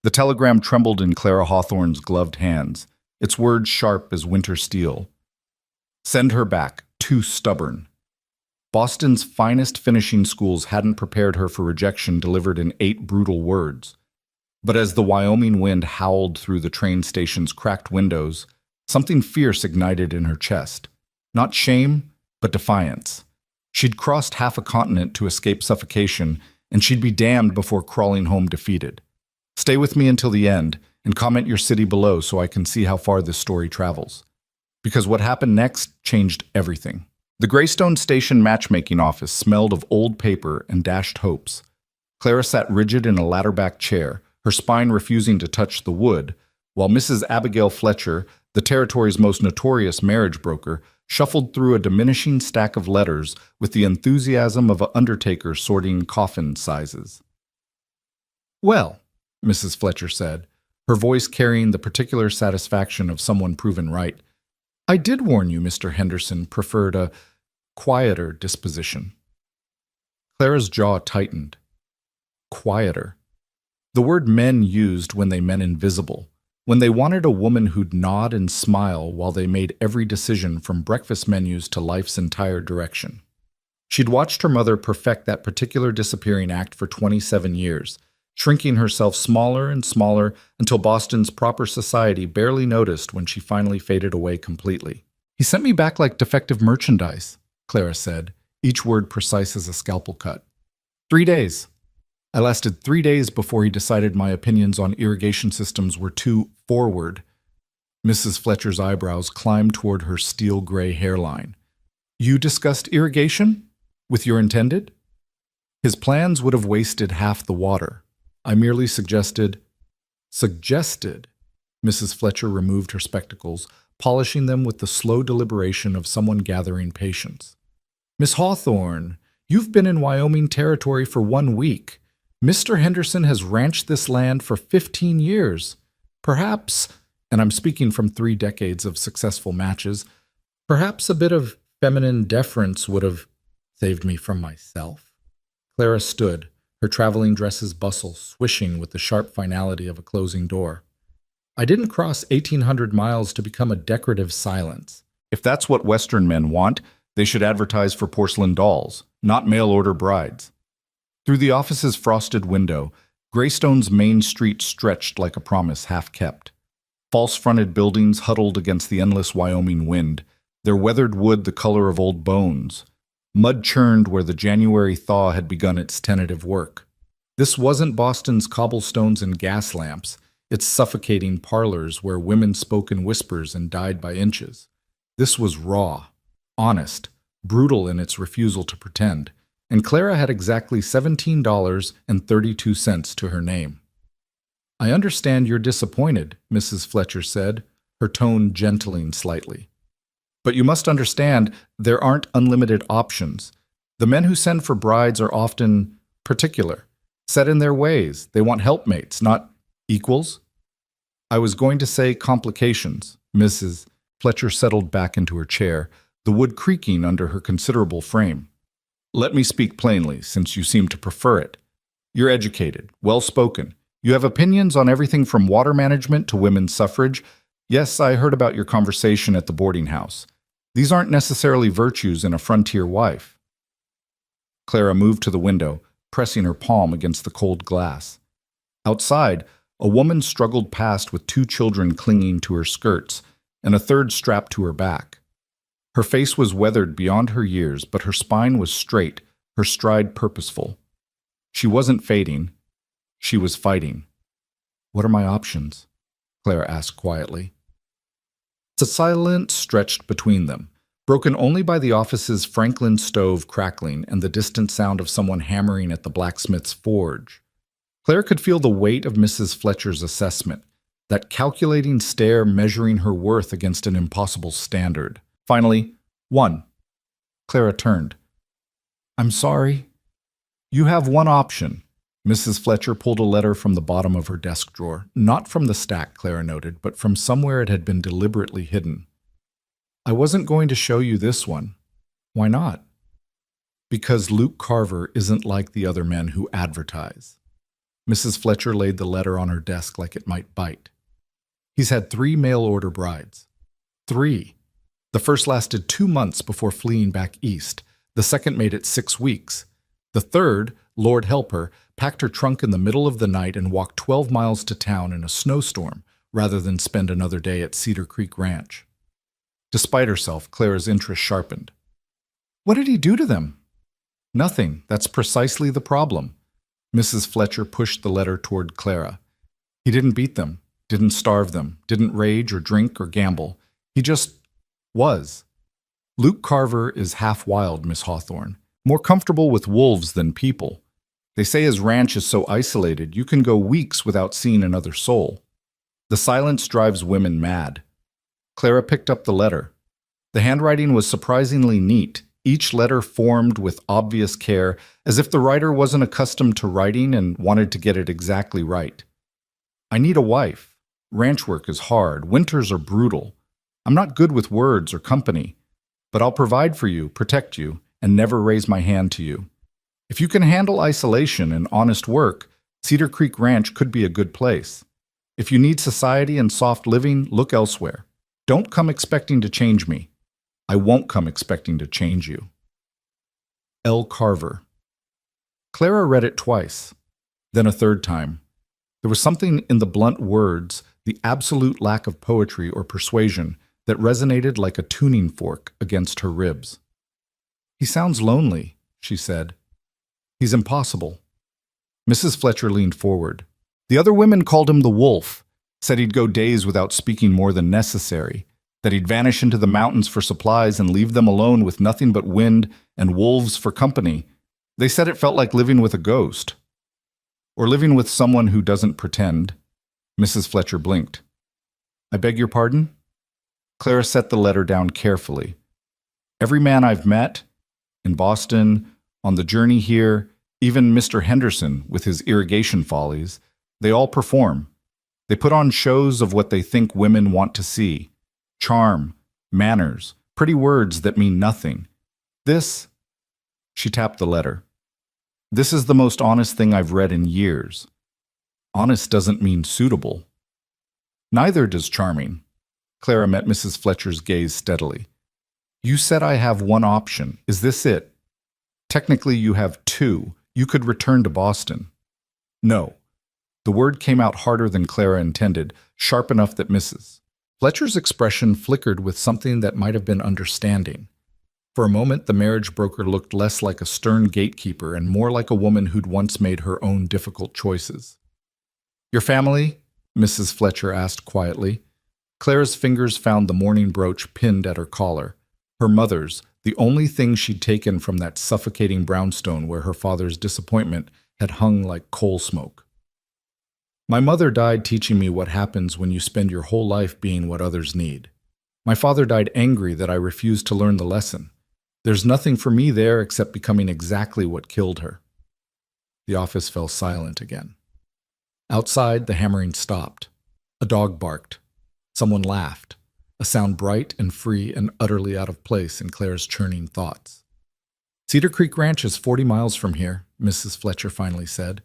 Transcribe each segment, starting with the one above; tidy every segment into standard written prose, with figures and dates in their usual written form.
The telegram trembled in Clara Hawthorne's gloved hands, its words sharp as winter steel. Send her back, too stubborn. Boston's finest finishing schools hadn't prepared her for rejection delivered in 8 brutal words. But as the Wyoming wind howled through the train station's cracked windows, something fierce ignited in her chest. Not shame, but defiance. She'd crossed half a continent to escape suffocation, and she'd be damned before crawling home defeated. Stay with me until the end, and comment your city below so I can see how far this story travels. Because what happened next changed everything. The Greystone Station matchmaking office smelled of old paper and dashed hopes. Clara sat rigid in a ladder-back chair, her spine refusing to touch the wood, while Mrs. Abigail Fletcher, the territory's most notorious marriage broker, shuffled through a diminishing stack of letters with the enthusiasm of an undertaker sorting coffin sizes. "Well," Mrs. Fletcher said, her voice carrying the particular satisfaction of someone proven right, "I did warn you Mr. Henderson preferred a quieter disposition." Clara's jaw tightened. Quieter. The word men used when they meant invisible, when they wanted a woman who'd nod and smile while they made every decision from breakfast menus to life's entire direction. She'd watched her mother perfect that particular disappearing act for 27 years, shrinking herself smaller and smaller until Boston's proper society barely noticed when she finally faded away completely. "He sent me back like defective merchandise," Clara said, each word precise as a scalpel cut. 3 days. I lasted 3 days before he decided my opinions on irrigation systems were too forward. Mrs. Fletcher's eyebrows climbed toward her steel-gray hairline. "You discussed irrigation? With your intended?" His plans would have wasted half the water. I merely suggested. Mrs. Fletcher removed her spectacles, polishing them with the slow deliberation of someone gathering patience. "Miss Hawthorne, you've been in Wyoming territory for 1 week. Mr. Henderson has ranched this land for 15 years. Perhaps, and I'm speaking from 3 decades of successful matches, perhaps a bit of feminine deference would have saved me from myself." Clara stood, her traveling dress's bustle swishing with the sharp finality of a closing door. "I didn't cross 1,800 miles to become a decorative silence. If that's what Western men want, they should advertise for porcelain dolls, not mail-order brides." Through the office's frosted window, Greystone's main street stretched like a promise half-kept. False-fronted buildings huddled against the endless Wyoming wind, their weathered wood the color of old bones. Mud churned where the January thaw had begun its tentative work. This wasn't Boston's cobblestones and gas lamps, its suffocating parlors where women spoke in whispers and died by inches. This was raw, honest, brutal in its refusal to pretend, and Clara had exactly $17.32 to her name. "I understand you're disappointed," Mrs. Fletcher said, her tone gentling slightly. "But you must understand there aren't unlimited options. The men who send for brides are often particular, set in their ways. They want helpmates, not equals." "I was going to say complications." Mrs. Fletcher settled back into her chair, the wood creaking under her considerable frame. "Let me speak plainly, since you seem to prefer it. You're educated, well-spoken. You have opinions on everything from water management to women's suffrage. Yes, I heard about your conversation at the boarding house. These aren't necessarily virtues in a frontier wife." Clara moved to the window, pressing her palm against the cold glass. Outside, a woman struggled past with 2 children clinging to her skirts and a third strapped to her back. Her face was weathered beyond her years, but her spine was straight, her stride purposeful. She wasn't fading. She was fighting. "What are my options?" Clara asked quietly. The silence stretched between them, broken only by the office's Franklin stove crackling and the distant sound of someone hammering at the blacksmith's forge. Clara could feel the weight of Mrs. Fletcher's assessment, that calculating stare measuring her worth against an impossible standard. Finally, 1. Clara turned. "I'm sorry. You have one option." Mrs. Fletcher pulled a letter from the bottom of her desk drawer. Not from the stack, Clara noted, but from somewhere it had been deliberately hidden. "I wasn't going to show you this one." "Why not?" "Because Luke Carver isn't like the other men who advertise." Mrs. Fletcher laid the letter on her desk like it might bite. He's had 3 mail-order brides. 3. The first lasted 2 months before fleeing back east. The second made it 6 weeks. The third, Lord help her, packed her trunk in the middle of the night and walked 12 miles to town in a snowstorm rather than spend another day at Cedar Creek Ranch. Despite herself, Clara's interest sharpened. What did he do to them? Nothing. That's precisely the problem. Mrs. Fletcher pushed the letter toward Clara. He didn't beat them, didn't starve them, didn't rage or drink or gamble. He just was. Luke Carver is half wild, Miss Hawthorne, more comfortable with wolves than people. They say his ranch is so isolated you can go weeks without seeing another soul. The silence drives women mad. Clara picked up the letter. The handwriting was surprisingly neat, each letter formed with obvious care, as if the writer wasn't accustomed to writing and wanted to get it exactly right. I need a wife. Ranch work is hard. Winters are brutal. I'm not good with words or company, but I'll provide for you, protect you, and never raise my hand to you. If you can handle isolation and honest work, Cedar Creek Ranch could be a good place. If you need society and soft living, look elsewhere. Don't come expecting to change me. I won't come expecting to change you. L. Carver. Clara read it twice, then a third time. There was something in the blunt words, the absolute lack of poetry or persuasion, that resonated like a tuning fork against her ribs. He sounds lonely, she said. He's impossible. Mrs. Fletcher leaned forward. The other women called him the wolf, said he'd go days without speaking more than necessary, that he'd vanish into the mountains for supplies and leave them alone with nothing but wind and wolves for company. They said it felt like living with a ghost. Or living with someone who doesn't pretend. Mrs. Fletcher blinked. I beg your pardon? Clara set the letter down carefully. Every man I've met, in Boston, on the journey here, even Mr. Henderson with his irrigation follies, they all perform. They put on shows of what they think women want to see. Charm, manners, pretty words that mean nothing. This, she tapped the letter. This is the most honest thing I've read in years. Honest doesn't mean suitable. Neither does charming. Clara met Mrs. Fletcher's gaze steadily. You said I have one option. Is this it? Technically, you have 2. You could return to Boston. No. The word came out harder than Clara intended, sharp enough that Mrs. Fletcher's expression flickered with something that might have been understanding. For a moment, the marriage broker looked less like a stern gatekeeper and more like a woman who'd once made her own difficult choices. Your family? Mrs. Fletcher asked quietly. Clara's fingers found the mourning brooch pinned at her collar. Her mother's, the only thing she'd taken from that suffocating brownstone where her father's disappointment had hung like coal smoke. My mother died teaching me what happens when you spend your whole life being what others need. My father died angry that I refused to learn the lesson. There's nothing for me there except becoming exactly what killed her. The office fell silent again. Outside, the hammering stopped. A dog barked. Someone laughed, a sound bright and free and utterly out of place in Clara's churning thoughts. Cedar Creek Ranch is 40 miles from here, Mrs. Fletcher finally said.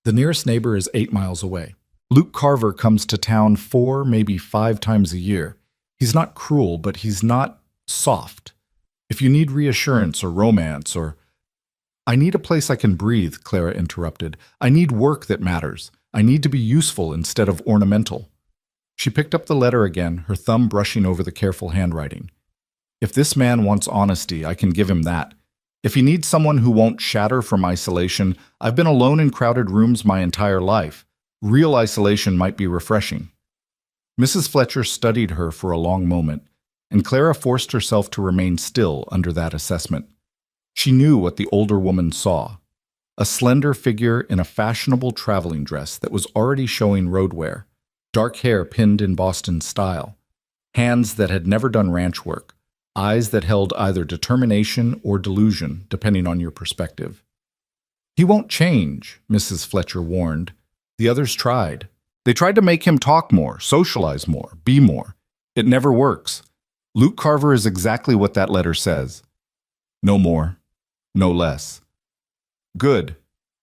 The nearest neighbor is 8 miles away. Luke Carver comes to town 4, maybe 5 times a year. He's not cruel, but he's not soft. If you need reassurance or romance or... I need a place I can breathe, Clara interrupted. I need work that matters. I need to be useful instead of ornamental. She picked up the letter again, her thumb brushing over the careful handwriting. If this man wants honesty, I can give him that. If he needs someone who won't shatter from isolation, I've been alone in crowded rooms my entire life. Real isolation might be refreshing. Mrs. Fletcher studied her for a long moment, and Clara forced herself to remain still under that assessment. She knew what the older woman saw. A slender figure in a fashionable traveling dress that was already showing road wear, dark hair pinned in Boston style, hands that had never done ranch work, eyes that held either determination or delusion, depending on your perspective. He won't change, Mrs. Fletcher warned. The others tried. They tried to make him talk more, socialize more, be more. It never works. Luke Carver is exactly what that letter says. No more, no less. Good,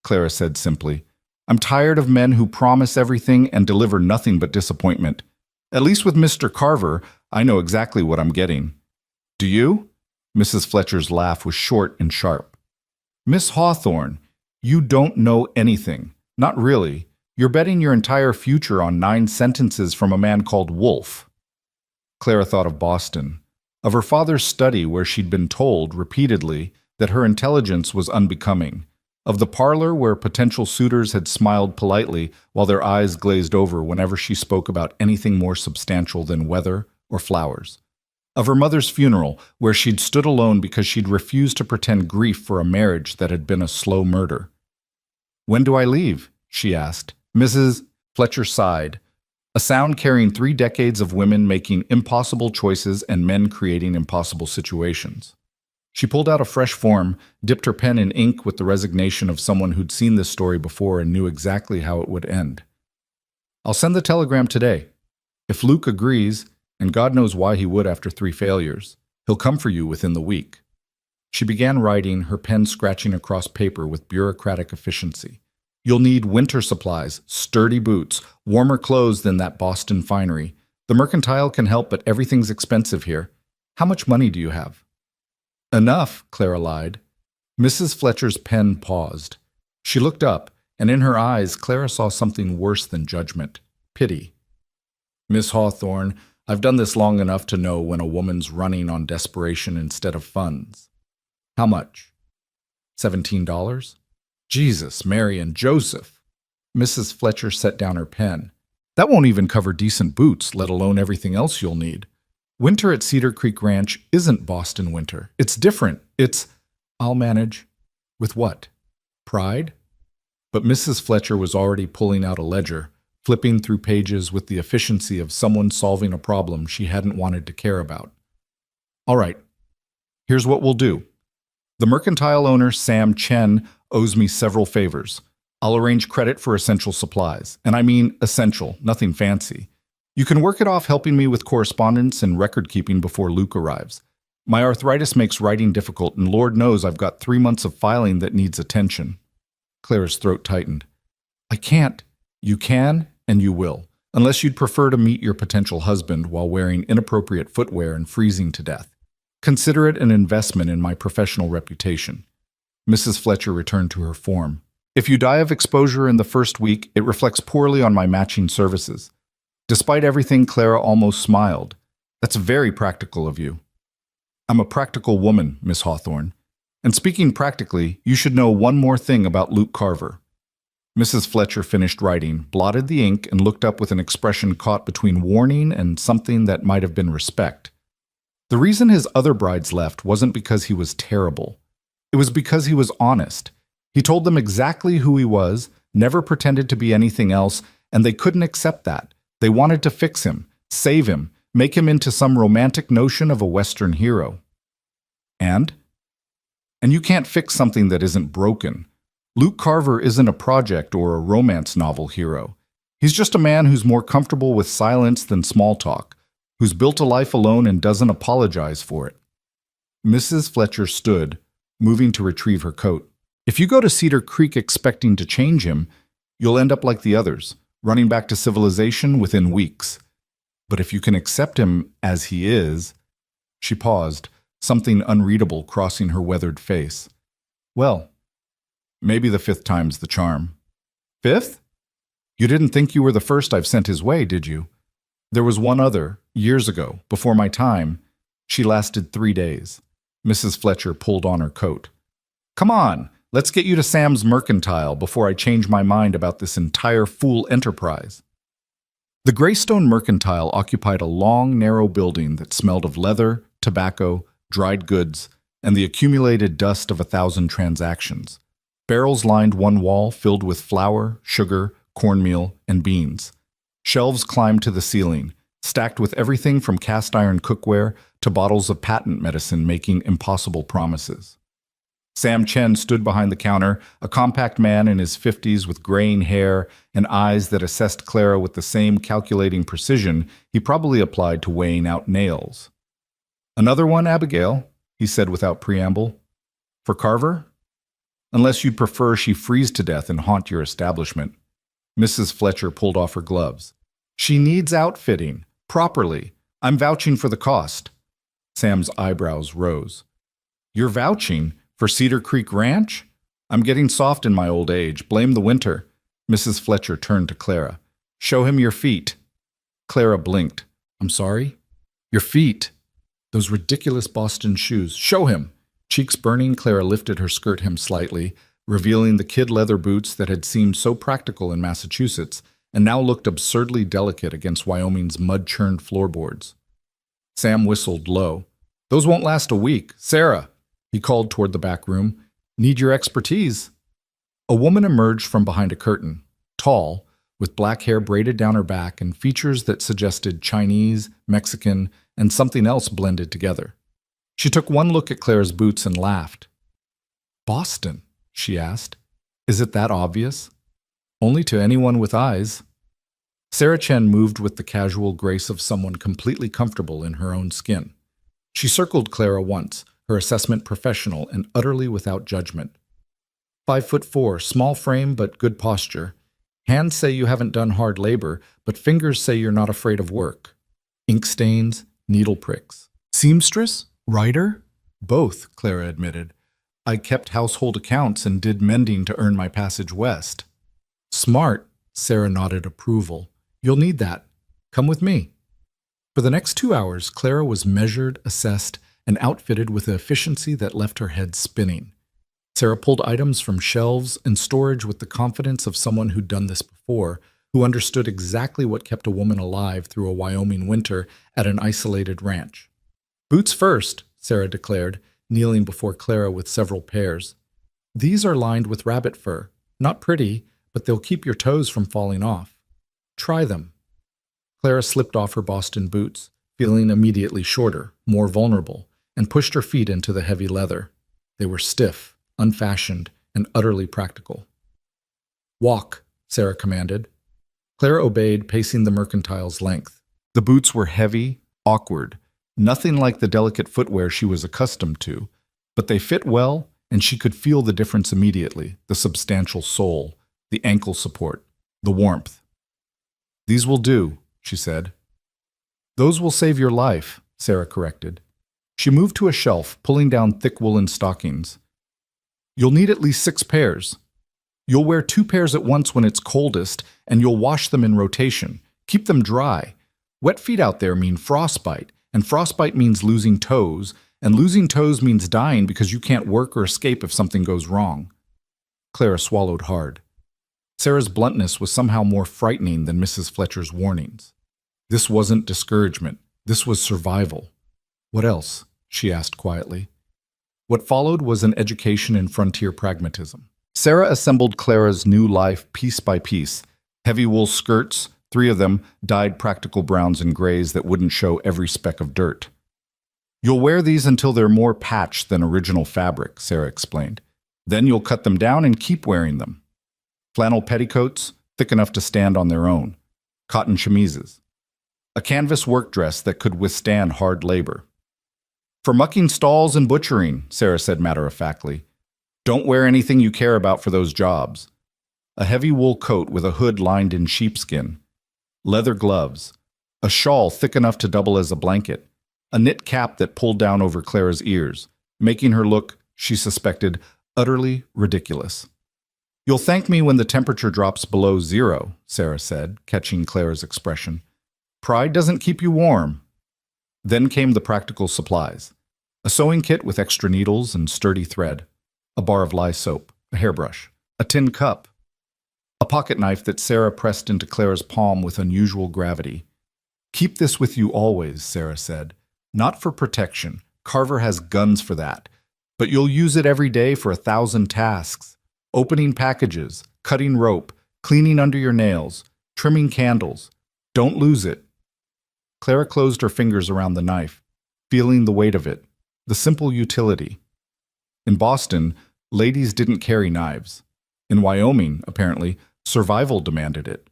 Clara said simply. I'm tired of men who promise everything and deliver nothing but disappointment. At least with Mr. Carver, I know exactly what I'm getting. Do you? Mrs. Fletcher's laugh was short and sharp. Miss Hawthorne, you don't know anything. Not really. You're betting your entire future on 9 sentences from a man called Wolfe. Clara thought of Boston, of her father's study where she'd been told repeatedly that her intelligence was unbecoming, of the parlor where potential suitors had smiled politely while their eyes glazed over whenever she spoke about anything more substantial than weather or flowers, of her mother's funeral where she'd stood alone because she'd refused to pretend grief for a marriage that had been a slow murder. When do I leave? She asked. Mrs. Fletcher sighed, a sound carrying 3 decades of women making impossible choices and men creating impossible situations. She pulled out a fresh form, dipped her pen in ink with the resignation of someone who'd seen this story before and knew exactly how it would end. I'll send the telegram today. If Luke agrees, and God knows why he would after 3 failures, he'll come for you within the week. She began writing, her pen scratching across paper with bureaucratic efficiency. You'll need winter supplies, sturdy boots, warmer clothes than that Boston finery. The mercantile can help, but everything's expensive here. How much money do you have? Enough, Clara lied. Mrs. Fletcher's pen paused. She looked up, and in her eyes Clara saw something worse than judgment, pity. Miss Hawthorne, I've done this long enough to know when a woman's running on desperation instead of funds. How much? $17? Jesus, Mary, and Joseph. Mrs. Fletcher set down her pen. That won't even cover decent boots, let alone everything else you'll need. Winter at Cedar Creek Ranch isn't Boston winter. It's different. I'll manage. With what? Pride? But Mrs. Fletcher was already pulling out a ledger, flipping through pages with the efficiency of someone solving a problem she hadn't wanted to care about. All right, here's what we'll do. The mercantile owner, Sam Chen, owes me several favors. I'll arrange credit for essential supplies. And I mean essential, nothing fancy. You can work it off helping me with correspondence and record-keeping before Luke arrives. My arthritis makes writing difficult, and Lord knows I've got 3 months of filing that needs attention. Clara's throat tightened. I can't. You can, and you will, unless you'd prefer to meet your potential husband while wearing inappropriate footwear and freezing to death. Consider it an investment in my professional reputation. Mrs. Fletcher returned to her form. If you die of exposure in the first week, it reflects poorly on my matching services. Despite everything, Clara almost smiled. That's very practical of you. I'm a practical woman, Miss Hawthorne. And speaking practically, you should know one more thing about Luke Carver. Mrs. Fletcher finished writing, blotted the ink, and looked up with an expression caught between warning and something that might have been respect. The reason his other brides left wasn't because he was terrible. It was because he was honest. He told them exactly who he was, never pretended to be anything else, and they couldn't accept that. They wanted to fix him, save him, make him into some romantic notion of a Western hero. And you can't fix something that isn't broken. Luke Carver isn't a project or a romance novel hero. He's just a man who's more comfortable with silence than small talk, who's built a life alone and doesn't apologize for it. Mrs. Fletcher stood, moving to retrieve her coat. If you go to Cedar Creek expecting to change him, you'll end up like the others, running back to civilization within weeks. But if you can accept him as he is, she paused, something unreadable crossing her weathered face. Well, maybe the 5th time's the charm. 5th? You didn't think you were the first I've sent his way, did you? There was one other, years ago, before my time. She lasted 3 days. Mrs. Fletcher pulled on her coat. Come on, let's get you to Sam's Mercantile before I change my mind about this entire fool enterprise. The Greystone Mercantile occupied a long, narrow building that smelled of leather, tobacco, dried goods, and the accumulated dust of 1,000 transactions. Barrels lined one wall filled with flour, sugar, cornmeal, and beans. Shelves climbed to the ceiling, stacked with everything from cast-iron cookware to bottles of patent medicine making impossible promises. Sam Chen stood behind the counter, a compact man in his 50s with graying hair and eyes that assessed Clara with the same calculating precision he probably applied to weighing out nails. Another one, Abigail, he said without preamble. For Carver? Unless you'd prefer she freeze to death and haunt your establishment. Mrs. Fletcher pulled off her gloves. She needs outfitting. Properly. I'm vouching for the cost. Sam's eyebrows rose. You're vouching? For Cedar Creek Ranch? I'm getting soft in my old age. Blame the winter. Mrs. Fletcher turned to Clara. Show him your feet. Clara blinked. I'm sorry? Your feet. Those ridiculous Boston shoes. Show him. Cheeks burning, Clara lifted her skirt hem slightly, revealing the kid leather boots that had seemed so practical in Massachusetts and now looked absurdly delicate against Wyoming's mud-churned floorboards. Sam whistled low. Those won't last a week. Sarah, he called toward the back room. Need your expertise. A woman emerged from behind a curtain, tall, with black hair braided down her back and features that suggested Chinese, Mexican, and something else blended together. She took one look at Clara's boots and laughed. Boston, she asked. Is it that obvious? Only to anyone with eyes. Sarah Chen moved with the casual grace of someone completely comfortable in her own skin. She circled Clara once, her assessment professional and utterly without judgment. 5'4", small frame but good posture. Hands say you haven't done hard labor, but fingers say you're not afraid of work. Ink stains, needle pricks. Seamstress? Writer? Both, Clara admitted. I kept household accounts and did mending to earn my passage west. Smart, Sarah nodded approval. You'll need that. Come with me. For the next 2 hours, Clara was measured, assessed, and outfitted with an efficiency that left her head spinning. Sarah pulled items from shelves and storage with the confidence of someone who'd done this before, who understood exactly what kept a woman alive through a Wyoming winter at an isolated ranch. Boots first, Sarah declared, kneeling before Clara with several pairs. These are lined with rabbit fur. Not pretty, but they'll keep your toes from falling off. Try them. Clara slipped off her Boston boots, feeling immediately shorter, more vulnerable, and pushed her feet into the heavy leather. They were stiff, unfashioned, and utterly practical. Walk, Sarah commanded. Clara obeyed, pacing the mercantile's length. The boots were heavy, awkward, nothing like the delicate footwear she was accustomed to, but they fit well, and she could feel the difference immediately, the substantial sole, the ankle support, the warmth. These will do, she said. Those will save your life, Sarah corrected. She moved to a shelf, pulling down thick woolen stockings. You'll need at least 6 pairs. You'll wear 2 pairs at once when it's coldest, and you'll wash them in rotation. Keep them dry. Wet feet out there mean frostbite, and frostbite means losing toes, and losing toes means dying because you can't work or escape if something goes wrong. Clara swallowed hard. Sarah's bluntness was somehow more frightening than Mrs. Fletcher's warnings. This wasn't discouragement. This was survival. What else? She asked quietly. What followed was an education in frontier pragmatism. Sarah assembled Clara's new life piece by piece. Heavy wool skirts, 3 of them dyed practical browns and grays that wouldn't show every speck of dirt. You'll wear these until they're more patched than original fabric, Sarah explained. Then you'll cut them down and keep wearing them. Flannel petticoats, thick enough to stand on their own. Cotton chemises. A canvas work dress that could withstand hard labor. For mucking stalls and butchering, Sarah said matter-of-factly. Don't wear anything you care about for those jobs. A heavy wool coat with a hood lined in sheepskin. Leather gloves. A shawl thick enough to double as a blanket. A knit cap that pulled down over Clara's ears, making her look, she suspected, utterly ridiculous. You'll thank me when the temperature drops below 0, Sarah said, catching Clara's expression. Pride doesn't keep you warm. Then came the practical supplies. A sewing kit with extra needles and sturdy thread. A bar of lye soap. A hairbrush. A tin cup. A pocket knife that Sarah pressed into Clara's palm with unusual gravity. Keep this with you always, Sarah said. Not for protection. Carver has guns for that. But you'll use it every day for 1,000 tasks. Opening packages, cutting rope, cleaning under your nails, trimming candles. Don't lose it. Clara closed her fingers around the knife, feeling the weight of it, the simple utility. In Boston, ladies didn't carry knives. In Wyoming, apparently, survival demanded it.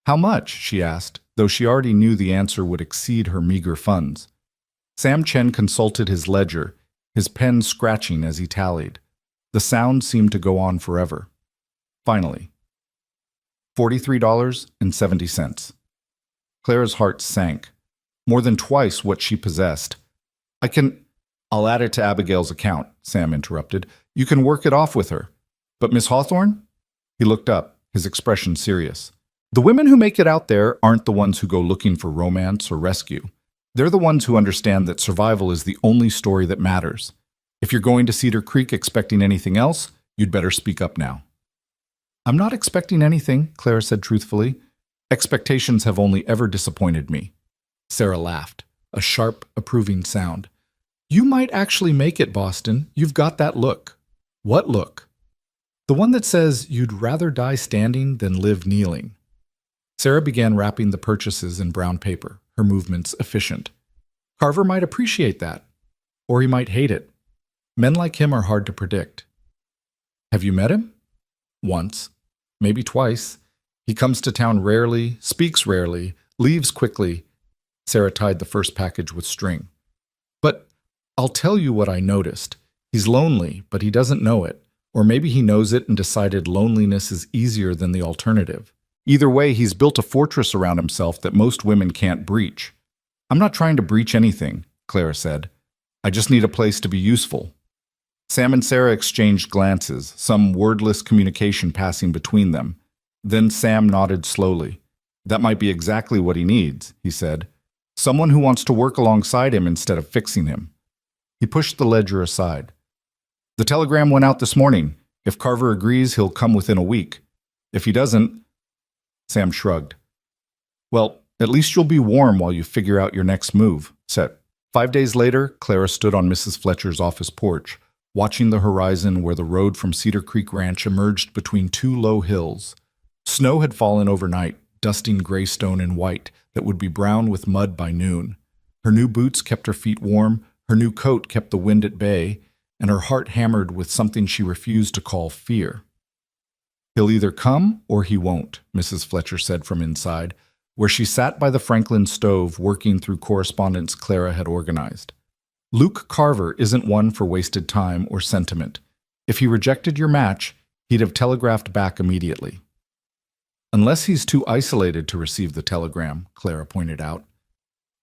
How much? She asked, though she already knew the answer would exceed her meager funds. Sam Chen consulted his ledger, his pen scratching as he tallied. The sound seemed to go on forever. Finally, $43.70. Clara's heart sank, more than twice what she possessed. I'll add it to Abigail's account, Sam interrupted. You can work it off with her. But Miss Hawthorne? He looked up, his expression serious. The women who make it out there aren't the ones who go looking for romance or rescue. They're the ones who understand that survival is the only story that matters. If you're going to Cedar Creek expecting anything else, you'd better speak up now. I'm not expecting anything, Clara said truthfully. Expectations have only ever disappointed me. Sarah laughed, a sharp, approving sound. You might actually make it, Boston. You've got that look. What look? The one that says you'd rather die standing than live kneeling. Sarah began wrapping the purchases in brown paper, her movements efficient. Carver might appreciate that, or he might hate it. Men like him are hard to predict. Have you met him? Once, maybe twice. He comes to town rarely, speaks rarely, leaves quickly. Sarah tied the first package with string. But I'll tell you what I noticed. He's lonely, but he doesn't know it. Or maybe he knows it and decided loneliness is easier than the alternative. Either way, he's built a fortress around himself that most women can't breach. I'm not trying to breach anything, Clara said. I just need a place to be useful. Sam and Sarah exchanged glances, some wordless communication passing between them. Then Sam nodded slowly. That might be exactly what he needs, he said. Someone who wants to work alongside him instead of fixing him. He pushed the ledger aside. The telegram went out this morning. If Carver agrees, he'll come within a week. If he doesn't... Sam shrugged. Well, at least you'll be warm while you figure out your next move, said. 5 days later, Clara stood on Mrs. Fletcher's office porch, watching the horizon where the road from Cedar Creek Ranch emerged between two low hills. Snow had fallen overnight, dusting gray stone and white that would be brown with mud by noon. Her new boots kept her feet warm, her new coat kept the wind at bay, and her heart hammered with something she refused to call fear. He'll either come or he won't, Mrs. Fletcher said from inside, where she sat by the Franklin stove working through correspondence Clara had organized. Luke Carver isn't one for wasted time or sentiment. If he rejected your match, he'd have telegraphed back immediately. Unless he's too isolated to receive the telegram, Clara pointed out.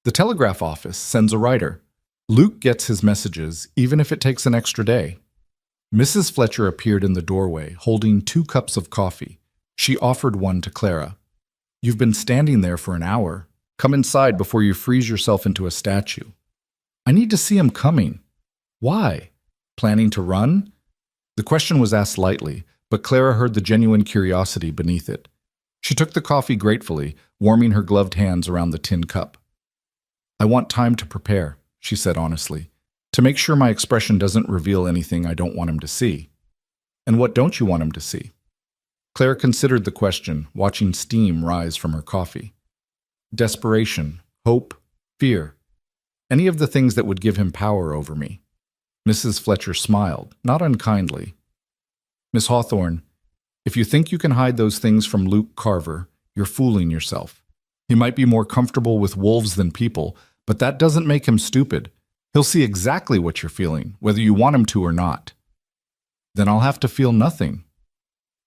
The telegraph office sends a writer. Luke gets his messages, even if it takes an extra day. Mrs. Fletcher appeared in the doorway, holding 2 cups of coffee. She offered one to Clara. You've been standing there for an hour. Come inside before you freeze yourself into a statue. I need to see him coming. Why? Planning to run? The question was asked lightly, but Clara heard the genuine curiosity beneath it. She took the coffee gratefully, warming her gloved hands around the tin cup. I want time to prepare, she said honestly, to make sure my expression doesn't reveal anything I don't want him to see. And what don't you want him to see? Claire considered the question, watching steam rise from her coffee. Desperation, hope, fear. Any of the things that would give him power over me. Mrs. Fletcher smiled, not unkindly. Miss Hawthorne, if you think you can hide those things from Luke Carver, you're fooling yourself. He might be more comfortable with wolves than people, but that doesn't make him stupid. He'll see exactly what you're feeling, whether you want him to or not. Then I'll have to feel nothing.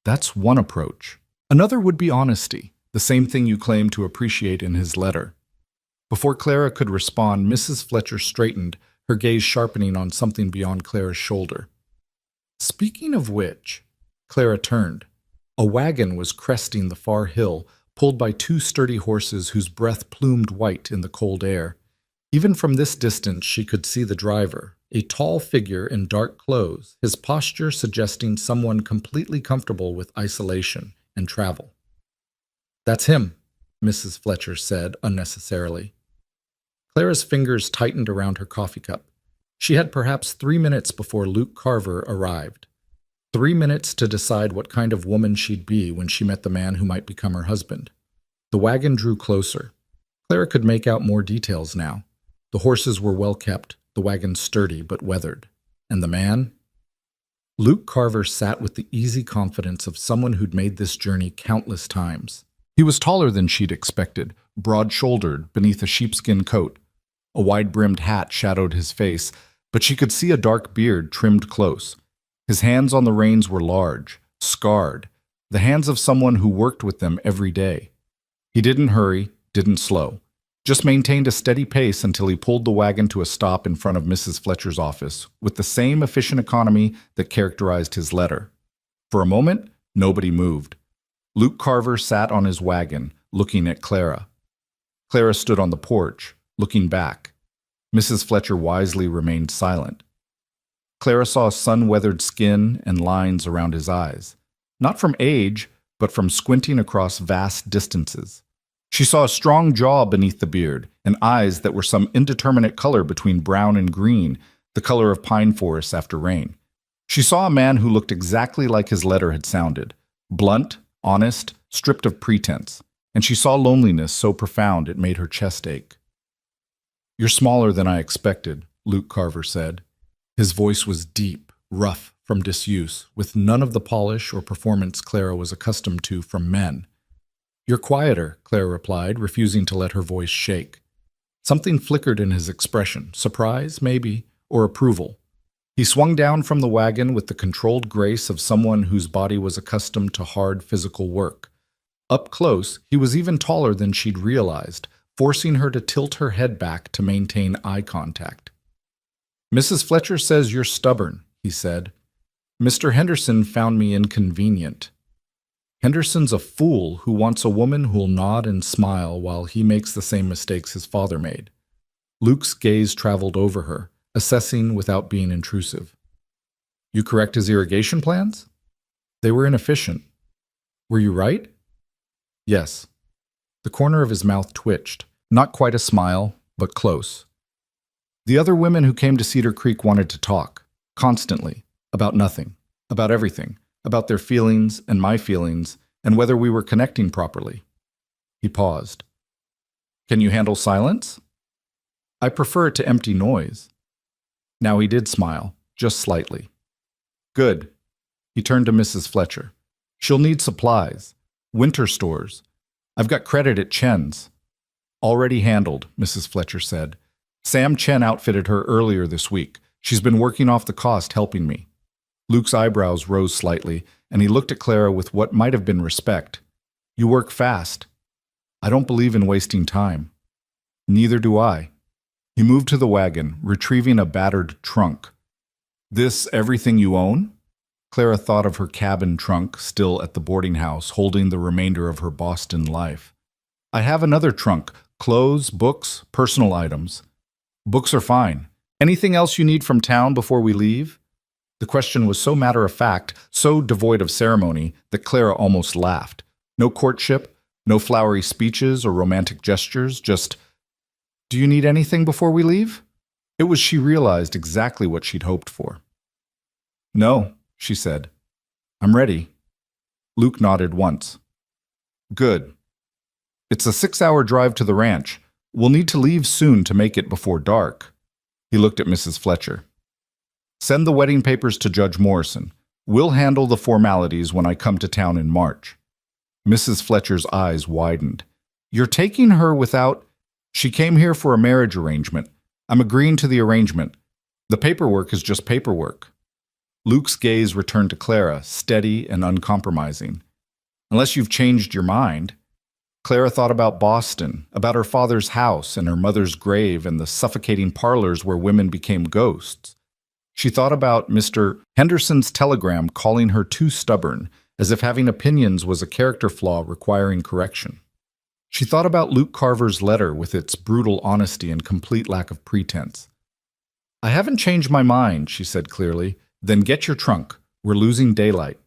That's one approach. Another would be honesty, the same thing you claim to appreciate in his letter. Before Clara could respond, Mrs. Fletcher straightened, her gaze sharpening on something beyond Clara's shoulder. Speaking of which, Clara turned. A wagon was cresting the far hill, pulled by 2 sturdy horses whose breath plumed white in the cold air. Even from this distance she could see the driver, a tall figure in dark clothes, his posture suggesting someone completely comfortable with isolation and travel. That's him, Mrs. Fletcher said unnecessarily. Clara's fingers tightened around her coffee cup. She had perhaps 3 minutes before Luke Carver arrived. 3 minutes to decide what kind of woman she'd be when she met the man who might become her husband. The wagon drew closer. Clara could make out more details now. The horses were well kept, the wagon sturdy but weathered. And the man? Luke Carver sat with the easy confidence of someone who'd made this journey countless times. He was taller than she'd expected, broad-shouldered beneath a sheepskin coat. A wide-brimmed hat shadowed his face, but she could see a dark beard trimmed close. His hands on the reins were large, scarred, the hands of someone who worked with them every day. He didn't hurry, didn't slow, just maintained a steady pace until he pulled the wagon to a stop in front of Mrs. Fletcher's office with the same efficient economy that characterized his letter. For a moment, nobody moved. Luke Carver sat on his wagon, looking at Clara. Clara stood on the porch, looking back. Mrs. Fletcher wisely remained silent. Clara saw sun-weathered skin and lines around his eyes, not from age, but from squinting across vast distances. She saw a strong jaw beneath the beard and eyes that were some indeterminate color between brown and green, the color of pine forests after rain. She saw a man who looked exactly like his letter had sounded, blunt, honest, stripped of pretense, and she saw loneliness so profound it made her chest ache. "You're smaller than I expected," Luke Carver said. His voice was deep, rough from disuse, with none of the polish or performance Clara was accustomed to from men. "You're quieter," Clara replied, refusing to let her voice shake. Something flickered in his expression, surprise, maybe, or approval. He swung down from the wagon with the controlled grace of someone whose body was accustomed to hard physical work. Up close, he was even taller than she'd realized, forcing her to tilt her head back to maintain eye contact. "Mrs. Fletcher says you're stubborn," he said. "Mr. Henderson found me inconvenient. Henderson's a fool who wants a woman who'll nod and smile while he makes the same mistakes his father made." Luke's gaze traveled over her, assessing without being intrusive. "You correct his irrigation plans? They were inefficient. Were you right?" "Yes." The corner of his mouth twitched, not quite a smile, but close. "The other women who came to Cedar Creek wanted to talk, constantly, about nothing, about everything, about their feelings and my feelings, and whether we were connecting properly." He paused. "Can you handle silence?" "I prefer it to empty noise." Now he did smile, just slightly. "Good." He turned to Mrs. Fletcher. "She'll need supplies. Winter stores. I've got credit at Chen's." "Already handled," Mrs. Fletcher said. "Sam Chen outfitted her earlier this week. She's been working off the cost helping me." Luke's eyebrows rose slightly, and he looked at Clara with what might have been respect. "You work fast." "I don't believe in wasting time." "Neither do I." He moved to the wagon, retrieving a battered trunk. "This everything you own?" Clara thought of her cabin trunk, still at the boarding house, holding the remainder of her Boston life. "I have another trunk, clothes, books, personal items." "Books are fine. Anything else you need from town before we leave?" The question was so matter-of-fact, so devoid of ceremony, that Clara almost laughed. No courtship, no flowery speeches or romantic gestures, just, "Do you need anything before we leave?" It was, she realized, exactly what she'd hoped for. "No," she said. "I'm ready." Luke nodded once. "Good. It's a 6-hour drive to the ranch. We'll need to leave soon to make it before dark." He looked at Mrs. Fletcher. "Send the wedding papers to Judge Morrison. We'll handle the formalities when I come to town in March." Mrs. Fletcher's eyes widened. "You're taking her without—" "She came here for a marriage arrangement. I'm agreeing to the arrangement. The paperwork is just paperwork." Luke's gaze returned to Clara, steady and uncompromising. "Unless you've changed your mind." Clara thought about Boston, about her father's house and her mother's grave and the suffocating parlors where women became ghosts. She thought about Mr. Henderson's telegram calling her too stubborn, as if having opinions was a character flaw requiring correction. She thought about Luke Carver's letter with its brutal honesty and complete lack of pretense. "I haven't changed my mind," she said clearly. "Then get your trunk. We're losing daylight."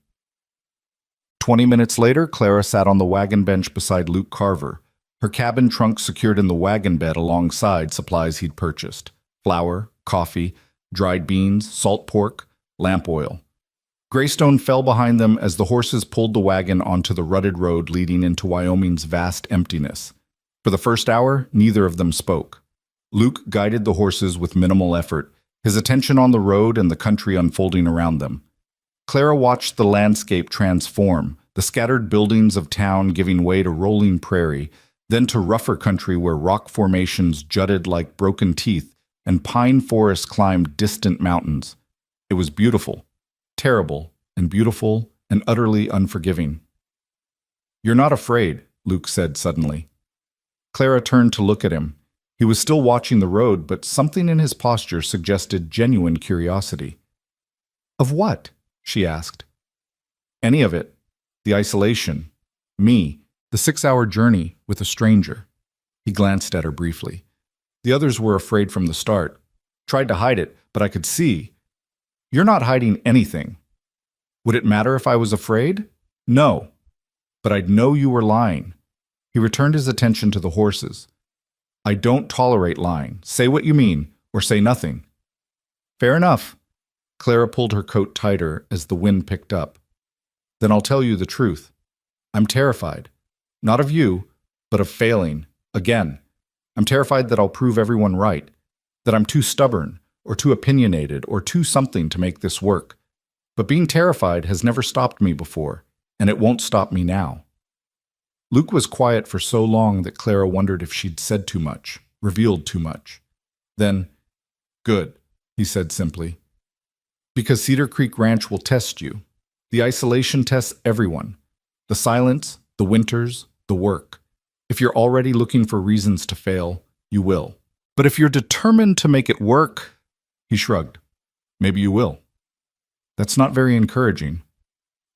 20 minutes later, Clara sat on the wagon bench beside Luke Carver, her cabin trunk secured in the wagon bed alongside supplies he'd purchased: flour, coffee, dried beans, salt pork, lamp oil. Greystone fell behind them as the horses pulled the wagon onto the rutted road leading into Wyoming's vast emptiness. For the first hour, neither of them spoke. Luke guided the horses with minimal effort, his attention on the road and the country unfolding around them. Clara watched the landscape transform, the scattered buildings of town giving way to rolling prairie, then to rougher country where rock formations jutted like broken teeth and pine forests climbed distant mountains. It was beautiful. Terrible and beautiful and utterly unforgiving. "You're not afraid," Luke said suddenly. Clara turned to look at him. He was still watching the road, but something in his posture suggested genuine curiosity. "Of what?" she asked. "Any of it. The isolation. Me. The 6-hour journey with a stranger." He glanced at her briefly. "The others were afraid from the start. Tried to hide it, but I could see. You're not hiding anything. Would it matter if I was afraid? No. But I'd know you were lying." He returned his attention to the horses. "I don't tolerate lying. Say what you mean, or say nothing." "Fair enough." Clara pulled her coat tighter as the wind picked up. "Then I'll tell you the truth. I'm terrified. Not of you, but of failing. Again. I'm terrified that I'll prove everyone right. That I'm too stubborn, or too opinionated, or too something to make this work. But being terrified has never stopped me before, and it won't stop me now." Luke was quiet for so long that Clara wondered if she'd said too much, revealed too much. Then, "Good," he said simply. "Because Cedar Creek Ranch will test you. The isolation tests everyone. The silence, the winters, the work. If you're already looking for reasons to fail, you will. But if you're determined to make it work," he shrugged, "maybe you will." "That's not very encouraging."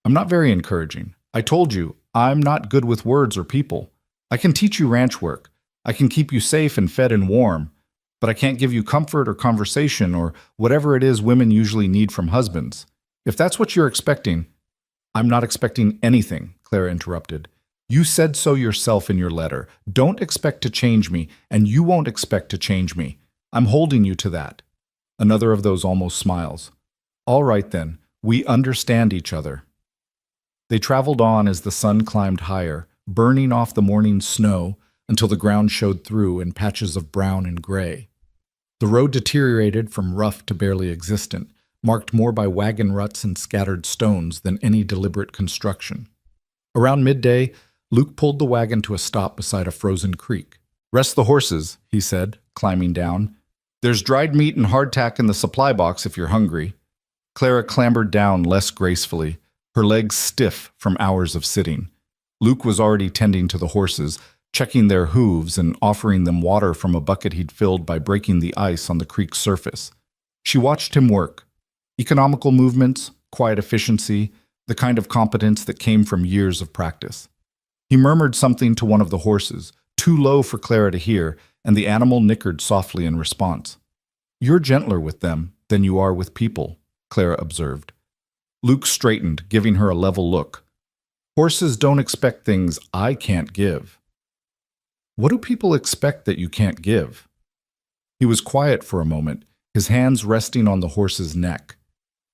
"I'm not very encouraging. I told you, I'm not good with words or people. I can teach you ranch work. I can keep you safe and fed and warm. But I can't give you comfort or conversation or whatever it is women usually need from husbands. If that's what you're expecting—" "I'm not expecting anything," Clara interrupted. "You said so yourself in your letter. Don't expect to change me, and you won't expect to change me. I'm holding you to that." Another of those almost smiles. "All right then, we understand each other." They traveled on as the sun climbed higher, burning off the morning snow until the ground showed through in patches of brown and gray. The road deteriorated from rough to barely existent, marked more by wagon ruts and scattered stones than any deliberate construction. Around midday, Luke pulled the wagon to a stop beside a frozen creek. "Rest the horses," he said, climbing down. "There's dried meat and hardtack in the supply box if you're hungry." Clara clambered down less gracefully, her legs stiff from hours of sitting. Luke was already tending to the horses, checking their hooves and offering them water from a bucket he'd filled by breaking the ice on the creek's surface. She watched him work. Economical movements, quiet efficiency, the kind of competence that came from years of practice. He murmured something to one of the horses, too low for Clara to hear, and the animal nickered softly in response. "You're gentler with them than you are with people," Clara observed. Luke straightened, giving her a level look. "Horses don't expect things I can't give." "What do people expect that you can't give?" He was quiet for a moment, his hands resting on the horse's neck.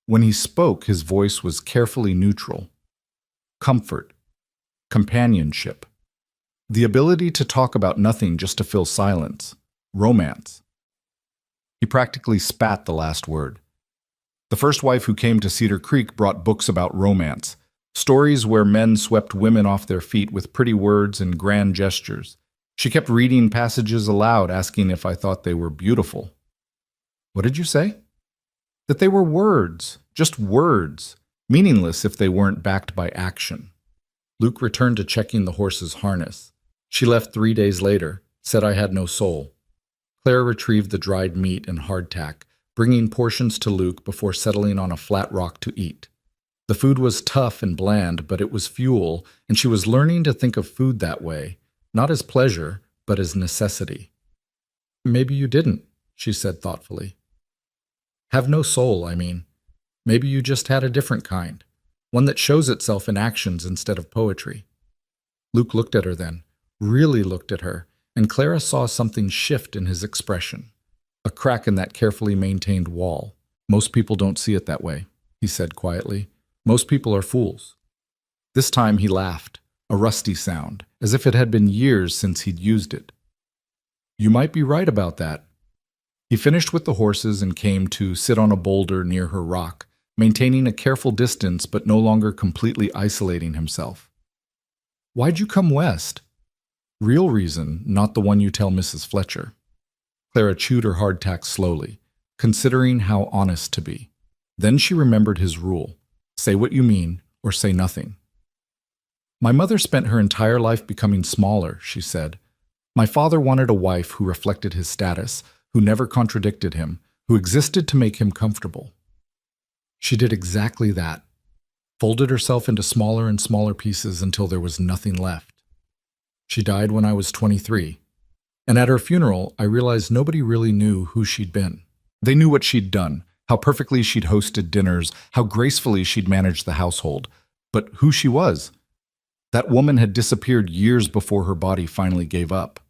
When he spoke, his voice was carefully neutral. Comfort. Companionship. The ability to talk about nothing just to fill silence. Romance. He practically spat the last word. The first wife who came to Cedar Creek brought books about romance, stories where men swept women off their feet with pretty words and grand gestures. She kept reading passages aloud, asking if I thought they were beautiful. "What did you say?" "That they were words, just words, meaningless if they weren't backed by action." Luke returned to checking the horse's harness. She left 3 days later, said I had no soul. Clara retrieved the dried meat and hardtack, bringing portions to Luke before settling on a flat rock to eat. The food was tough and bland, but it was fuel, and she was learning to think of food that way, not as pleasure, but as necessity. "Maybe you didn't," she said thoughtfully. "Have no soul, I mean. Maybe you just had a different kind, one that shows itself in actions instead of poetry." Luke looked at her then, really looked at her, and Clara saw something shift in his expression. A crack in that carefully maintained wall. "Most people don't see it that way," he said quietly. "Most people are fools." This time he laughed, a rusty sound, as if it had been years since he'd used it. "You might be right about that." He finished with the horses and came to sit on a boulder near her rock, maintaining a careful distance but no longer completely isolating himself. "Why'd you come west?" "Real reason, not the one you tell Mrs. Fletcher." Clara chewed her hardtack slowly, considering how honest to be. Then she remembered his rule. Say what you mean, or say nothing. My mother spent her entire life becoming smaller, she said. My father wanted a wife who reflected his status, who never contradicted him, who existed to make him comfortable. She did exactly that, folded herself into smaller and smaller pieces until there was nothing left. She died when I was 23, and at her funeral, I realized nobody really knew who she'd been. They knew what she'd done, how perfectly she'd hosted dinners, how gracefully she'd managed the household, but who she was. That woman had disappeared years before her body finally gave up.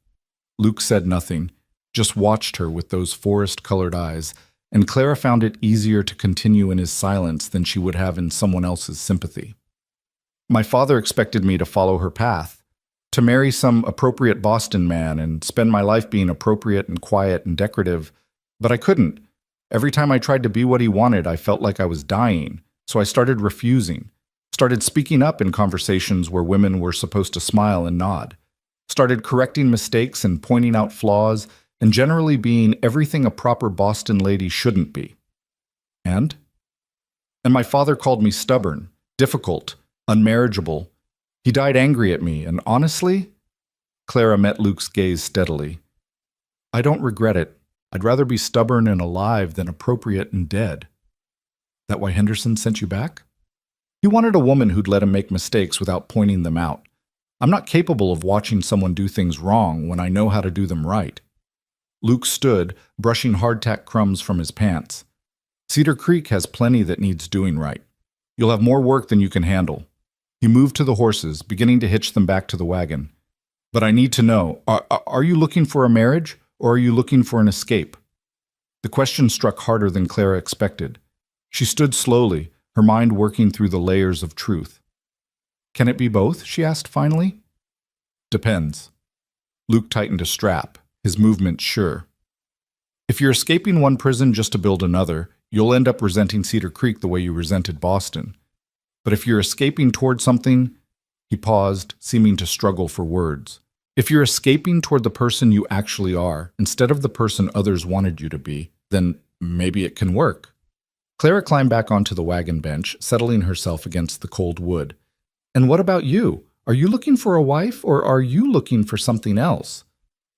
Luke said nothing, just watched her with those forest-colored eyes, and Clara found it easier to continue in his silence than she would have in someone else's sympathy. My father expected me to follow her path, to marry some appropriate Boston man and spend my life being appropriate and quiet and decorative, but I couldn't. Every time I tried to be what he wanted, I felt like I was dying, so I started refusing, started speaking up in conversations where women were supposed to smile and nod, started correcting mistakes and pointing out flaws, and generally being everything a proper Boston lady shouldn't be. And my father called me stubborn, difficult, unmarriageable. He died angry at me, and honestly, Clara met Luke's gaze steadily. I don't regret it. I'd rather be stubborn and alive than appropriate and dead. That why Henderson sent you back? He wanted a woman who'd let him make mistakes without pointing them out. I'm not capable of watching someone do things wrong when I know how to do them right. Luke stood, brushing hardtack crumbs from his pants. Cedar Creek has plenty that needs doing right. You'll have more work than you can handle. He moved to the horses, beginning to hitch them back to the wagon. But I need to know, are you looking for a marriage, or are you looking for an escape? The question struck harder than Clara expected. She stood slowly, her mind working through the layers of truth. Can it be both? She asked finally. Depends. Luke tightened a strap, his movement sure. If you're escaping one prison just to build another, you'll end up resenting Cedar Creek the way you resented Boston. But if you're escaping toward something, he paused, seeming to struggle for words. If you're escaping toward the person you actually are, instead of the person others wanted you to be, then maybe it can work. Clara climbed back onto the wagon bench, settling herself against the cold wood. And what about you? Are you looking for a wife, or are you looking for something else?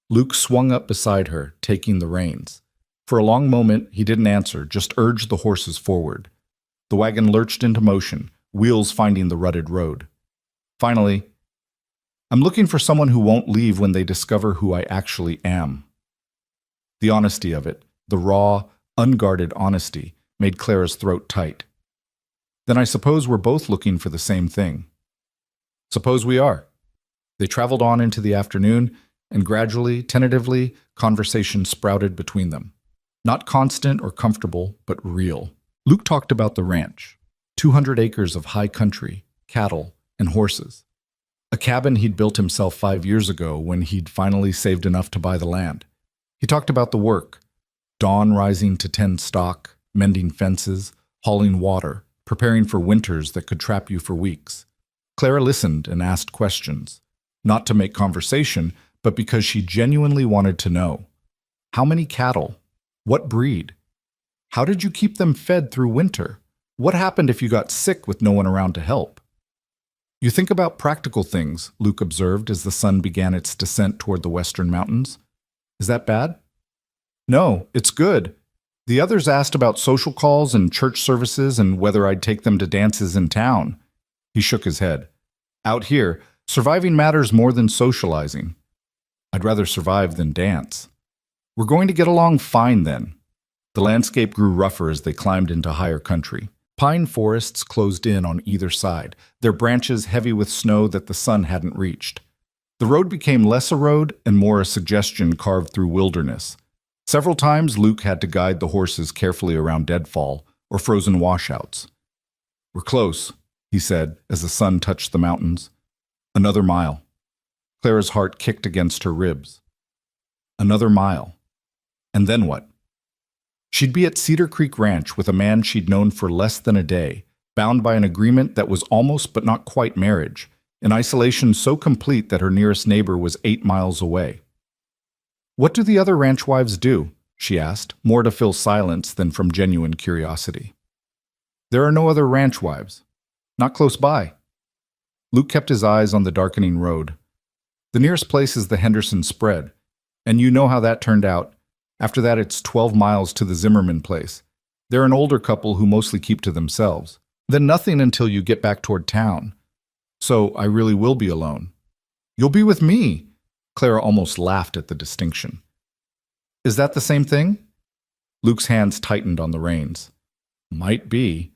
Luke swung up beside her, taking the reins. For a long moment, he didn't answer, just urged the horses forward. The wagon lurched into motion, wheels finding the rutted road. Finally, I'm looking for someone who won't leave when they discover who I actually am. The honesty of it, the raw, unguarded honesty, made Clara's throat tight. Then I suppose we're both looking for the same thing. Suppose we are. They traveled on into the afternoon, and gradually, tentatively, conversation sprouted between them. Not constant or comfortable, but real. Luke talked about the ranch, 200 acres of high country, cattle, and horses. A cabin he'd built himself 5 years ago when he'd finally saved enough to buy the land. He talked about the work, dawn rising to tend stock, mending fences, hauling water, preparing for winters that could trap you for weeks. Clara listened and asked questions, not to make conversation, but because she genuinely wanted to know. How many cattle? What breed? How did you keep them fed through winter? What happened if you got sick with no one around to help? You think about practical things, Luke observed as the sun began its descent toward the western mountains. Is that bad? No, it's good. The others asked about social calls and church services and whether I'd take them to dances in town. He shook his head. Out here, surviving matters more than socializing. I'd rather survive than dance. We're going to get along fine then. The landscape grew rougher as they climbed into higher country. Pine forests closed in on either side, their branches heavy with snow that the sun hadn't reached. The road became less a road and more a suggestion carved through wilderness. Several times Luke had to guide the horses carefully around deadfall or frozen washouts. We're close, he said as the sun touched the mountains. Another mile. Clara's heart kicked against her ribs. Another mile. And then what? She'd be at Cedar Creek Ranch with a man she'd known for less than a day, bound by an agreement that was almost but not quite marriage, in isolation so complete that her nearest neighbor was 8 miles away. What do the other ranch wives do? She asked, more to fill silence than from genuine curiosity. There are no other ranch wives. Not close by. Luke kept his eyes on the darkening road. The nearest place is the Henderson Spread, and you know how that turned out. After that, it's 12 miles to the Zimmerman place. They're an older couple who mostly keep to themselves. Then nothing until you get back toward town. So I really will be alone. You'll be with me. Clara almost laughed at the distinction. Is that the same thing? Luke's hands tightened on the reins. Might be.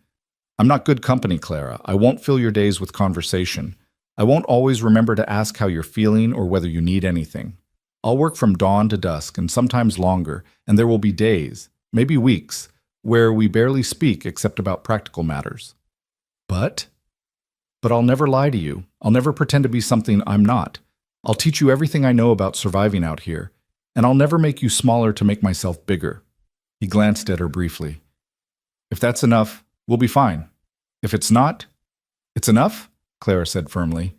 I'm not good company, Clara. I won't fill your days with conversation. I won't always remember to ask how you're feeling or whether you need anything. I'll work from dawn to dusk and sometimes longer, and there will be days, maybe weeks, where we barely speak except about practical matters. But I'll never lie to you. I'll never pretend to be something I'm not. I'll teach you everything I know about surviving out here, and I'll never make you smaller to make myself bigger. He glanced at her briefly. If that's enough, we'll be fine. If it's not, it's enough, Clara said firmly.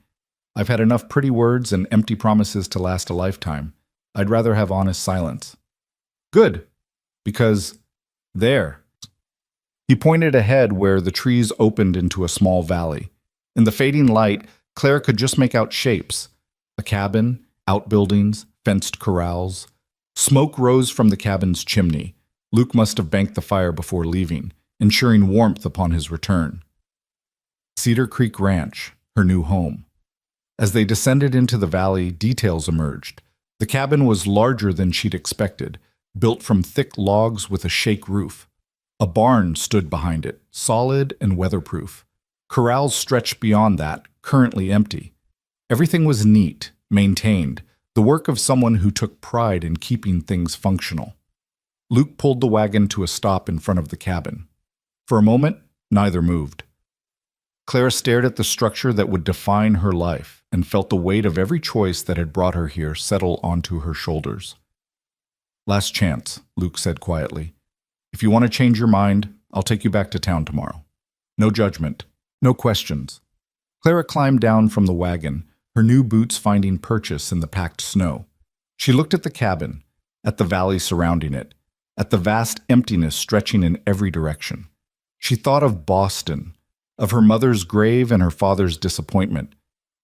I've had enough pretty words and empty promises to last a lifetime. I'd rather have honest silence. Good, because there. He pointed ahead where the trees opened into a small valley. In the fading light, Clara could just make out shapes. A cabin, outbuildings, fenced corrals. Smoke rose from the cabin's chimney. Luke must have banked the fire before leaving, ensuring warmth upon his return. Cedar Creek Ranch, her new home. As they descended into the valley, details emerged. The cabin was larger than she'd expected, built from thick logs with a shake roof. A barn stood behind it, solid and weatherproof. Corrals stretched beyond that, currently empty. Everything was neat, maintained, the work of someone who took pride in keeping things functional. Luke pulled the wagon to a stop in front of the cabin. For a moment, neither moved. Clara stared at the structure that would define her life and felt the weight of every choice that had brought her here settle onto her shoulders. Last chance, Luke said quietly. If you want to change your mind, I'll take you back to town tomorrow. No judgment, no questions. Clara climbed down from the wagon, her new boots finding purchase in the packed snow. She looked at the cabin, at the valley surrounding it, at the vast emptiness stretching in every direction. She thought of Boston, of her mother's grave and her father's disappointment,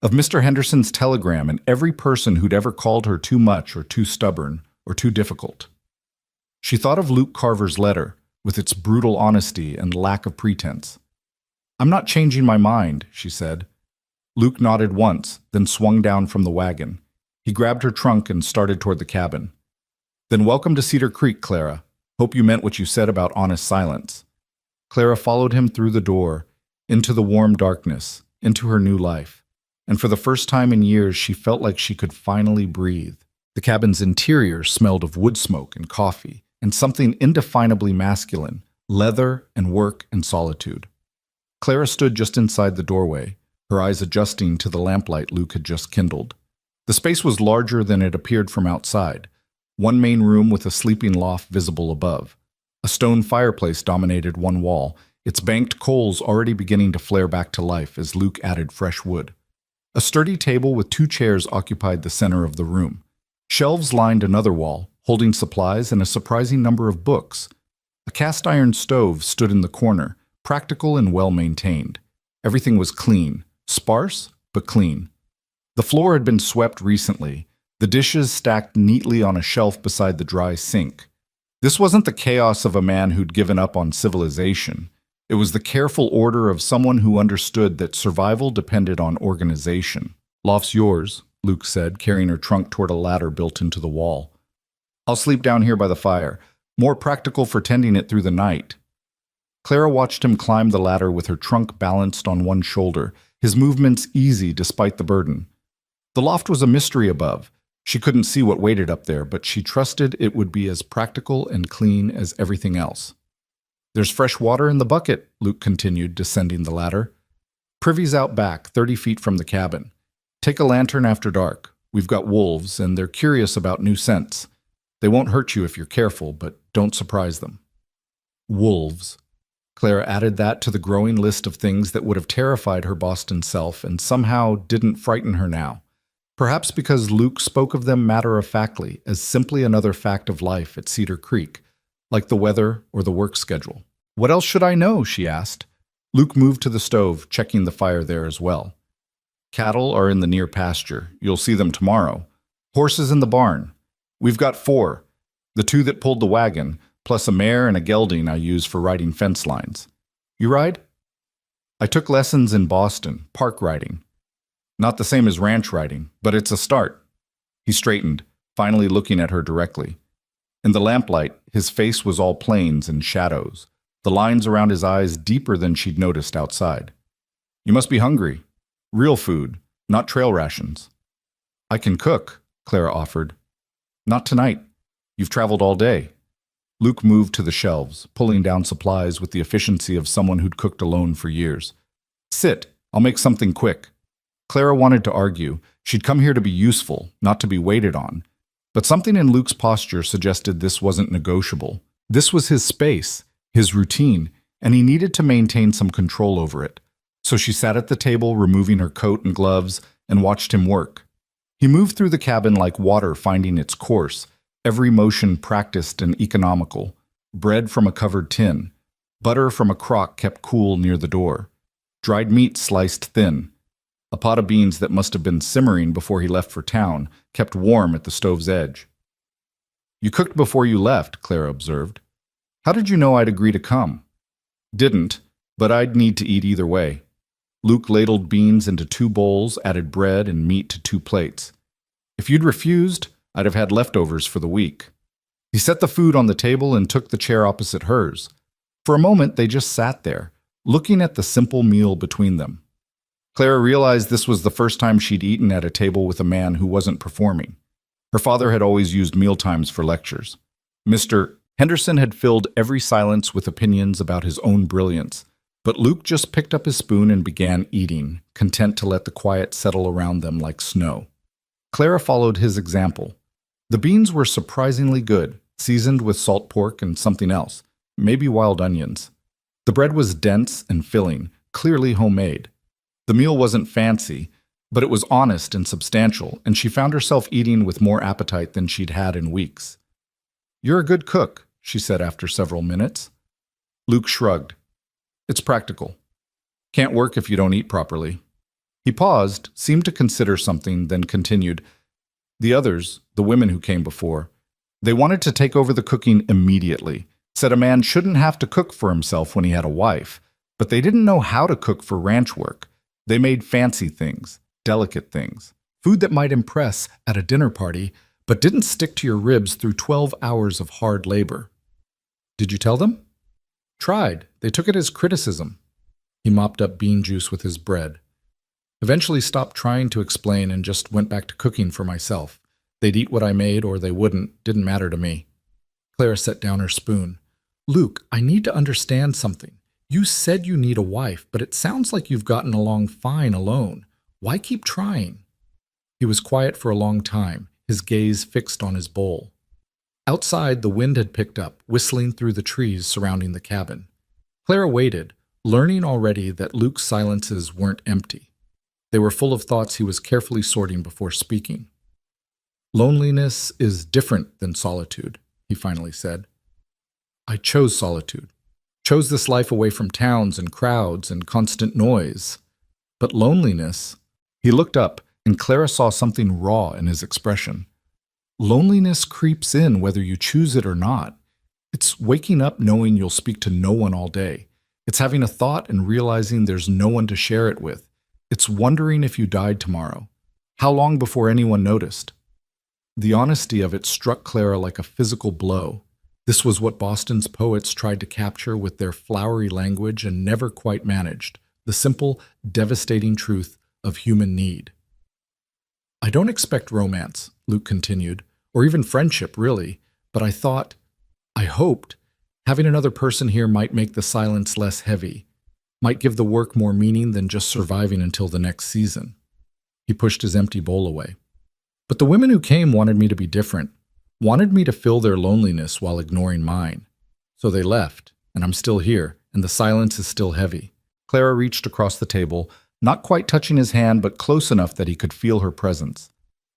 of Mr. Henderson's telegram and every person who'd ever called her too much or too stubborn or too difficult. She thought of Luke Carver's letter, with its brutal honesty and lack of pretense. I'm not changing my mind, she said. Luke nodded once, then swung down from the wagon. He grabbed her trunk and started toward the cabin. Then welcome to Cedar Creek, Clara. Hope you meant what you said about honest silence. Clara followed him through the door, into the warm darkness, into her new life. And for the first time in years, she felt like she could finally breathe. The cabin's interior smelled of wood smoke and coffee, and something indefinably masculine, leather and work and solitude. Clara stood just inside the doorway, her eyes adjusting to the lamplight Luke had just kindled. The space was larger than it appeared from outside. One main room with a sleeping loft visible above. A stone fireplace dominated one wall, its banked coals already beginning to flare back to life as Luke added fresh wood. A sturdy table with 2 chairs occupied the center of the room. Shelves lined another wall, holding supplies and a surprising number of books. A cast-iron stove stood in the corner, practical and well-maintained. Everything was clean, sparse, but clean. The floor had been swept recently, the dishes stacked neatly on a shelf beside the dry sink. This wasn't the chaos of a man who'd given up on civilization. It was the careful order of someone who understood that survival depended on organization. Loft's yours, Luke said, carrying her trunk toward a ladder built into the wall. I'll sleep down here by the fire. More practical for tending it through the night. Clara watched him climb the ladder with her trunk balanced on one shoulder, his movements easy despite the burden. The loft was a mystery above. She couldn't see what waited up there, but she trusted it would be as practical and clean as everything else. There's fresh water in the bucket, Luke continued, descending the ladder. Privy's out back, 30 feet from the cabin. Take a lantern after dark. We've got wolves, and they're curious about new scents. They won't hurt you if you're careful, but don't surprise them. Wolves. Clara added that to the growing list of things that would have terrified her Boston self and somehow didn't frighten her now. Perhaps because Luke spoke of them matter-of-factly, as simply another fact of life at Cedar Creek, like the weather or the work schedule. What else should I know, she asked. Luke moved to the stove, checking the fire there as well. Cattle are in the near pasture. You'll see them tomorrow. Horses in the barn. We've got 4. The 2 that pulled the wagon, plus a mare and a gelding I use for riding fence lines. You ride? I took lessons in Boston, park riding. Not the same as ranch riding, but it's a start. He straightened, finally looking at her directly. In the lamplight, his face was all plains and shadows, the lines around his eyes deeper than she'd noticed outside. You must be hungry. Real food, not trail rations. I can cook, Clara offered. Not tonight. You've traveled all day. Luke moved to the shelves, pulling down supplies with the efficiency of someone who'd cooked alone for years. Sit, I'll make something quick. Clara wanted to argue. She'd come here to be useful, not to be waited on. But something in Luke's posture suggested this wasn't negotiable. This was his space, his routine, and he needed to maintain some control over it. So she sat at the table, removing her coat and gloves, and watched him work. He moved through the cabin like water finding its course, every motion practiced and economical. Bread from a covered tin, butter from a crock kept cool near the door, dried meat sliced thin, a pot of beans that must have been simmering before he left for town, kept warm at the stove's edge. You cooked before you left, Clara observed. How did you know I'd agree to come? Didn't, but I'd need to eat either way. Luke ladled beans into 2 bowls, added bread and meat to 2 plates. If you'd refused, I'd have had leftovers for the week. He set the food on the table and took the chair opposite hers. For a moment, they just sat there, looking at the simple meal between them. Clara realized this was the first time she'd eaten at a table with a man who wasn't performing. Her father had always used mealtimes for lectures. Mr. Henderson had filled every silence with opinions about his own brilliance, but Luke just picked up his spoon and began eating, content to let the quiet settle around them like snow. Clara followed his example. The beans were surprisingly good, seasoned with salt pork and something else, maybe wild onions. The bread was dense and filling, clearly homemade. The meal wasn't fancy, but it was honest and substantial, and she found herself eating with more appetite than she'd had in weeks. You're a good cook, she said after several minutes. Luke shrugged. It's practical. Can't work if you don't eat properly. He paused, seemed to consider something, then continued. The others, the women who came before, they wanted to take over the cooking immediately, said a man shouldn't have to cook for himself when he had a wife, but they didn't know how to cook for ranch work. They made fancy things, delicate things, food that might impress at a dinner party, but didn't stick to your ribs through 12 hours of hard labor. Did you tell them? Tried. They took it as criticism. He mopped up bean juice with his bread. Eventually stopped trying to explain and just went back to cooking for myself. They'd eat what I made or they wouldn't, didn't matter to me. Clara set down her spoon. Luke, I need to understand something. You said you need a wife, but it sounds like you've gotten along fine alone. Why keep trying? He was quiet for a long time, his gaze fixed on his bowl. Outside, the wind had picked up, whistling through the trees surrounding the cabin. Clara waited, learning already that Luke's silences weren't empty. They were full of thoughts he was carefully sorting before speaking. Loneliness is different than solitude, he finally said. I chose solitude. Chose this life away from towns and crowds and constant noise. But loneliness... He looked up, and Clara saw something raw in his expression. Loneliness creeps in whether you choose it or not. It's waking up knowing you'll speak to no one all day. It's having a thought and realizing there's no one to share it with. It's wondering if you died tomorrow. How long before anyone noticed? The honesty of it struck Clara like a physical blow. This was what Boston's poets tried to capture with their flowery language and never quite managed, the simple, devastating truth of human need. I don't expect romance, Luke continued, or even friendship, really, but I hoped, having another person here might make the silence less heavy, might give the work more meaning than just surviving until the next season. He pushed his empty bowl away. But the women who came wanted me to be different, wanted me to fill their loneliness while ignoring mine. So they left, and I'm still here, and the silence is still heavy. Clara reached across the table, not quite touching his hand, but close enough that he could feel her presence.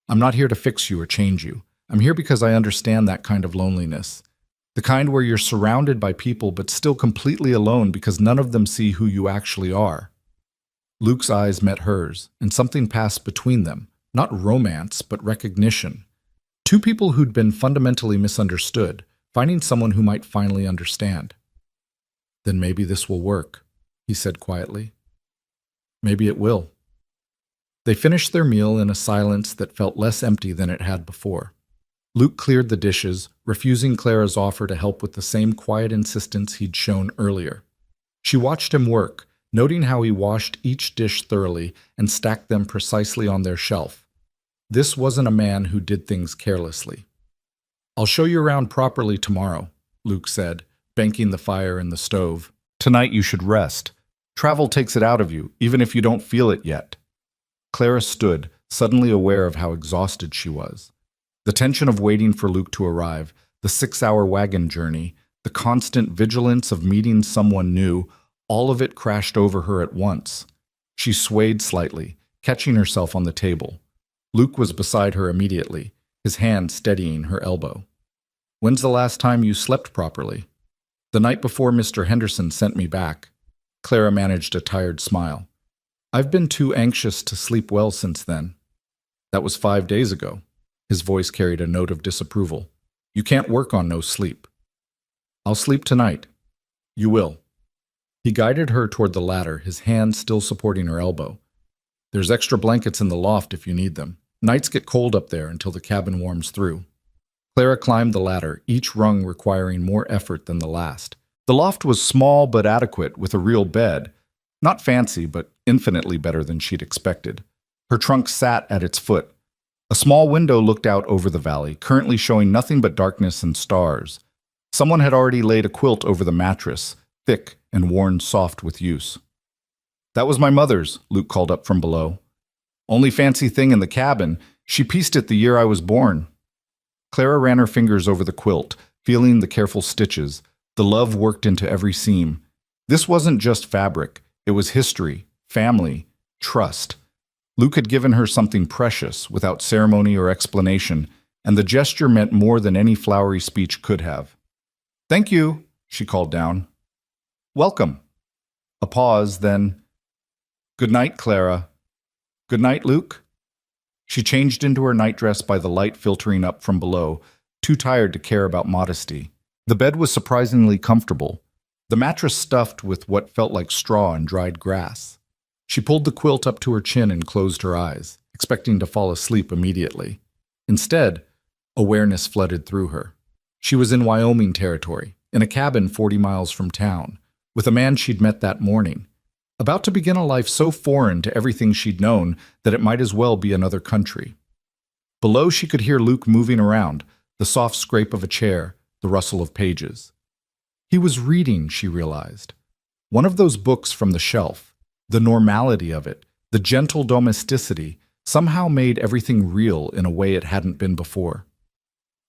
I'm not here to fix you or change you. I'm here because I understand that kind of loneliness. The kind where you're surrounded by people but still completely alone because none of them see who you actually are. Luke's eyes met hers, and something passed between them, not romance, but recognition. Two people who'd been fundamentally misunderstood, finding someone who might finally understand. Then maybe this will work, he said quietly. Maybe it will. They finished their meal in a silence that felt less empty than it had before. Luke cleared the dishes, refusing Clara's offer to help with the same quiet insistence he'd shown earlier. She watched him work, noting how he washed each dish thoroughly and stacked them precisely on their shelf. This wasn't a man who did things carelessly. "I'll show you around properly tomorrow," Luke said, banking the fire in the stove. "Tonight you should rest. Travel takes it out of you, even if you don't feel it yet." Clara stood, suddenly aware of how exhausted she was. The tension of waiting for Luke to arrive, the 6-hour wagon journey, the constant vigilance of meeting someone new, all of it crashed over her at once. She swayed slightly, catching herself on the table. Luke was beside her immediately, his hand steadying her elbow. "When's the last time you slept properly?" "The night before Mr. Henderson sent me back." Clara managed a tired smile. "I've been too anxious to sleep well since then." "That was 5 days ago." His voice carried a note of disapproval. "You can't work on no sleep." "I'll sleep tonight." "You will." He guided her toward the ladder, his hand still supporting her elbow. "There's extra blankets in the loft if you need them. Nights get cold up there until the cabin warms through." Clara climbed the ladder, each rung requiring more effort than the last. The loft was small but adequate, with a real bed. Not fancy, but infinitely better than she'd expected. Her trunk sat at its foot. A small window looked out over the valley, currently showing nothing but darkness and stars. Someone had already laid a quilt over the mattress, thick and worn soft with use. "That was my mother's," Luke called up from below. "Only fancy thing in the cabin. She pieced it the year I was born." Clara ran her fingers over the quilt, feeling the careful stitches. The love worked into every seam. This wasn't just fabric. It was history, family, trust. Luke had given her something precious, without ceremony or explanation, and the gesture meant more than any flowery speech could have. "Thank you," she called down. "Welcome." A pause, then, "Good night, Clara." "Good night, Luke." She changed into her nightdress by the light filtering up from below, too tired to care about modesty. The bed was surprisingly comfortable, the mattress stuffed with what felt like straw and dried grass. She pulled the quilt up to her chin and closed her eyes, expecting to fall asleep immediately. Instead, awareness flooded through her. She was in Wyoming territory, in a cabin 40 miles from town, with a man she'd met that morning, about to begin a life so foreign to everything she'd known that it might as well be another country. Below, she could hear Luke moving around, the soft scrape of a chair, the rustle of pages. He was reading, she realized. One of those books from the shelf. The normality of it, the gentle domesticity, somehow made everything real in a way it hadn't been before.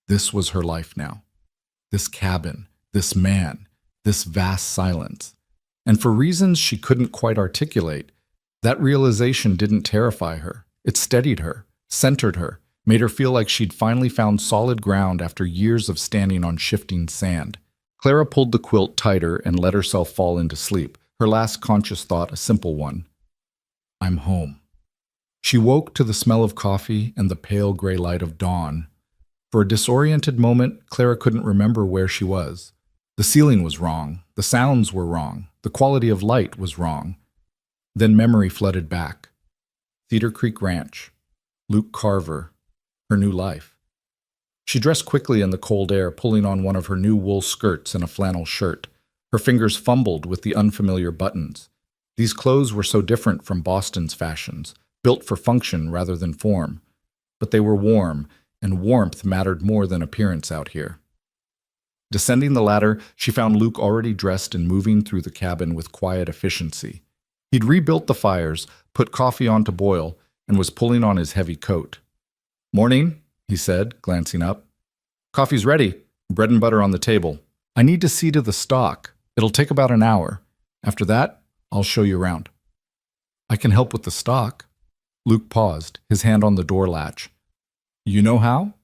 This was her life now. This cabin, this man, this vast silence. And for reasons she couldn't quite articulate, that realization didn't terrify her. It steadied her, centered her, made her feel like she'd finally found solid ground after years of standing on shifting sand. Clara pulled the quilt tighter and let herself fall into sleep, her last conscious thought a simple one. "I'm home." She woke to the smell of coffee and the pale gray light of dawn. For a disoriented moment, Clara couldn't remember where she was. The ceiling was wrong, the sounds were wrong, the quality of light was wrong. Then memory flooded back. Cedar Creek Ranch, Luke Carver, her new life. She dressed quickly in the cold air, pulling on one of her new wool skirts and a flannel shirt. Her fingers fumbled with the unfamiliar buttons. These clothes were so different from Boston's fashions, built for function rather than form. But they were warm, and warmth mattered more than appearance out here. Descending the ladder, she found Luke already dressed and moving through the cabin with quiet efficiency. He'd rebuilt the fires, put coffee on to boil, and was pulling on his heavy coat. "Morning," he said, glancing up. "Coffee's ready. Bread and butter on the table. I need to see to the stock. It'll take about an hour. After that, I'll show you around." "I can help with the stock." Luke paused, his hand on the door latch. "You know how?"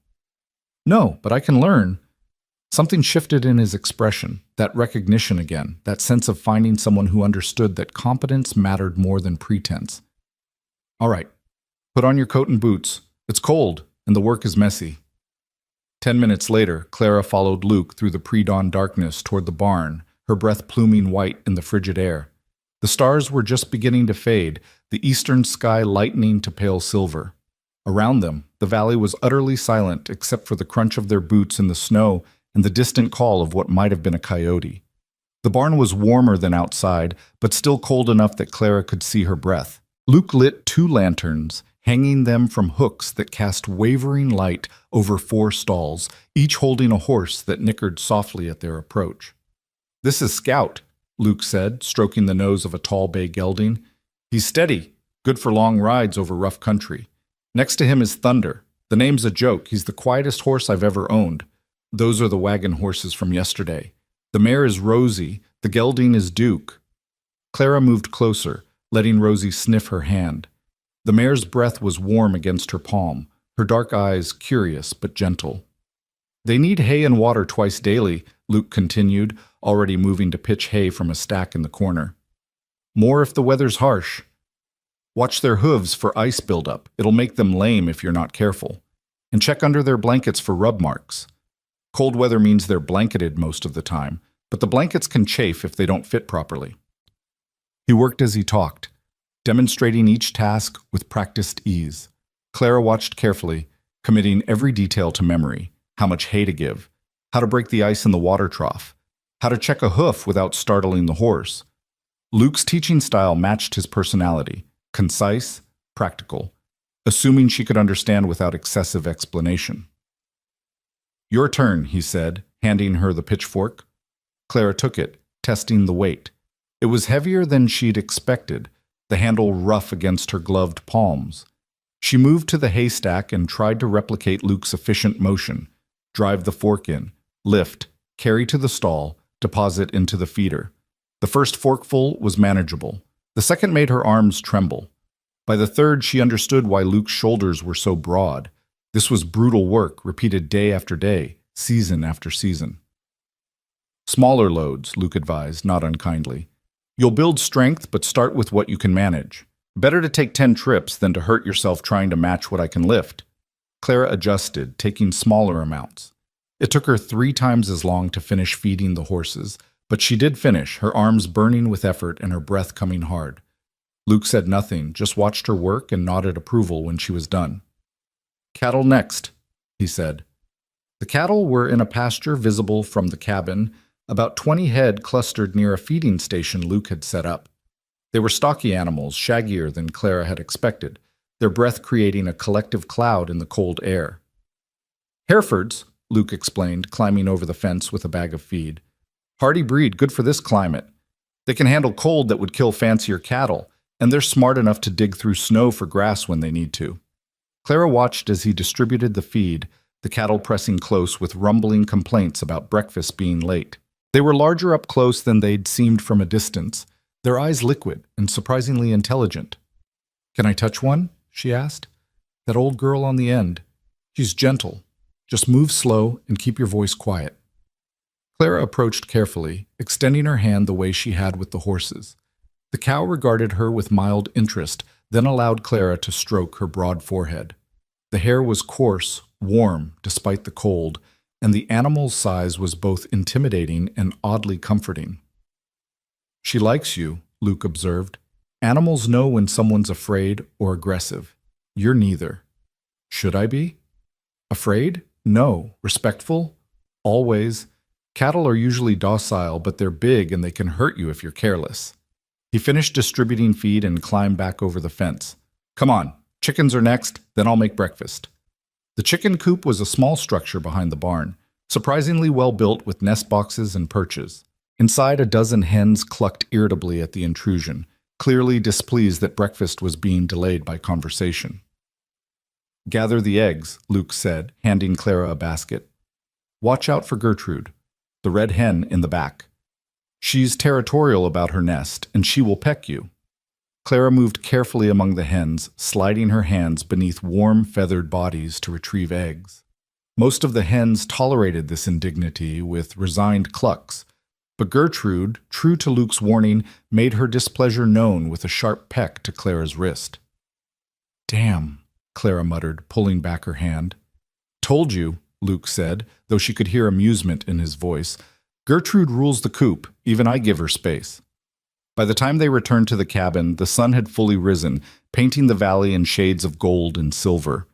"No, but I can learn." Something shifted in his expression, that recognition again, that sense of finding someone who understood that competence mattered more than pretense. All right, put on your coat and boots. It's cold, and the work is messy. 10 minutes later, Clara followed Luke through the pre-dawn darkness toward the barn, her breath pluming white in the frigid air. The stars were just beginning to fade, the eastern sky lightening to pale silver. Around them, the valley was utterly silent except for the crunch of their boots in the snow and the distant call of what might have been a coyote. The barn was warmer than outside, but still cold enough that Clara could see her breath. Luke lit 2 lanterns, hanging them from hooks that cast wavering light over 4 stalls, each holding a horse that nickered softly at their approach. "This is Scout," Luke said, stroking the nose of a tall bay gelding. "He's steady, good for long rides over rough country. Next to him is Thunder. The name's a joke. He's the quietest horse I've ever owned. Those are the wagon horses from yesterday. The mare is Rosie, the gelding is Duke." Clara moved closer, letting Rosie sniff her hand. The mare's breath was warm against her palm, her dark eyes curious but gentle. "They need hay and water twice daily," Luke continued, already moving to pitch hay from a stack in the corner. "More if the weather's harsh. Watch their hooves for ice buildup. It'll make them lame if you're not careful. And check under their blankets for rub marks. Cold weather means they're blanketed most of the time, but the blankets can chafe if they don't fit properly." He worked as he talked, demonstrating each task with practiced ease. Clara watched carefully, committing every detail to memory: how much hay to give, how to break the ice in the water trough, how to check a hoof without startling the horse. Luke's teaching style matched his personality: concise, practical, assuming she could understand without excessive explanation. "Your turn," he said, handing her the pitchfork. Clara took it, testing the weight. It was heavier than she'd expected, the handle rough against her gloved palms. She moved to the haystack and tried to replicate Luke's efficient motion: drive the fork in, lift, carry to the stall, deposit into the feeder. The first forkful was manageable. The second made her arms tremble. By the third, she understood why Luke's shoulders were so broad. This was brutal work, repeated day after day, season after season. "Smaller loads," Luke advised, not unkindly. "You'll build strength, but start with what you can manage. Better to take 10 trips than to hurt yourself trying to match what I can lift." Clara adjusted, taking smaller amounts. It took her 3 times as long to finish feeding the horses, but she did finish, her arms burning with effort and her breath coming hard. Luke said nothing, just watched her work and nodded approval when she was done. "Cattle next," he said. The cattle were in a pasture visible from the cabin, about 20 head clustered near a feeding station Luke had set up. They were stocky animals, shaggier than Clara had expected, their breath creating a collective cloud in the cold air. "Herefords," Luke explained, climbing over the fence with a bag of feed. "Hardy breed, good for this climate. They can handle cold that would kill fancier cattle, and they're smart enough to dig through snow for grass when they need to." Clara watched as he distributed the feed, the cattle pressing close with rumbling complaints about breakfast being late. They were larger up close than they'd seemed from a distance, their eyes liquid and surprisingly intelligent. "Can I touch one?" she asked. "That old girl on the end. She's gentle. Just move slow and keep your voice quiet." Clara approached carefully, extending her hand the way she had with the horses. The cow regarded her with mild interest, then allowed Clara to stroke her broad forehead. The hair was coarse, warm, despite the cold, and the animal's size was both intimidating and oddly comforting. "She likes you," Luke observed. "Animals know when someone's afraid or aggressive. You're neither." "Should I be?" "Afraid? No. Respectful? Always. Cattle are usually docile, but they're big and they can hurt you if you're careless." He finished distributing feed and climbed back over the fence. "Come on, chickens are next, then I'll make breakfast." The chicken coop was a small structure behind the barn, surprisingly well built with nest boxes and perches. Inside, a dozen hens clucked irritably at the intrusion, clearly displeased that breakfast was being delayed by conversation. "Gather the eggs," Luke said, handing Clara a basket. "Watch out for Gertrude, the red hen in the back. She's territorial about her nest, and she will peck you." Clara moved carefully among the hens, sliding her hands beneath warm, feathered bodies to retrieve eggs. Most of the hens tolerated this indignity with resigned clucks, but Gertrude, true to Luke's warning, made her displeasure known with a sharp peck to Clara's wrist. "Damn," Clara muttered, pulling back her hand. "Told you," Luke said, though she could hear amusement in his voice. "Gertrude rules the coop, even I give her space." By the time they returned to the cabin, the sun had fully risen, painting the valley in shades of gold and silver.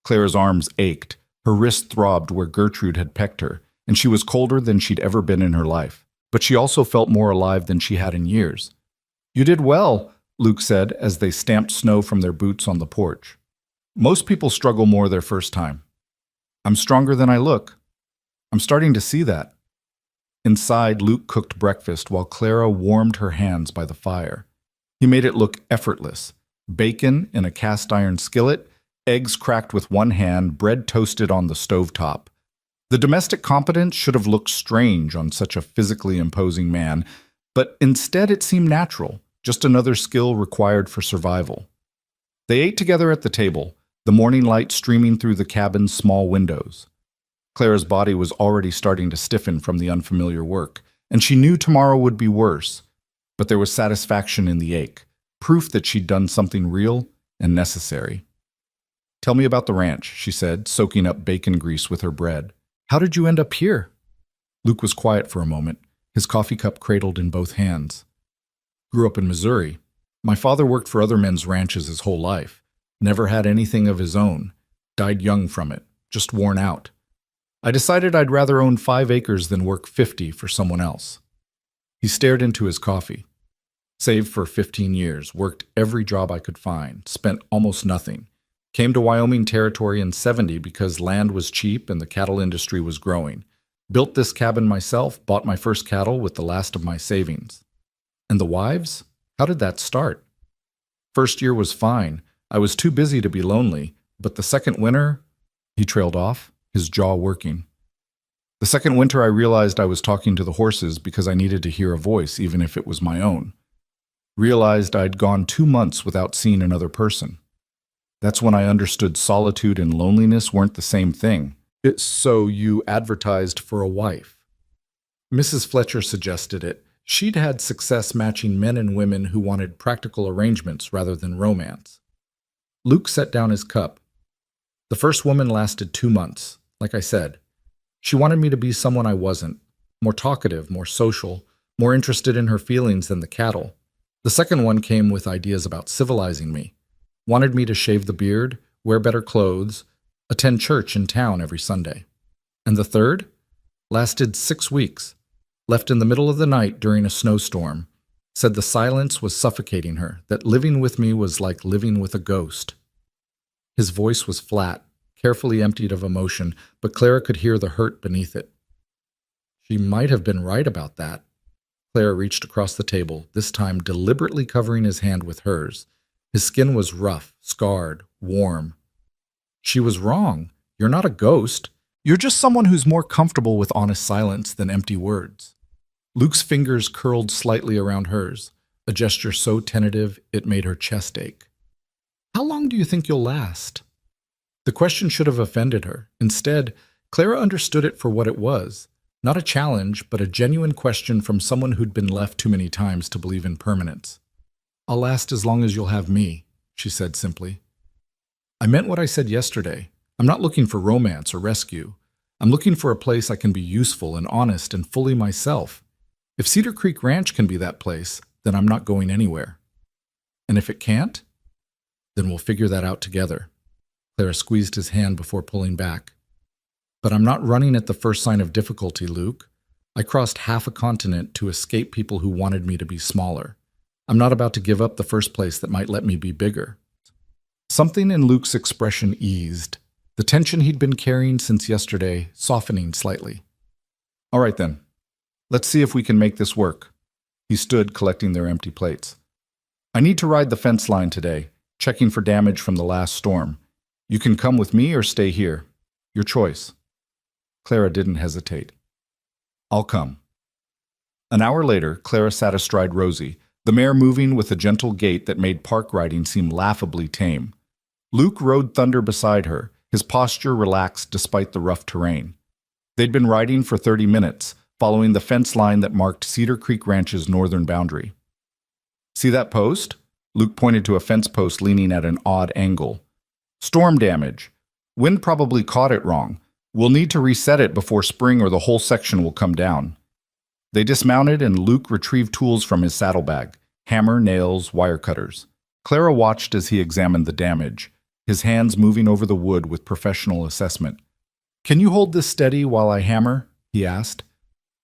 Clara's arms ached, her wrist throbbed where Gertrude had pecked her, and she was colder than she'd ever been in her life. But she also felt more alive than she had in years. "You did well," Luke said as they stamped snow from their boots on the porch. "Most people struggle more their first time. I'm stronger than I look. I'm starting to see that." Inside, Luke cooked breakfast while Clara warmed her hands by the fire. He made it look effortless. Bacon in a cast-iron skillet, eggs cracked with one hand, bread toasted on the stovetop. The domestic competence should have looked strange on such a physically imposing man, but instead it seemed natural, just another skill required for survival. They ate together at the table, the morning light streaming through the cabin's small windows. Clara's body was already starting to stiffen from the unfamiliar work, and she knew tomorrow would be worse. But there was satisfaction in the ache, proof that she'd done something real and necessary. "Tell me about the ranch," she said, soaking up bacon grease with her bread. "How did you end up here?" Luke was quiet for a moment, his coffee cup cradled in both hands. "Grew up in Missouri. My father worked for other men's ranches his whole life. Never had anything of his own. Died young from it, just worn out. I decided I'd rather own 5 acres than work 50 for someone else." He stared into his coffee. "Saved for 15 years, worked every job I could find, spent almost nothing. Came to Wyoming Territory in '70 because land was cheap and the cattle industry was growing. Built this cabin myself, bought my first cattle with the last of my savings. And the wives? How did that start? First year was fine. I was too busy to be lonely, but the second winter," he trailed off, his jaw working. "The second winter I realized I was talking to the horses because I needed to hear a voice, even if it was my own. Realized I'd gone 2 months without seeing another person. That's when I understood solitude and loneliness weren't the same thing. So you advertised for a wife." Mrs. Fletcher suggested it. She'd had success matching men and women who wanted practical arrangements rather than romance. Luke set down his cup. "The first woman lasted 2 months. Like I said, she wanted me to be someone I wasn't. More talkative, more social, more interested in her feelings than the cattle. The second one came with ideas about civilizing me. Wanted me to shave the beard, wear better clothes, attend church in town every Sunday. And the third lasted 6 weeks. Left in the middle of the night during a snowstorm. Said the silence was suffocating her, that living with me was like living with a ghost." His voice was flat, carefully emptied of emotion, but Clara could hear the hurt beneath it. She might have been right about that. Clara reached across the table, this time deliberately covering his hand with hers. His skin was rough, scarred, warm. "She was wrong. You're not a ghost. You're just someone who's more comfortable with honest silence than empty words." Luke's fingers curled slightly around hers, a gesture so tentative it made her chest ache. "How long do you think you'll last?" The question should have offended her. Instead, Clara understood it for what it was. Not a challenge, but a genuine question from someone who'd been left too many times to believe in permanence. "I'll last as long as you'll have me," she said simply. "I meant what I said yesterday. I'm not looking for romance or rescue. I'm looking for a place I can be useful and honest and fully myself. If Cedar Creek Ranch can be that place, then I'm not going anywhere. And if it can't, then we'll figure that out together." Clara squeezed his hand before pulling back. "But I'm not running at the first sign of difficulty, Luke. I crossed half a continent to escape people who wanted me to be smaller. I'm not about to give up the first place that might let me be bigger." Something in Luke's expression eased, the tension he'd been carrying since yesterday softening slightly. "All right then. Let's see if we can make this work." He stood, collecting their empty plates. "I need to ride the fence line today, checking for damage from the last storm. You can come with me or stay here. Your choice." Clara didn't hesitate. "I'll come." An hour later, Clara sat astride Rosie, the mare moving with a gentle gait that made park riding seem laughably tame. Luke rode Thunder beside her, His posture relaxed despite the rough terrain. They'd been riding for 30 minutes, following the fence line that marked Cedar Creek Ranch's northern boundary. "See that post?" Luke pointed to a fence post leaning at an odd angle. "Storm damage. Wind probably caught it wrong. We'll need to reset it before spring or the whole section will come down." They dismounted and Luke retrieved tools from his saddlebag: hammer, nails, wire cutters. Clara watched as he examined the damage, his hands moving over the wood with professional assessment. "Can you hold this steady while I hammer?" he asked.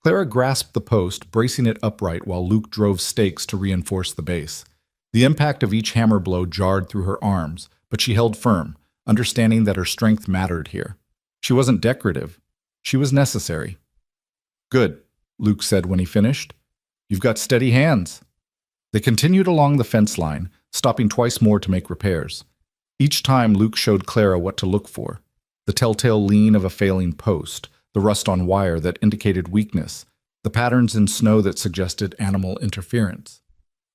Clara grasped the post, bracing it upright while Luke drove stakes to reinforce the base. The impact of each hammer blow jarred through her arms, but she held firm, understanding that her strength mattered here. She wasn't decorative. She was necessary. "Good," Luke said when he finished. "You've got steady hands." They continued along the fence line, stopping twice more to make repairs. Each time Luke showed Clara what to look for: the telltale lean of a failing post, the rust on wire that indicated weakness, the patterns in snow that suggested animal interference.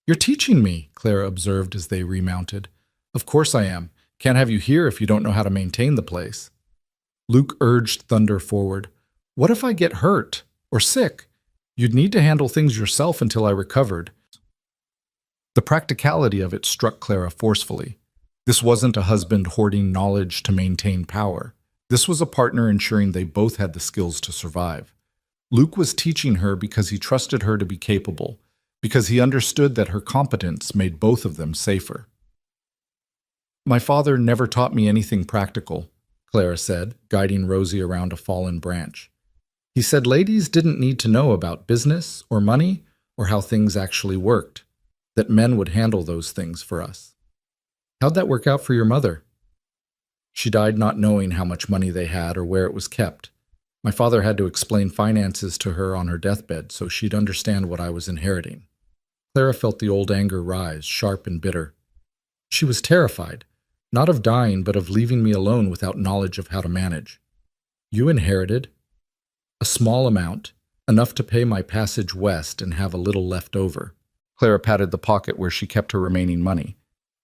"You're teaching me," Clara observed as they remounted. "Of course I am. Can't have you here if you don't know how to maintain the place." Luke urged Thunder forward. "What if I get hurt or sick? You'd need to handle things yourself until I recovered." The practicality of it struck Clara forcefully. This wasn't a husband hoarding knowledge to maintain power. This was a partner ensuring they both had the skills to survive. Luke was teaching her because he trusted her to be capable, because he understood that her competence made both of them safer. "My father never taught me anything practical," Clara said, guiding Rosie around a fallen branch. "He said ladies didn't need to know about business or money or how things actually worked, that men would handle those things for us." "How'd that work out for your mother?" "She died not knowing how much money they had or where it was kept. My father had to explain finances to her on her deathbed so she'd understand what I was inheriting." Clara felt the old anger rise, sharp and bitter. She was terrified, not of dying, but of leaving me alone without knowledge of how to manage. "You inherited a small amount, enough to pay my passage west and have a little left over." Clara patted the pocket where she kept her remaining money.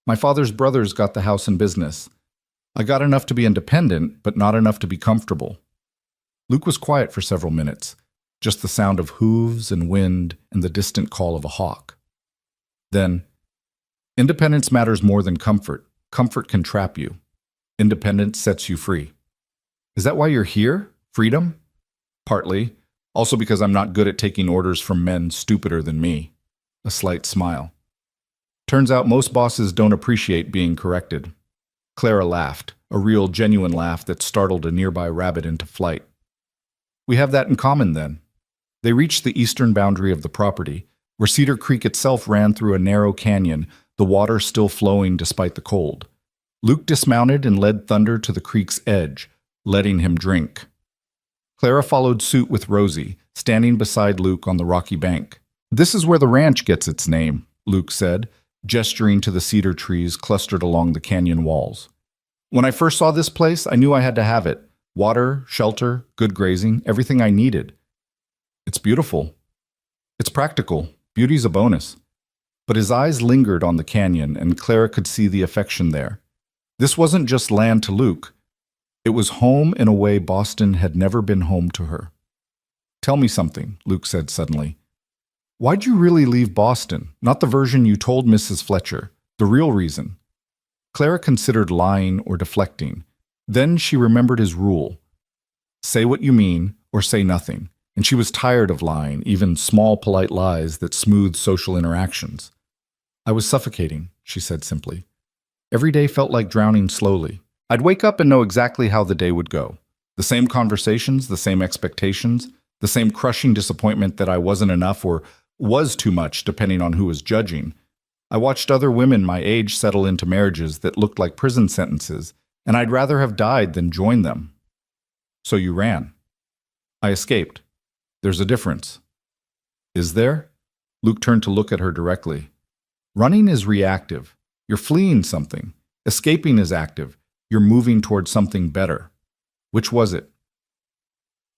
"My father's brothers got the house and business. I got enough to be independent, but not enough to be comfortable." Luke was quiet for several minutes, just the sound of hooves and wind and the distant call of a hawk. Then, "Independence matters more than comfort. Comfort can trap you. Independence sets you free." "Is that why you're here? Freedom?" "Partly. Also because I'm not good at taking orders from men stupider than me." A slight smile. "Turns out most bosses don't appreciate being corrected." Clara laughed, a real, genuine laugh that startled a nearby rabbit into flight. "We have that in common, then." They reached the eastern boundary of the property, where Cedar Creek itself ran through a narrow canyon, the water still flowing despite the cold. Luke dismounted and led Thunder to the creek's edge, letting him drink. Clara followed suit with Rosie, standing beside Luke on the rocky bank. "This is where the ranch gets its name," Luke said, gesturing to the cedar trees clustered along the canyon walls. "When I first saw this place, I knew I had to have it. Water, shelter, good grazing, everything I needed. It's beautiful. It's practical. Beauty's a bonus." But his eyes lingered on the canyon, and Clara could see the affection there. This wasn't just land to Luke. It was home in a way Boston had never been home to her. "Tell me something," Luke said suddenly. "Why'd you really leave Boston? Not the version you told Mrs. Fletcher. The real reason." Clara considered lying or deflecting. Then she remembered his rule: say what you mean or say nothing. And she was tired of lying, even small, polite lies that smoothed social interactions. "I was suffocating," she said simply. "Every day felt like drowning slowly. I'd wake up and know exactly how the day would go. The same conversations, the same expectations, the same crushing disappointment that I wasn't enough or was too much, depending on who was judging. I watched other women my age settle into marriages that looked like prison sentences, and I'd rather have died than joined them." "So you ran." "I escaped. There's a difference." "Is there?" Luke turned to look at her directly. "Running is reactive. You're fleeing something. Escaping is active. You're moving towards something better. Which was it?"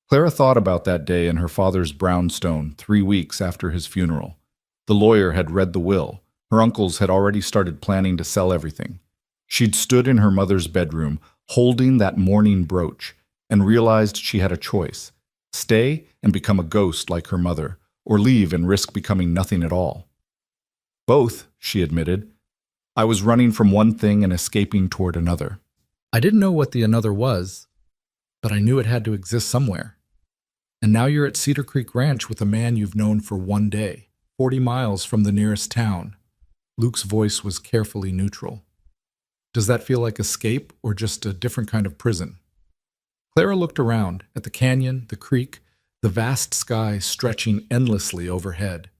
Clara thought about that day in her father's brownstone 3 weeks after his funeral. The lawyer had read the will. Her uncles had already started planning to sell everything. She'd stood in her mother's bedroom, holding that morning brooch, and realized she had a choice: stay and become a ghost like her mother, or leave and risk becoming nothing at all. Both, she admitted. I was running from one thing and escaping toward another. I didn't know what the another was, but I knew it had to exist somewhere. And now you're at Cedar Creek Ranch with a man you've known for one day, 40 miles from the nearest town. Luke's voice was carefully neutral. Does that feel like escape or just a different kind of prison? Clara looked around at the canyon, the creek, the vast sky stretching endlessly overhead.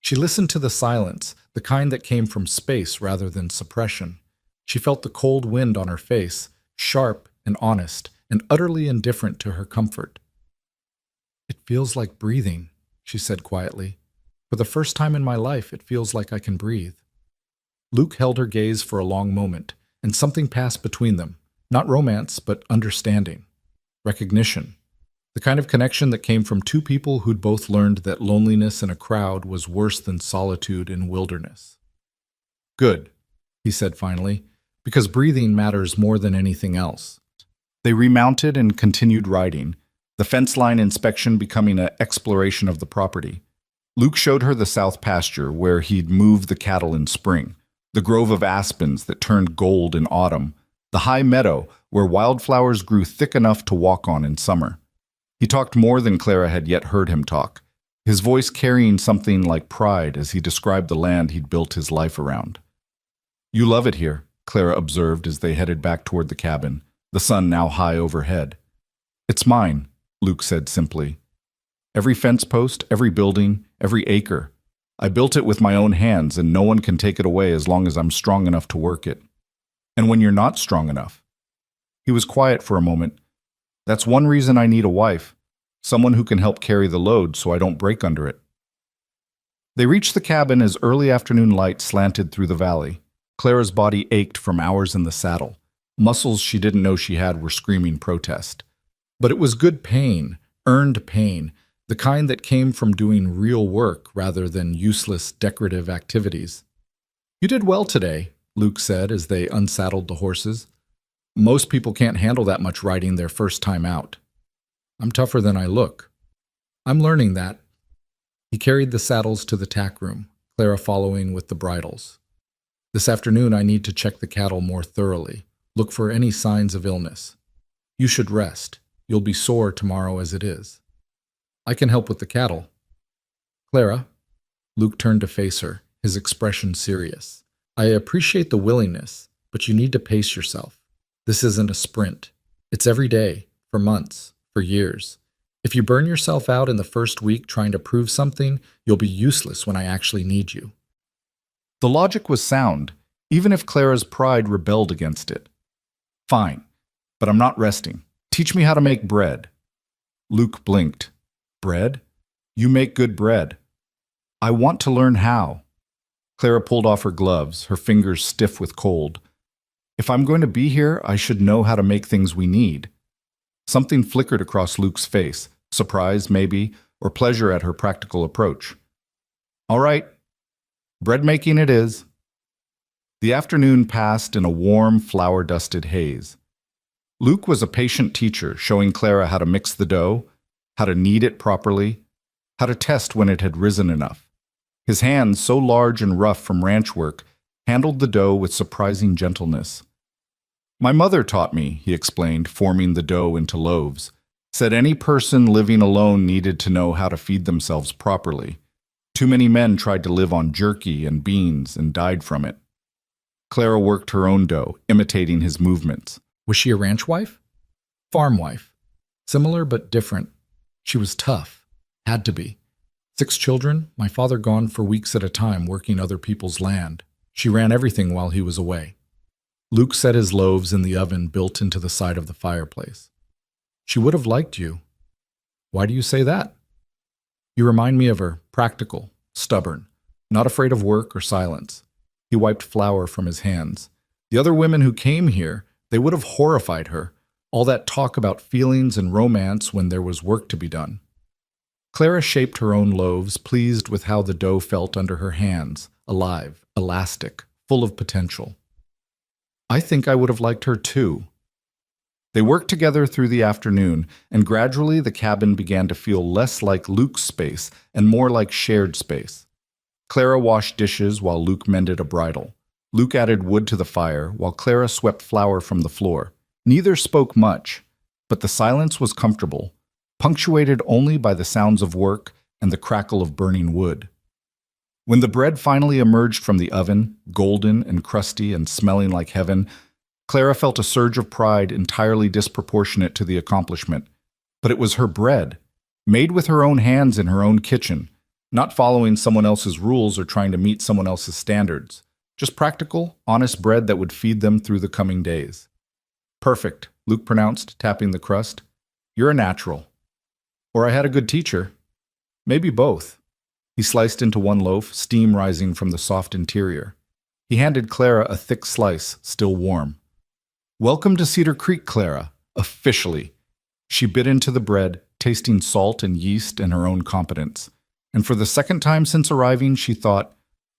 She listened to the silence, the kind that came from space rather than suppression. She felt the cold wind on her face, sharp and honest, and utterly indifferent to her comfort. It feels like breathing, she said quietly. For the first time in my life, it feels like I can breathe. Luke held her gaze for a long moment, and something passed between them. Not romance, but understanding. Recognition. The kind of connection that came from two people who'd both learned that loneliness in a crowd was worse than solitude in wilderness. Good, he said finally, because breathing matters more than anything else. They remounted and continued riding, the fence line inspection becoming an exploration of the property. Luke showed her the south pasture where he'd moved the cattle in spring, the grove of aspens that turned gold in autumn, the high meadow where wildflowers grew thick enough to walk on in summer. He talked more than Clara had yet heard him talk, his voice carrying something like pride as he described the land he'd built his life around. You love it here, Clara observed as they headed back toward the cabin, the sun now high overhead. It's mine, Luke said simply. Every fence post, every building, every acre. I built it with my own hands, and no one can take it away as long as I'm strong enough to work it. And when you're not strong enough? He was quiet for a moment. That's one reason I need a wife, someone who can help carry the load so I don't break under it. They reached the cabin as early afternoon light slanted through the valley. Clara's body ached from hours in the saddle. Muscles she didn't know she had were screaming protest. But it was good pain, earned pain, the kind that came from doing real work rather than useless decorative activities. You did well today, Luke said as they unsaddled the horses. Most people can't handle that much riding their first time out. I'm tougher than I look. I'm learning that. He carried the saddles to the tack room, Clara following with the bridles. This afternoon I need to check the cattle more thoroughly, look for any signs of illness. You should rest. You'll be sore tomorrow as it is. I can help with the cattle. Clara, Luke turned to face her, his expression serious. I appreciate the willingness, but you need to pace yourself. This isn't a sprint. It's every day, for months, for years. If you burn yourself out in the first week trying to prove something, you'll be useless when I actually need you. The logic was sound, even if Clara's pride rebelled against it. Fine, but I'm not resting. Teach me how to make bread. Luke blinked. Bread? You make good bread. I want to learn how. Clara pulled off her gloves, her fingers stiff with cold. If I'm going to be here, I should know how to make things we need. Something flickered across Luke's face, surprise maybe, or pleasure at her practical approach. All right, bread making it is. The afternoon passed in a warm, flour-dusted haze. Luke was a patient teacher, showing Clara how to mix the dough, how to knead it properly, how to test when it had risen enough. His hands, so large and rough from ranch work, handled the dough with surprising gentleness. My mother taught me, he explained, forming the dough into loaves. Said any person living alone needed to know how to feed themselves properly. Too many men tried to live on jerky and beans and died from it. Clara worked her own dough, imitating his movements. Was she a ranch wife? Farm wife. Similar but different. She was tough. Had to be. 6 children, my father gone for weeks at a time working other people's land. She ran everything while he was away. Luke set his loaves in the oven built into the side of the fireplace. She would have liked you. Why do you say that? You remind me of her, practical, stubborn, not afraid of work or silence. He wiped flour from his hands. The other women who came here, they would have horrified her. All that talk about feelings and romance when there was work to be done. Clara shaped her own loaves, pleased with how the dough felt under her hands, alive, elastic, full of potential. I think I would have liked her too. They worked together through the afternoon, and gradually the cabin began to feel less like Luke's space and more like shared space. Clara washed dishes while Luke mended a bridle. Luke added wood to the fire while Clara swept flour from the floor. Neither spoke much, but the silence was comfortable, punctuated only by the sounds of work and the crackle of burning wood. When the bread finally emerged from the oven, golden and crusty and smelling like heaven, Clara felt a surge of pride entirely disproportionate to the accomplishment. But it was her bread, made with her own hands in her own kitchen, not following someone else's rules or trying to meet someone else's standards. Just practical, honest bread that would feed them through the coming days. Perfect, Luke pronounced, tapping the crust. You're a natural. Or I had a good teacher. Maybe both. He sliced into one loaf, steam rising from the soft interior. He handed Clara a thick slice, still warm. Welcome to Cedar Creek, Clara, officially. She bit into the bread, tasting salt and yeast and her own competence. And for the second time since arriving, she thought,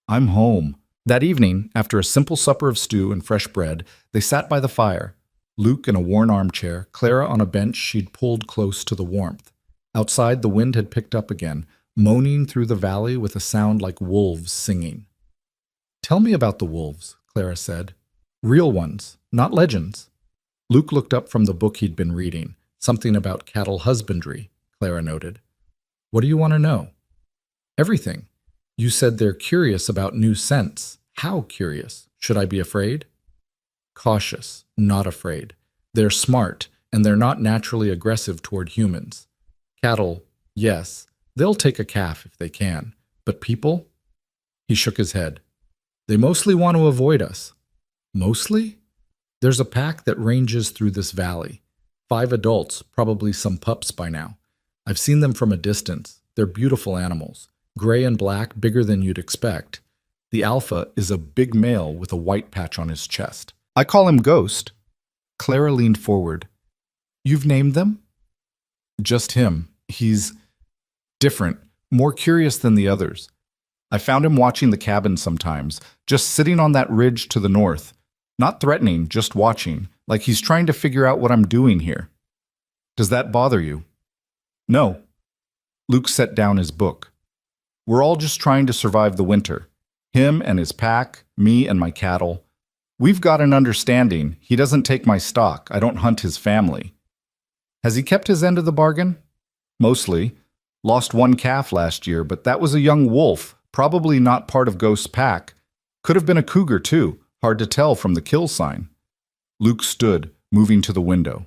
I'm home. That evening, after a simple supper of stew and fresh bread, they sat by the fire. Luke in a worn armchair, Clara on a bench she'd pulled close to the warmth. Outside, the wind had picked up again, moaning through the valley with a sound like wolves singing. Tell me about the wolves, Clara said. Real ones, not legends. Luke looked up from the book he'd been reading, something about cattle husbandry, Clara noted. What do you want to know? Everything. You said they're curious about new scents. How curious? Should I be afraid? Cautious, not afraid. They're smart, and they're not naturally aggressive toward humans. Cattle, yes, they'll take a calf if they can. But people? He shook his head. They mostly want to avoid us. Mostly? There's a pack that ranges through this valley. 5 adults, probably some pups by now. I've seen them from a distance. They're beautiful animals. Gray and black, bigger than you'd expect. The alpha is a big male with a white patch on his chest. I call him Ghost. Clara leaned forward. You've named them? Just him. He's different, more curious than the others. I found him watching the cabin sometimes, just sitting on that ridge to the north. Not threatening, just watching, like he's trying to figure out what I'm doing here. Does that bother you? No. Luke set down his book. We're all just trying to survive the winter. Him and his pack, me and my cattle. We've got an understanding. He doesn't take my stock. I don't hunt his family. Has he kept his end of the bargain? Mostly. Lost 1 calf last year, but that was a young wolf, probably not part of Ghost's pack. Could have been a cougar, too. Hard to tell from the kill sign. Luke stood, moving to the window.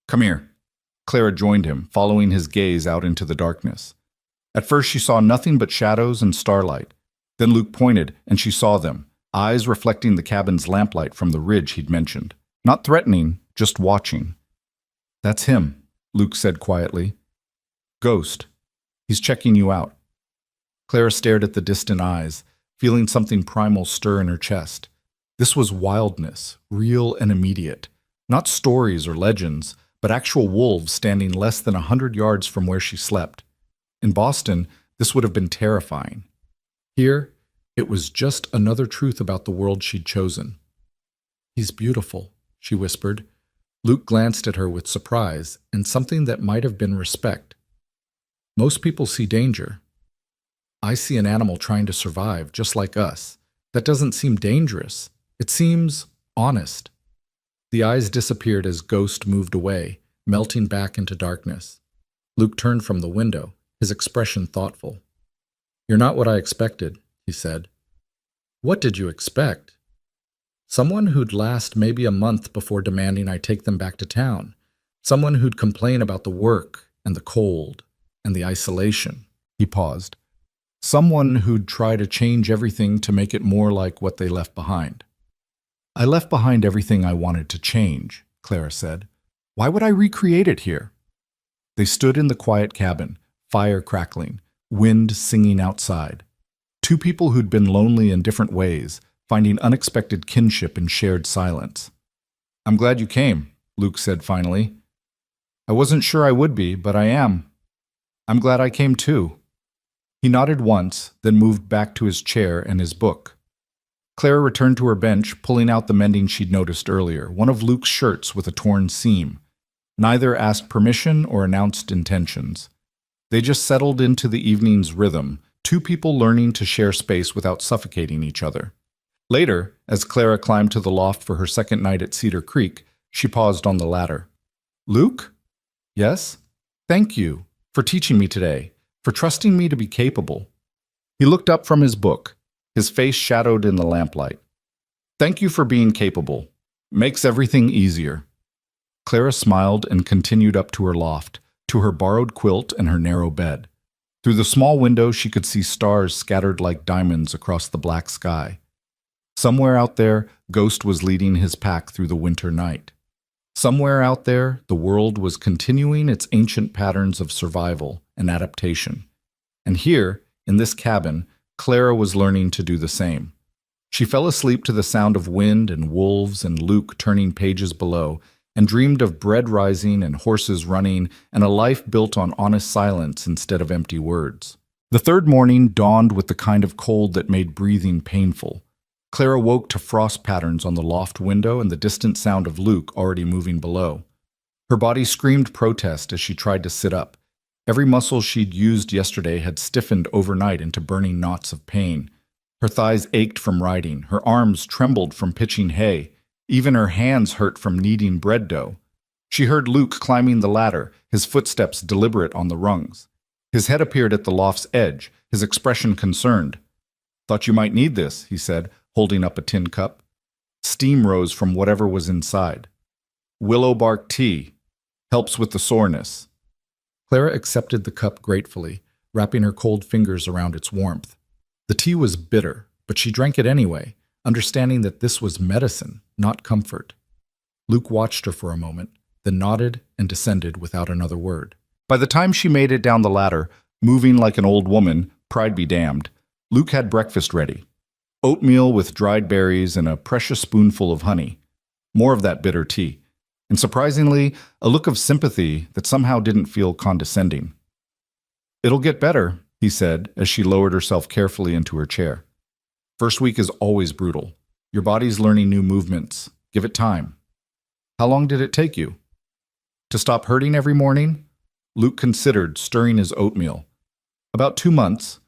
Come here. Clara joined him, following his gaze out into the darkness. At first she saw nothing but shadows and starlight. Then Luke pointed, and she saw them, eyes reflecting the cabin's lamplight from the ridge he'd mentioned. Not threatening, just watching. That's him, Luke said quietly. Ghost. He's checking you out. Clara stared at the distant eyes, feeling something primal stir in her chest. This was wildness, real and immediate. Not stories or legends, but actual wolves standing less than 100 yards from where she slept. In Boston, this would have been terrifying. Here, it was just another truth about the world she'd chosen. He's beautiful, she whispered. Luke glanced at her with surprise and something that might have been respect. Most people see danger. I see an animal trying to survive, just like us. That doesn't seem dangerous. It seems honest. The eyes disappeared as Ghost moved away, melting back into darkness. Luke turned from the window, his expression thoughtful. You're not what I expected, he said. What did you expect? Someone who'd last maybe a month before demanding I take them back to town. Someone who'd complain about the work and the cold and the isolation. He paused. Someone who'd try to change everything to make it more like what they left behind. I left behind everything I wanted to change, Clara said. Why would I recreate it here? They stood in the quiet cabin, fire crackling, wind singing outside. 2 people who'd been lonely in different ways, finding unexpected kinship in shared silence. I'm glad you came, Luke said finally. I wasn't sure I would be, but I am. I'm glad I came too. He nodded once, then moved back to his chair and his book. Clara returned to her bench, pulling out the mending she'd noticed earlier, one of Luke's shirts with a torn seam. Neither asked permission or announced intentions. They just settled into the evening's rhythm, two people learning to share space without suffocating each other. Later, as Clara climbed to the loft for her second night at Cedar Creek, she paused on the ladder. "Luke?" "Yes?" "Thank you for teaching me today, for trusting me to be capable." He looked up from his book, his face shadowed in the lamplight. "Thank you for being capable. Makes everything easier." Clara smiled and continued up to her loft, to her borrowed quilt and her narrow bed. Through the small window, she could see stars scattered like diamonds across the black sky. Somewhere out there, Ghost was leading his pack through the winter night. Somewhere out there, the world was continuing its ancient patterns of survival and adaptation. And here, in this cabin, Clara was learning to do the same. She fell asleep to the sound of wind and wolves and Luke turning pages below, and dreamed of bread rising and horses running and a life built on honest silence instead of empty words. The third morning dawned with the kind of cold that made breathing painful. Clara woke to frost patterns on the loft window and the distant sound of Luke already moving below. Her body screamed protest as she tried to sit up. Every muscle she'd used yesterday had stiffened overnight into burning knots of pain. Her thighs ached from riding, her arms trembled from pitching hay, even her hands hurt from kneading bread dough. She heard Luke climbing the ladder, his footsteps deliberate on the rungs. His head appeared at the loft's edge, his expression concerned. "Thought you might need this," he said, holding up a tin cup. Steam rose from whatever was inside. "Willow bark tea. Helps with the soreness." Clara accepted the cup gratefully, wrapping her cold fingers around its warmth. The tea was bitter, but she drank it anyway, understanding that this was medicine, not comfort. Luke watched her for a moment, then nodded and descended without another word. By the time she made it down the ladder, moving like an old woman, pride be damned, Luke had breakfast ready. Oatmeal with dried berries and a precious spoonful of honey. More of that bitter tea. And surprisingly, a look of sympathy that somehow didn't feel condescending. "It'll get better," he said as she lowered herself carefully into her chair. "First week is always brutal. Your body's learning new movements. Give it time." "How long did it take you?" "To stop hurting every morning?" Luke considered, stirring his oatmeal. "About 2 months.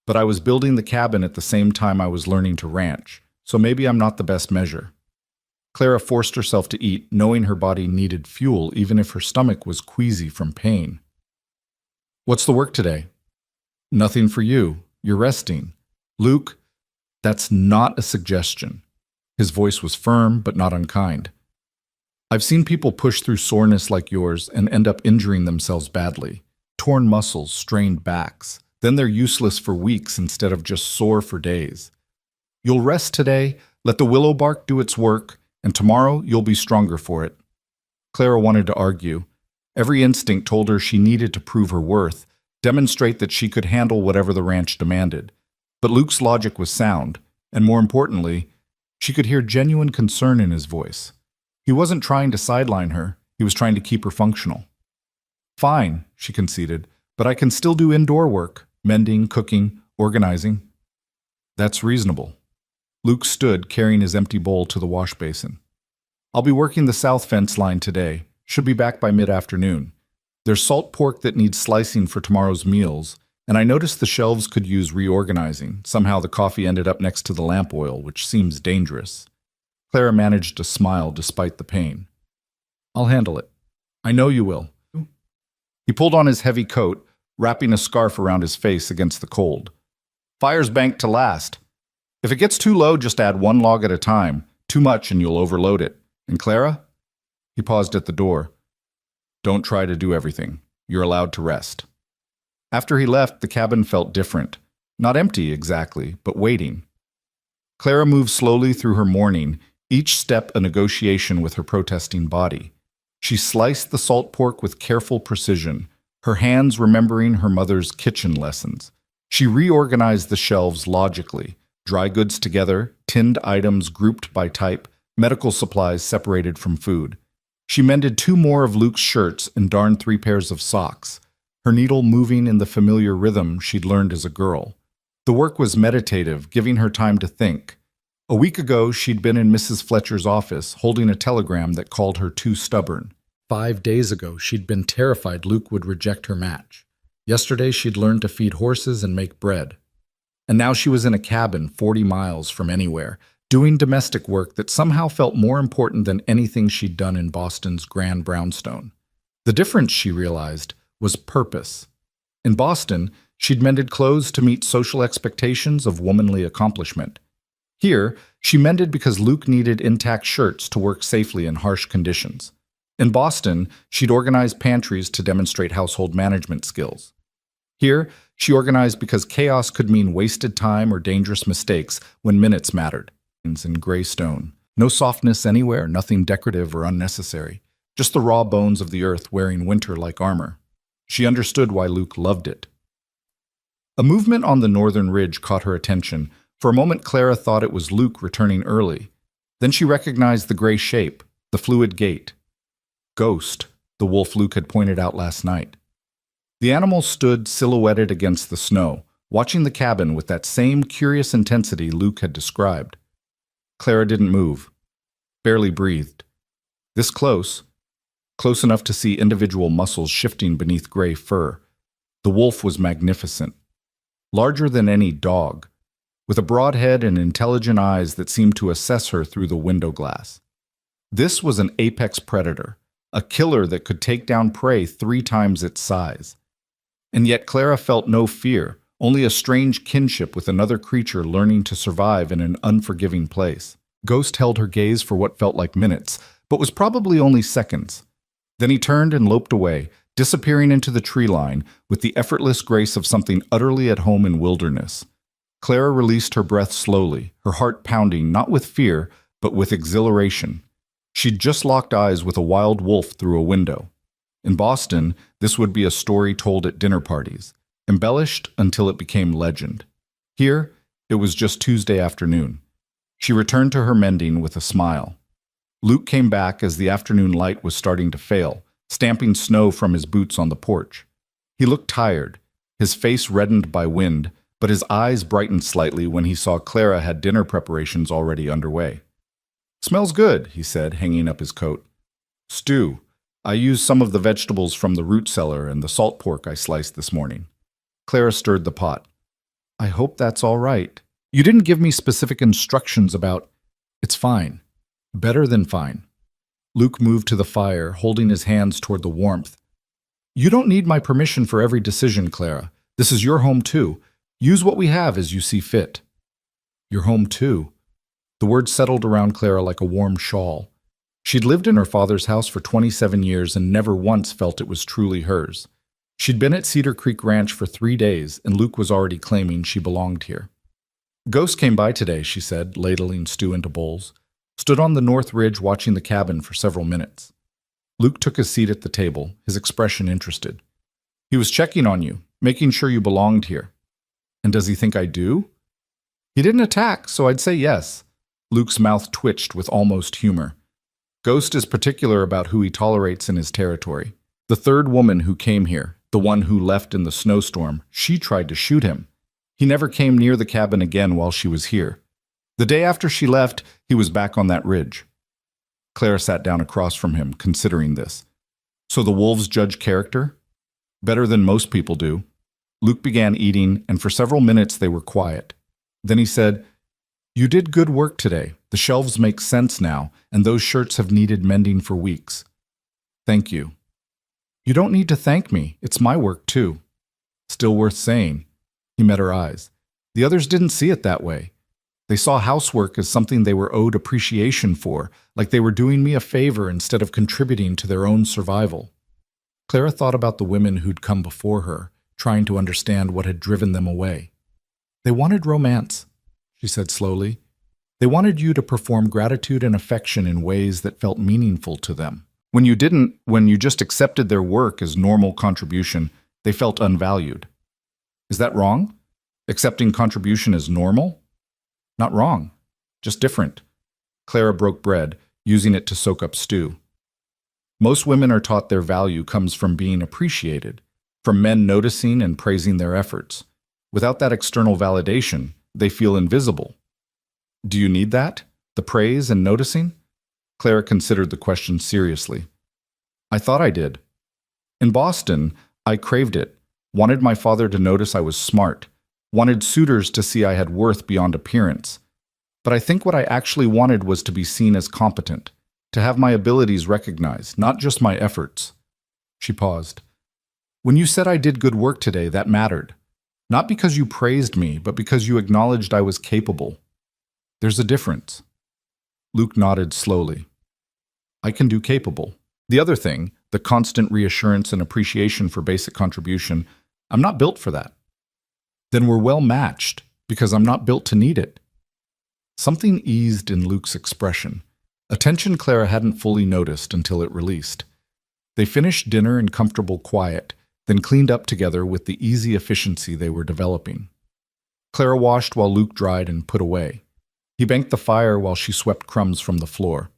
But I was building the cabin at the same time I was learning to ranch, so maybe I'm not the best measure." Clara forced herself to eat, knowing her body needed fuel even if her stomach was queasy from pain. "What's the work today?" "Nothing for you. You're resting." "Luke, that's not a suggestion." His voice was firm but not unkind. "I've seen people push through soreness like yours and end up injuring themselves badly. Torn muscles, strained backs. Then they're useless for weeks instead of just sore for days. You'll rest today, let the willow bark do its work, and tomorrow you'll be stronger for it." Clara wanted to argue. Every instinct told her she needed to prove her worth, demonstrate that she could handle whatever the ranch demanded. But Luke's logic was sound, and more importantly, she could hear genuine concern in his voice. He wasn't trying to sideline her, he was trying to keep her functional. "Fine," she conceded, "but I can still do indoor work. Mending, cooking, organizing." "That's reasonable." Luke stood, carrying his empty bowl to the wash basin. "I'll be working the south fence line today. Should be back by mid-afternoon. There's salt pork that needs slicing for tomorrow's meals, and I noticed the shelves could use reorganizing. Somehow the coffee ended up next to the lamp oil, which seems dangerous." Clara managed to smile despite the pain. "I'll handle it." "I know you will." He pulled on his heavy coat, wrapping a scarf around his face against the cold. "Fire's banked to last. If it gets too low, just add 1 log at a time. Too much and you'll overload it. And Clara?" He paused at the door. "Don't try to do everything. You're allowed to rest." After he left, the cabin felt different. Not empty exactly, but waiting. Clara moved slowly through her morning, each step a negotiation with her protesting body. She sliced the salt pork with careful precision, her hands remembering her mother's kitchen lessons. She reorganized the shelves logically, dry goods together, tinned items grouped by type, medical supplies separated from food. She mended 2 more of Luke's shirts and darned 3 pairs of socks, her needle moving in the familiar rhythm she'd learned as a girl. The work was meditative, giving her time to think. A week ago, she'd been in Mrs. Fletcher's office, holding a telegram that called her too stubborn. 5 days ago, she'd been terrified Luke would reject her match. Yesterday, she'd learned to feed horses and make bread. And now she was in a cabin 40 miles from anywhere, doing domestic work that somehow felt more important than anything she'd done in Boston's Grand Brownstone. The difference, she realized, was purpose. In Boston, she'd mended clothes to meet social expectations of womanly accomplishment. Here, she mended because Luke needed intact shirts to work safely in harsh conditions. In Boston, she'd organized pantries to demonstrate household management skills. Here, she organized because chaos could mean wasted time or dangerous mistakes when minutes mattered. In gray stone. No softness anywhere, nothing decorative or unnecessary. Just the raw bones of the earth wearing winter like armor. She understood why Luke loved it. A movement on the northern ridge caught her attention. For a moment, Clara thought it was Luke returning early. Then she recognized the gray shape, the fluid gait. Ghost, the wolf Luke had pointed out last night. The animal stood silhouetted against the snow, watching the cabin with that same curious intensity Luke had described. Clara didn't move, barely breathed. This close enough to see individual muscles shifting beneath gray fur. The wolf was magnificent, larger than any dog, with a broad head and intelligent eyes that seemed to assess her through the window glass. This was an apex predator, a killer that could take down prey 3 times its size. And yet Clara felt no fear, only a strange kinship with another creature learning to survive in an unforgiving place. Ghost held her gaze for what felt like minutes, but was probably only seconds. Then he turned and loped away, disappearing into the tree line with the effortless grace of something utterly at home in wilderness. Clara released her breath slowly, her heart pounding not with fear, but with exhilaration. She'd just locked eyes with a wild wolf through a window. In Boston, this would be a story told at dinner parties, embellished until it became legend. Here, it was just Tuesday afternoon. She returned to her mending with a smile. Luke came back as the afternoon light was starting to fail, stamping snow from his boots on the porch. He looked tired, his face reddened by wind, but his eyes brightened slightly when he saw Clara had dinner preparations already underway. "Smells good," he said, hanging up his coat. "Stew. I used some of the vegetables from the root cellar and the salt pork I sliced this morning." Clara stirred the pot. "I hope that's all right. You didn't give me specific instructions about—" "It's fine. Better than fine." Luke moved to the fire, holding his hands toward the warmth. "You don't need my permission for every decision, Clara. This is your home too. Use what we have as you see fit." "Your home too." The word settled around Clara like a warm shawl. She'd lived in her father's house for 27 years and never once felt it was truly hers. She'd been at Cedar Creek Ranch for 3 days, and Luke was already claiming she belonged here. "Ghost came by today," she said, ladling stew into bowls. "Stood on the north ridge watching the cabin for several minutes." Luke took his seat at the table, his expression interested. "He was checking on you, making sure you belonged here." "And does he think I do?" "He didn't attack, so I'd say yes." Luke's mouth twitched with almost humor. "Ghost is particular about who he tolerates in his territory. The third woman who came here, the one who left in the snowstorm, she tried to shoot him. He never came near the cabin again while she was here. The day after she left, he was back on that ridge." Clara sat down across from him, considering this. "So the wolves judge character?" "Better than most people do." Luke began eating, and for several minutes they were quiet. Then he said, "You did good work today. The shelves make sense now, and those shirts have needed mending for weeks." "Thank you." "You don't need to thank me. It's my work, too." "Still worth saying." He met her eyes. The others didn't see it that way. They saw housework as something they were owed appreciation for, like they were doing me a favor instead of contributing to their own survival. Clara thought about the women who'd come before her, trying to understand what had driven them away. "They wanted romance," she said slowly. "They wanted you to perform gratitude and affection in ways that felt meaningful to them. When you just accepted their work as normal contribution, they felt unvalued." "Is that wrong? Accepting contribution as normal?" "Not wrong, just different." Clara broke bread, using it to soak up stew. "Most women are taught their value comes from being appreciated, from men noticing and praising their efforts. Without that external validation, they feel invisible." Do you need that? The praise and noticing? Clara considered the question seriously. I thought I did. In Boston, I craved it, wanted my father to notice I was smart, wanted suitors to see I had worth beyond appearance. But I think what I actually wanted was to be seen as competent, to have my abilities recognized, not just my efforts. She paused. When you said I did good work today, that mattered. Not because you praised me, but because you acknowledged I was capable. There's a difference. Luke nodded slowly. I can do capable. The other thing, the constant reassurance and appreciation for basic contribution, I'm not built for that. Then we're well matched, because I'm not built to need it. Something eased in Luke's expression, a tension Clara hadn't fully noticed until it released. They finished dinner in comfortable quiet, then cleaned up together with the easy efficiency they were developing. Clara washed while Luke dried and put away. He banked the fire while she swept crumbs from the floor.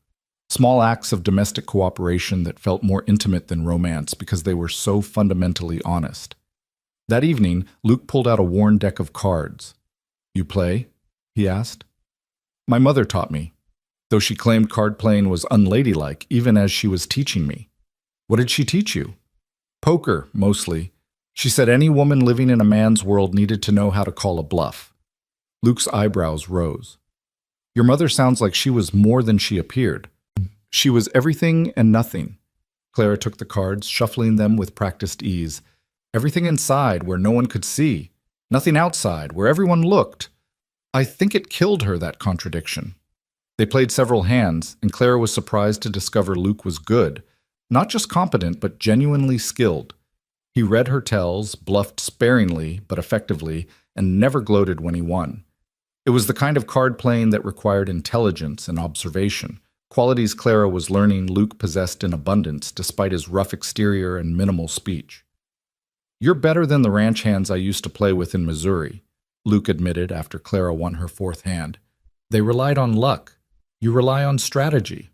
Small acts of domestic cooperation that felt more intimate than romance because they were so fundamentally honest. That evening, Luke pulled out a worn deck of cards. You play? He asked. My mother taught me, though she claimed card playing was unladylike even as she was teaching me. What did she teach you? Poker, mostly. She said any woman living in a man's world needed to know how to call a bluff. Luke's eyebrows rose. Your mother sounds like she was more than she appeared. She was everything and nothing. Clara took the cards, shuffling them with practiced ease. Everything inside where no one could see. Nothing outside where everyone looked. I think it killed her, that contradiction. They played several hands, and Clara was surprised to discover Luke was good. Not just competent, but genuinely skilled. He read her tells, bluffed sparingly but effectively, and never gloated when he won. It was the kind of card playing that required intelligence and observation, qualities Clara was learning Luke possessed in abundance despite his rough exterior and minimal speech. You're better than the ranch hands I used to play with in Missouri, Luke admitted after Clara won her fourth hand. They relied on luck. You rely on strategy.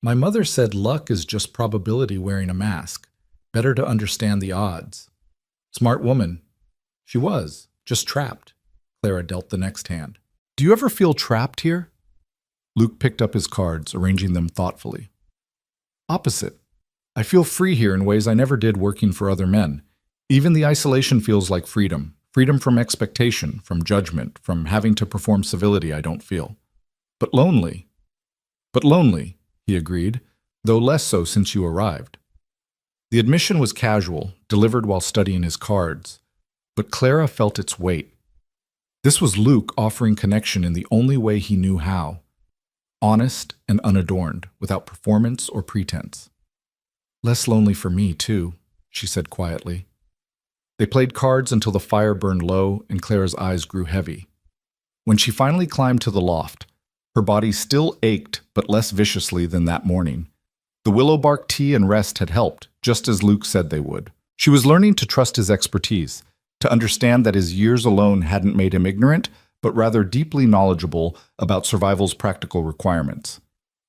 My mother said luck is just probability wearing a mask. Better to understand the odds. Smart woman. She was, just trapped. Clara dealt the next hand. Do you ever feel trapped here? Luke picked up his cards, arranging them thoughtfully. Opposite. I feel free here in ways I never did working for other men. Even the isolation feels like freedom. Freedom from expectation, from judgment, from having to perform civility I don't feel. But lonely. But lonely, he agreed, though less so since you arrived. The admission was casual, delivered while studying his cards, but Clara felt its weight. This was Luke offering connection in the only way he knew how, honest and unadorned, without performance or pretense. Less lonely for me, too, she said quietly. They played cards until the fire burned low and Clara's eyes grew heavy. When she finally climbed to the loft, her body still ached, but less viciously than that morning. The willow bark tea and rest had helped, just as Luke said they would. She was learning to trust his expertise, to understand that his years alone hadn't made him ignorant, but rather deeply knowledgeable about survival's practical requirements.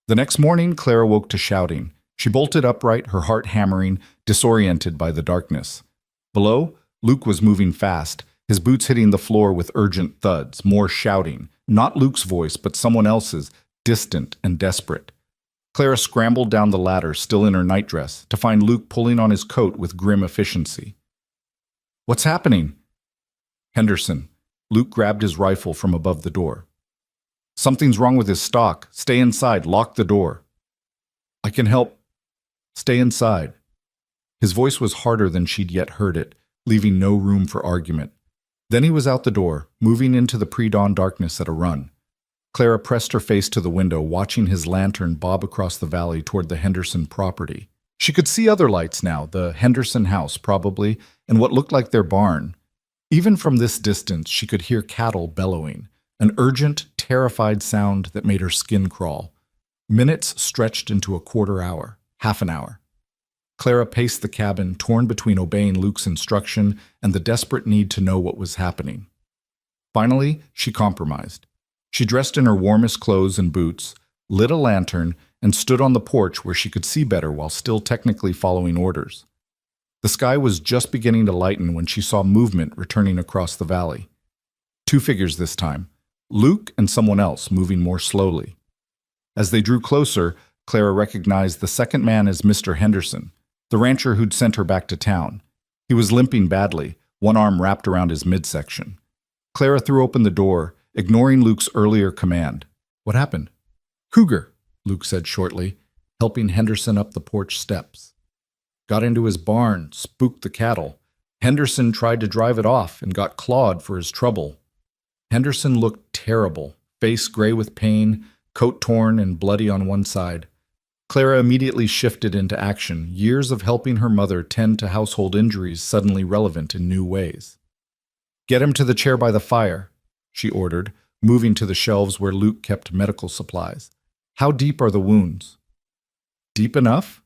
The next morning, Clara woke to shouting. She bolted upright, her heart hammering, disoriented by the darkness. Below, Luke was moving fast, his boots hitting the floor with urgent thuds, more shouting. Not Luke's voice, but someone else's, distant and desperate. Clara scrambled down the ladder, still in her nightdress, to find Luke pulling on his coat with grim efficiency. What's happening? Henderson. Luke grabbed his rifle from above the door. Something's wrong with his stock. Stay inside. Lock the door. I can help. Stay inside. His voice was harder than she'd yet heard it, leaving no room for argument. Then he was out the door, moving into the pre-dawn darkness at a run. Clara pressed her face to the window, watching his lantern bob across the valley toward the Henderson property. She could see other lights now, the Henderson house probably, and what looked like their barn. Even from this distance, she could hear cattle bellowing, an urgent, terrified sound that made her skin crawl. Minutes stretched into a quarter hour, half an hour. Clara paced the cabin, torn between obeying Luke's instruction and the desperate need to know what was happening. Finally, she compromised. She dressed in her warmest clothes and boots, lit a lantern, and stood on the porch where she could see better while still technically following orders. The sky was just beginning to lighten when she saw movement returning across the valley. Two figures this time, Luke and someone else moving more slowly. As they drew closer, Clara recognized the second man as Mr. Henderson, the rancher who'd sent her back to town. He was limping badly, one arm wrapped around his midsection. Clara threw open the door, ignoring Luke's earlier command. "What happened?" "Cougar," Luke said shortly, helping Henderson up the porch steps. "Got into his barn, spooked the cattle. Henderson tried to drive it off and got clawed for his trouble." Henderson looked terrible, face gray with pain, coat torn and bloody on one side. Clara immediately shifted into action, years of helping her mother tend to household injuries suddenly relevant in new ways. "Get him to the chair by the fire," she ordered, moving to the shelves where Luke kept medical supplies. "How deep are the wounds?" "Deep enough?"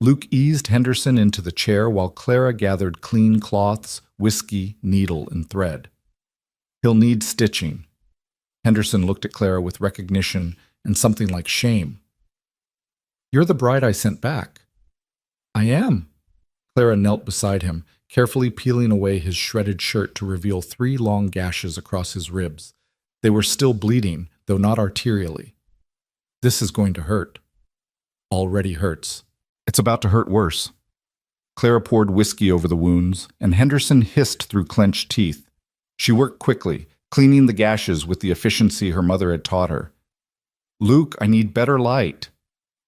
Luke eased Henderson into the chair while Clara gathered clean cloths, whiskey, needle, and thread. "He'll need stitching." Henderson looked at Clara with recognition and something like shame. "You're the bride I sent back." "I am." Clara knelt beside him, carefully peeling away his shredded shirt to reveal 3 long gashes across his ribs. They were still bleeding, though not arterially. "This is going to hurt." "Already hurts. It's about to hurt worse." Clara poured whiskey over the wounds, and Henderson hissed through clenched teeth. She worked quickly, cleaning the gashes with the efficiency her mother had taught her. "Luke, I need better light."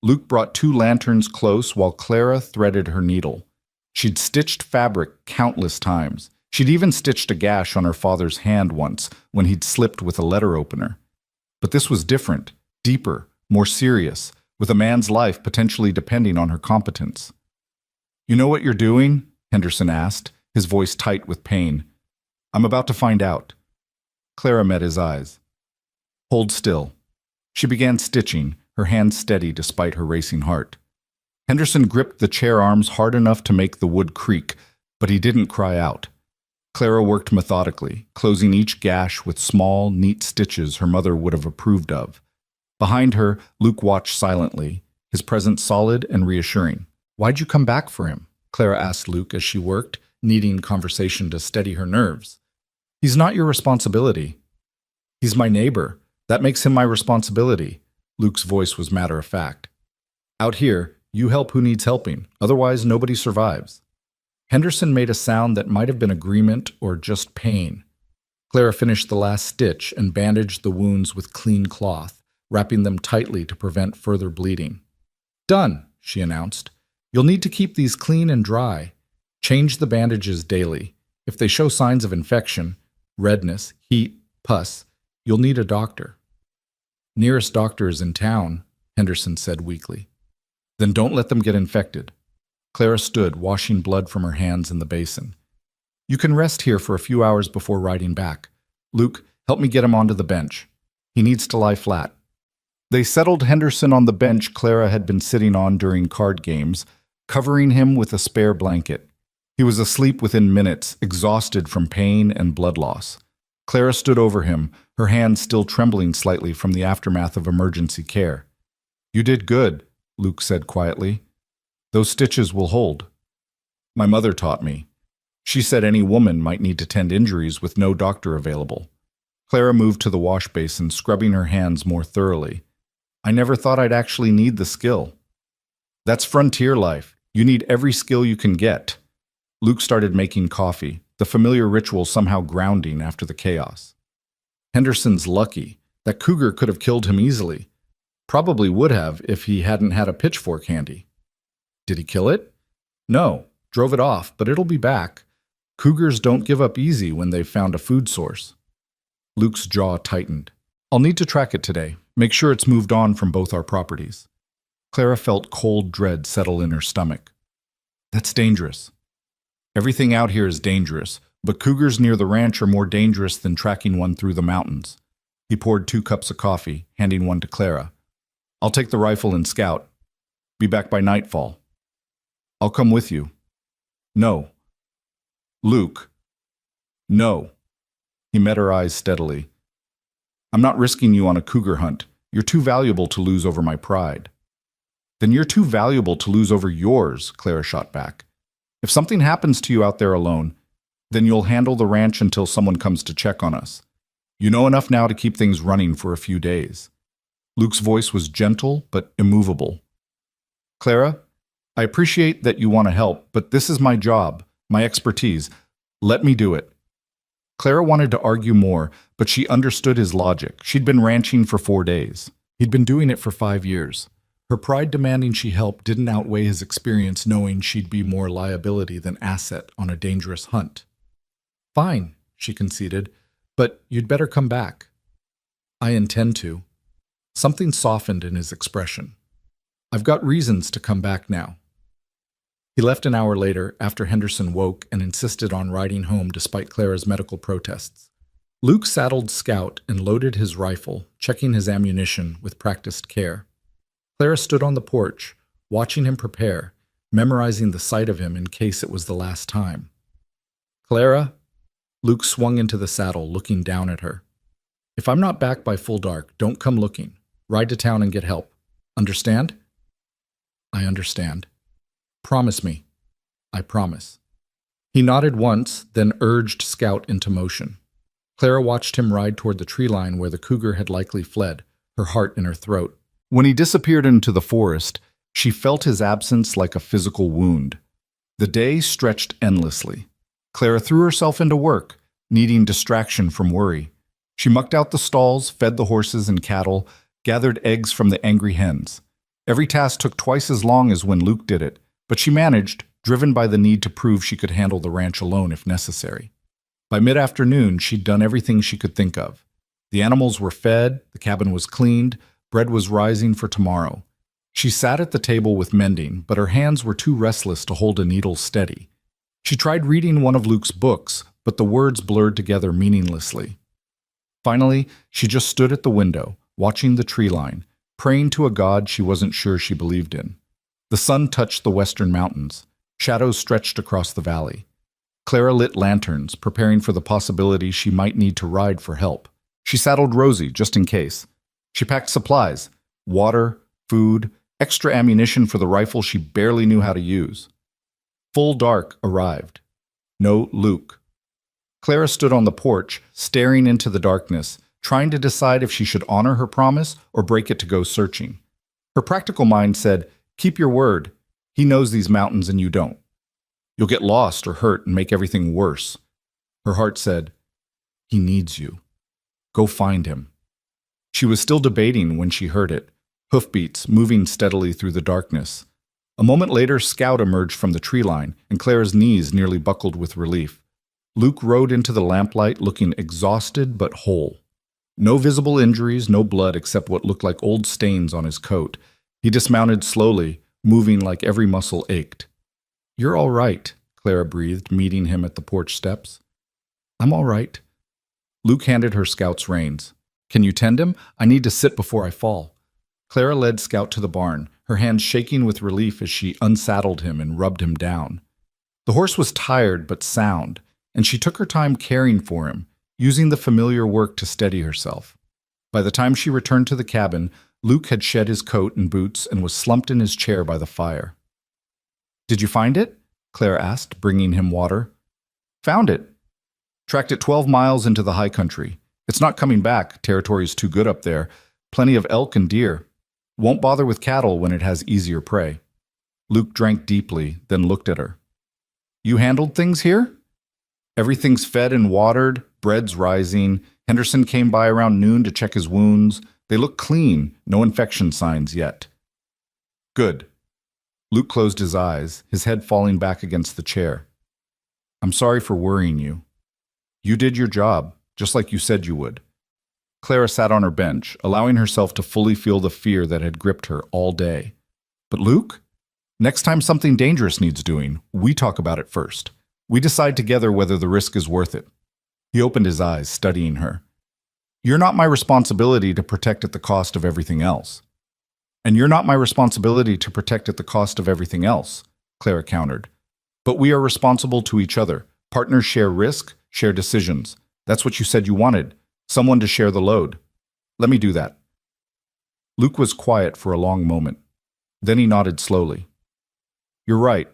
Luke brought 2 lanterns close while Clara threaded her needle. She'd stitched fabric countless times. She'd even stitched a gash on her father's hand once when he'd slipped with a letter opener. But this was different, deeper, more serious, with a man's life potentially depending on her competence. "You know what you're doing?" Henderson asked, his voice tight with pain. "I'm about to find out." Clara met his eyes. "Hold still." She began stitching, her hand steady despite her racing heart. Henderson gripped the chair arms hard enough to make the wood creak, but he didn't cry out. Clara worked methodically, closing each gash with small, neat stitches her mother would have approved of. Behind her, Luke watched silently, his presence solid and reassuring. "Why'd you come back for him?" Clara asked Luke as she worked, needing conversation to steady her nerves. "He's not your responsibility." "He's my neighbor. That makes him my responsibility." Luke's voice was matter-of-fact. "Out here, you help who needs helping. Otherwise, nobody survives." Henderson made a sound that might have been agreement or just pain. Clara finished the last stitch and bandaged the wounds with clean cloth, wrapping them tightly to prevent further bleeding. "Done," she announced. "You'll need to keep these clean and dry. Change the bandages daily. If they show signs of infection, redness, heat, pus, you'll need a doctor." "Nearest doctor is in town," Henderson said weakly. "Then don't let them get infected." Clara stood, washing blood from her hands in the basin. "You can rest here for a few hours before riding back. Luke, help me get him onto the bench. He needs to lie flat." They settled Henderson on the bench Clara had been sitting on during card games, covering him with a spare blanket. He was asleep within minutes, exhausted from pain and blood loss. Clara stood over him, her hands still trembling slightly from the aftermath of emergency care. "You did good," Luke said quietly. "Those stitches will hold." "My mother taught me. She said any woman might need to tend injuries with no doctor available." Clara moved to the wash basin, scrubbing her hands more thoroughly. "I never thought I'd actually need the skill." "That's frontier life. You need every skill you can get." Luke started making coffee, the familiar ritual somehow grounding after the chaos. "Henderson's lucky. That cougar could have killed him easily. Probably would have if he hadn't had a pitchfork handy." "Did he kill it?" "No, drove it off, but it'll be back. Cougars don't give up easy when they've found a food source." Luke's jaw tightened. "I'll need to track it today. Make sure it's moved on from both our properties." Clara felt cold dread settle in her stomach. "That's dangerous." "Everything out here is dangerous, but cougars near the ranch are more dangerous than tracking one through the mountains." He poured 2 cups of coffee, handing one to Clara. "I'll take the rifle and scout. Be back by nightfall." "I'll come with you." "No." "Luke." "No." He met her eyes steadily. "I'm not risking you on a cougar hunt. You're too valuable to lose over my pride." "Then you're too valuable to lose over yours," Clara shot back. "If something happens to you out there alone, then you'll handle the ranch until someone comes to check on us. You know enough now to keep things running for a few days. Luke's voice was gentle but immovable. Clara, I appreciate that you want to help, but this is my job, my expertise. Let me do it. Clara wanted to argue more, but she understood his logic. She'd been ranching for 4 days. He'd been doing it for 5 years. Her pride demanding she help didn't outweigh his experience knowing she'd be more liability than asset on a dangerous hunt. Fine, she conceded, but you'd better come back. I intend to. Something softened in his expression. I've got reasons to come back now. He left an hour later after Henderson woke and insisted on riding home despite Clara's medical protests. Luke saddled Scout and loaded his rifle, checking his ammunition with practiced care. Clara stood on the porch, watching him prepare, memorizing the sight of him in case it was the last time. Clara? Luke swung into the saddle, looking down at her. If I'm not back by full dark, don't come looking. Ride to town and get help. Understand? I understand. Promise me. I promise. He nodded once, then urged Scout into motion. Clara watched him ride toward the tree line where the cougar had likely fled, her heart in her throat. When he disappeared into the forest, she felt his absence like a physical wound. The day stretched endlessly. Clara threw herself into work, needing distraction from worry. She mucked out the stalls, fed the horses and cattle, gathered eggs from the angry hens. Every task took twice as long as when Luke did it, but she managed, driven by the need to prove she could handle the ranch alone if necessary. By mid-afternoon, she'd done everything she could think of. The animals were fed, the cabin was cleaned, bread was rising for tomorrow. She sat at the table with mending, but her hands were too restless to hold a needle steady. She tried reading one of Luke's books, but the words blurred together meaninglessly. Finally, she just stood at the window, watching the tree line, praying to a god she wasn't sure she believed in. The sun touched the western mountains. Shadows stretched across the valley. Clara lit lanterns, preparing for the possibility she might need to ride for help. She saddled Rosie, just in case. She packed supplies, water, food, extra ammunition for the rifle she barely knew how to use. Full dark arrived. No Luke. Clara stood on the porch, staring into the darkness, trying to decide if she should honor her promise or break it to go searching. Her practical mind said, keep your word. He knows these mountains and you don't. You'll get lost or hurt and make everything worse. Her heart said, he needs you. Go find him. She was still debating when she heard it, hoofbeats moving steadily through the darkness. A moment later, Scout emerged from the tree line, and Clara's knees nearly buckled with relief. Luke rode into the lamplight looking exhausted but whole. No visible injuries, no blood except what looked like old stains on his coat. He dismounted slowly, moving like every muscle ached. You're all right, Clara breathed, meeting him at the porch steps. I'm all right. Luke handed her Scout's reins. Can you tend him? I need to sit before I fall. Clara led Scout to the barn, her hands shaking with relief as she unsaddled him and rubbed him down. The horse was tired but sound, and she took her time caring for him, using the familiar work to steady herself. By the time she returned to the cabin, Luke had shed his coat and boots and was slumped in his chair by the fire. Did you find it? Claire asked, bringing him water. Found it. Tracked it 12 miles into the high country. It's not coming back. Territory's too good up there. Plenty of elk and deer. Won't bother with cattle when it has easier prey. Luke drank deeply, then looked at her. You handled things here? Everything's fed and watered, bread's rising. Henderson came by around noon to check his wounds. They look clean, no infection signs yet. Good. Luke closed his eyes, his head falling back against the chair. I'm sorry for worrying you. You did your job, just like you said you would. Clara sat on her bench, allowing herself to fully feel the fear that had gripped her all day. But Luke? Next time something dangerous needs doing, we talk about it first. We decide together whether the risk is worth it. He opened his eyes, studying her. You're not my responsibility to protect at the cost of everything else. And you're not my responsibility to protect at the cost of everything else, Clara countered. But we are responsible to each other. Partners share risk, share decisions. That's what you said you wanted. Someone to share the load. Let me do that. Luke was quiet for a long moment. Then he nodded slowly. You're right.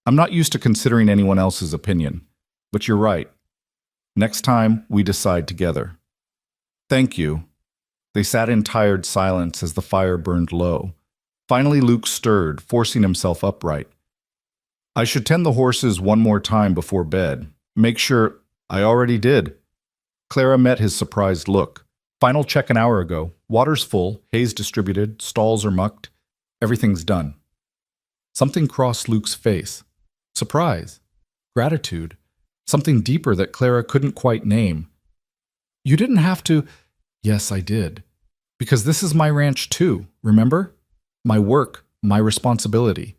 I'm not used to considering anyone else's opinion. But you're right. Next time, we decide together. Thank you. They sat in tired silence as the fire burned low. Finally, Luke stirred, forcing himself upright. I should tend the horses one more time before bed. Make sure I already did. Clara met his surprised look. Final check an hour ago. Water's full, hay's distributed, stalls are mucked. Everything's done. Something crossed Luke's face. Surprise. Gratitude. Something deeper that Clara couldn't quite name. You didn't have to. Yes, I did. Because this is my ranch too, remember? My work, my responsibility.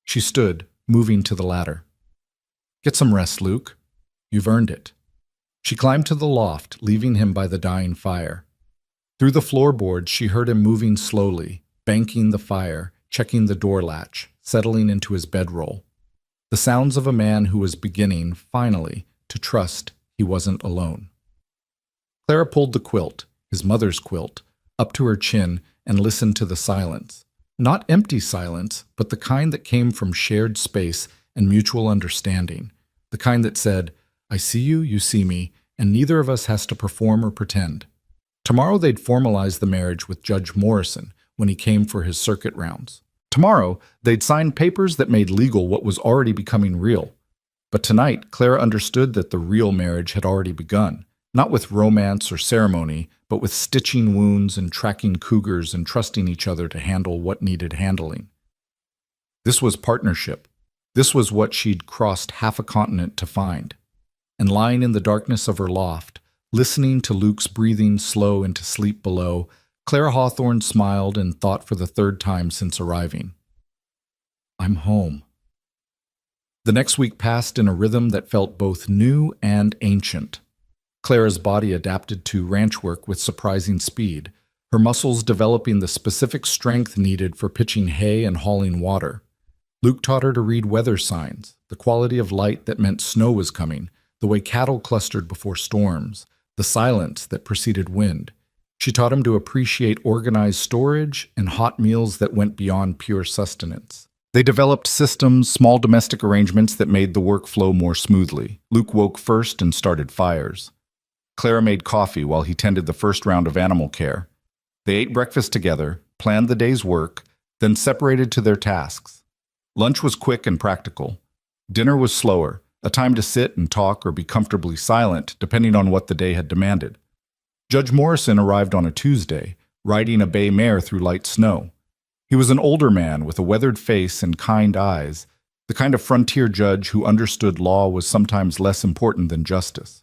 She stood, moving to the ladder. Get some rest, Luke. You've earned it. She climbed to the loft, leaving him by the dying fire. Through the floorboards, she heard him moving slowly, banking the fire, checking the door latch, settling into his bedroll. The sounds of a man who was beginning, finally, to trust he wasn't alone. Clara pulled the quilt, his mother's quilt, up to her chin and listened to the silence. Not empty silence, but the kind that came from shared space and mutual understanding. The kind that said, I see you, you see me, and neither of us has to perform or pretend. Tomorrow they'd formalize the marriage with Judge Morrison when he came for his circuit rounds. Tomorrow they'd sign papers that made legal what was already becoming real. But tonight, Clara understood that the real marriage had already begun, not with romance or ceremony, but with stitching wounds and tracking cougars and trusting each other to handle what needed handling. This was partnership. This was what she'd crossed half a continent to find. And lying in the darkness of her loft, listening to Luke's breathing slow into sleep below, Clara Hawthorne smiled and thought for the third time since arriving. I'm home. The next week passed in a rhythm that felt both new and ancient. Clara's body adapted to ranch work with surprising speed, her muscles developing the specific strength needed for pitching hay and hauling water. Luke taught her to read weather signs, the quality of light that meant snow was coming, the way cattle clustered before storms, the silence that preceded wind. She taught him to appreciate organized storage and hot meals that went beyond pure sustenance. They developed systems, small domestic arrangements that made the work flow more smoothly. Luke woke first and started fires. Clara made coffee while he tended the first round of animal care. They ate breakfast together, planned the day's work, then separated to their tasks. Lunch was quick and practical. Dinner was slower, a time to sit and talk or be comfortably silent, depending on what the day had demanded. Judge Morrison arrived on a Tuesday, riding a bay mare through light snow. He was an older man with a weathered face and kind eyes, the kind of frontier judge who understood law was sometimes less important than justice.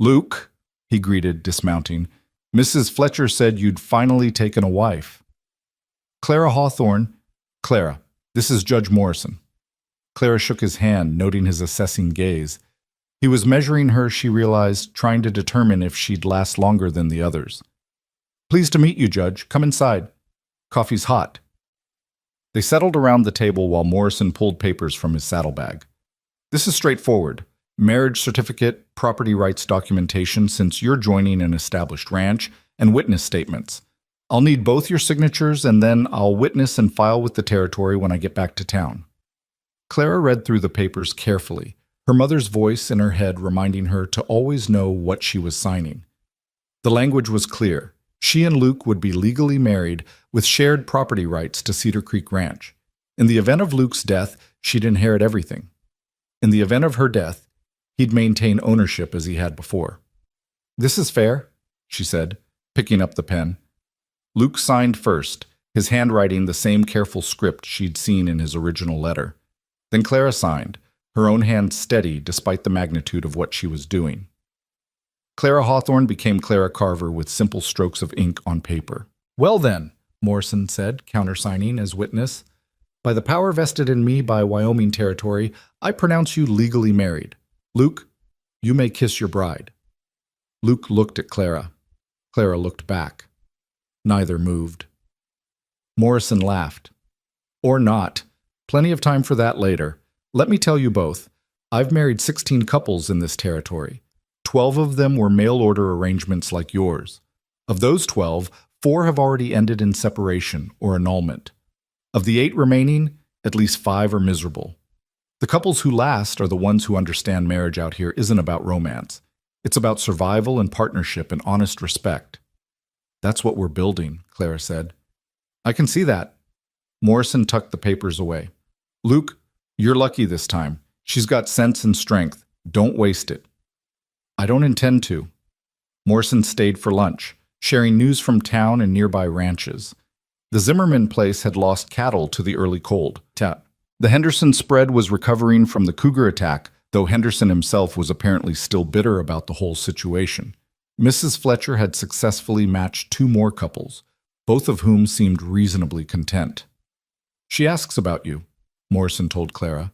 Luke, he greeted, dismounting, Mrs. Fletcher said you'd finally taken a wife. Clara Hawthorne, Clara, this is Judge Morrison. Clara shook his hand, noting his assessing gaze. He was measuring her, she realized, trying to determine if she'd last longer than the others. Pleased to meet you, Judge. Come inside. Coffee's hot. They settled around the table while Morrison pulled papers from his saddlebag. This is straightforward. Marriage certificate, property rights documentation since you're joining an established ranch, and witness statements. I'll need both your signatures and then I'll witness and file with the territory when I get back to town. Clara read through the papers carefully, her mother's voice in her head reminding her to always know what she was signing. The language was clear. She and Luke would be legally married with shared property rights to Cedar Creek Ranch. In the event of Luke's death, she'd inherit everything. In the event of her death, he'd maintain ownership as he had before. This is fair, she said, picking up the pen. Luke signed first, his handwriting the same careful script she'd seen in his original letter. Then Clara signed, her own hand steady despite the magnitude of what she was doing. Clara Hawthorne became Clara Carver with simple strokes of ink on paper. Well then, Morrison said, countersigning as witness, by the power vested in me by Wyoming Territory, I pronounce you legally married. Luke, you may kiss your bride. Luke looked at Clara. Clara looked back. Neither moved. Morrison laughed. Or not. Plenty of time for that later. Let me tell you both. I've married 16 couples in this territory. 12 of them were mail order arrangements like yours. Of those 12, 4 have already ended in separation or annulment. Of the 8 remaining, at least 5 are miserable. The couples who last are the ones who understand marriage out here isn't about romance. It's about survival and partnership and honest respect. That's what we're building, Clara said. I can see that. Morrison tucked the papers away. Luke, you're lucky this time. She's got sense and strength. Don't waste it. I don't intend to. Morrison stayed for lunch, sharing news from town and nearby ranches. The Zimmerman place had lost cattle to the early cold. The Henderson spread was recovering from the cougar attack, though Henderson himself was apparently still bitter about the whole situation. Mrs. Fletcher had successfully matched 2 more couples, both of whom seemed reasonably content. She asks about you, Morrison told Clara.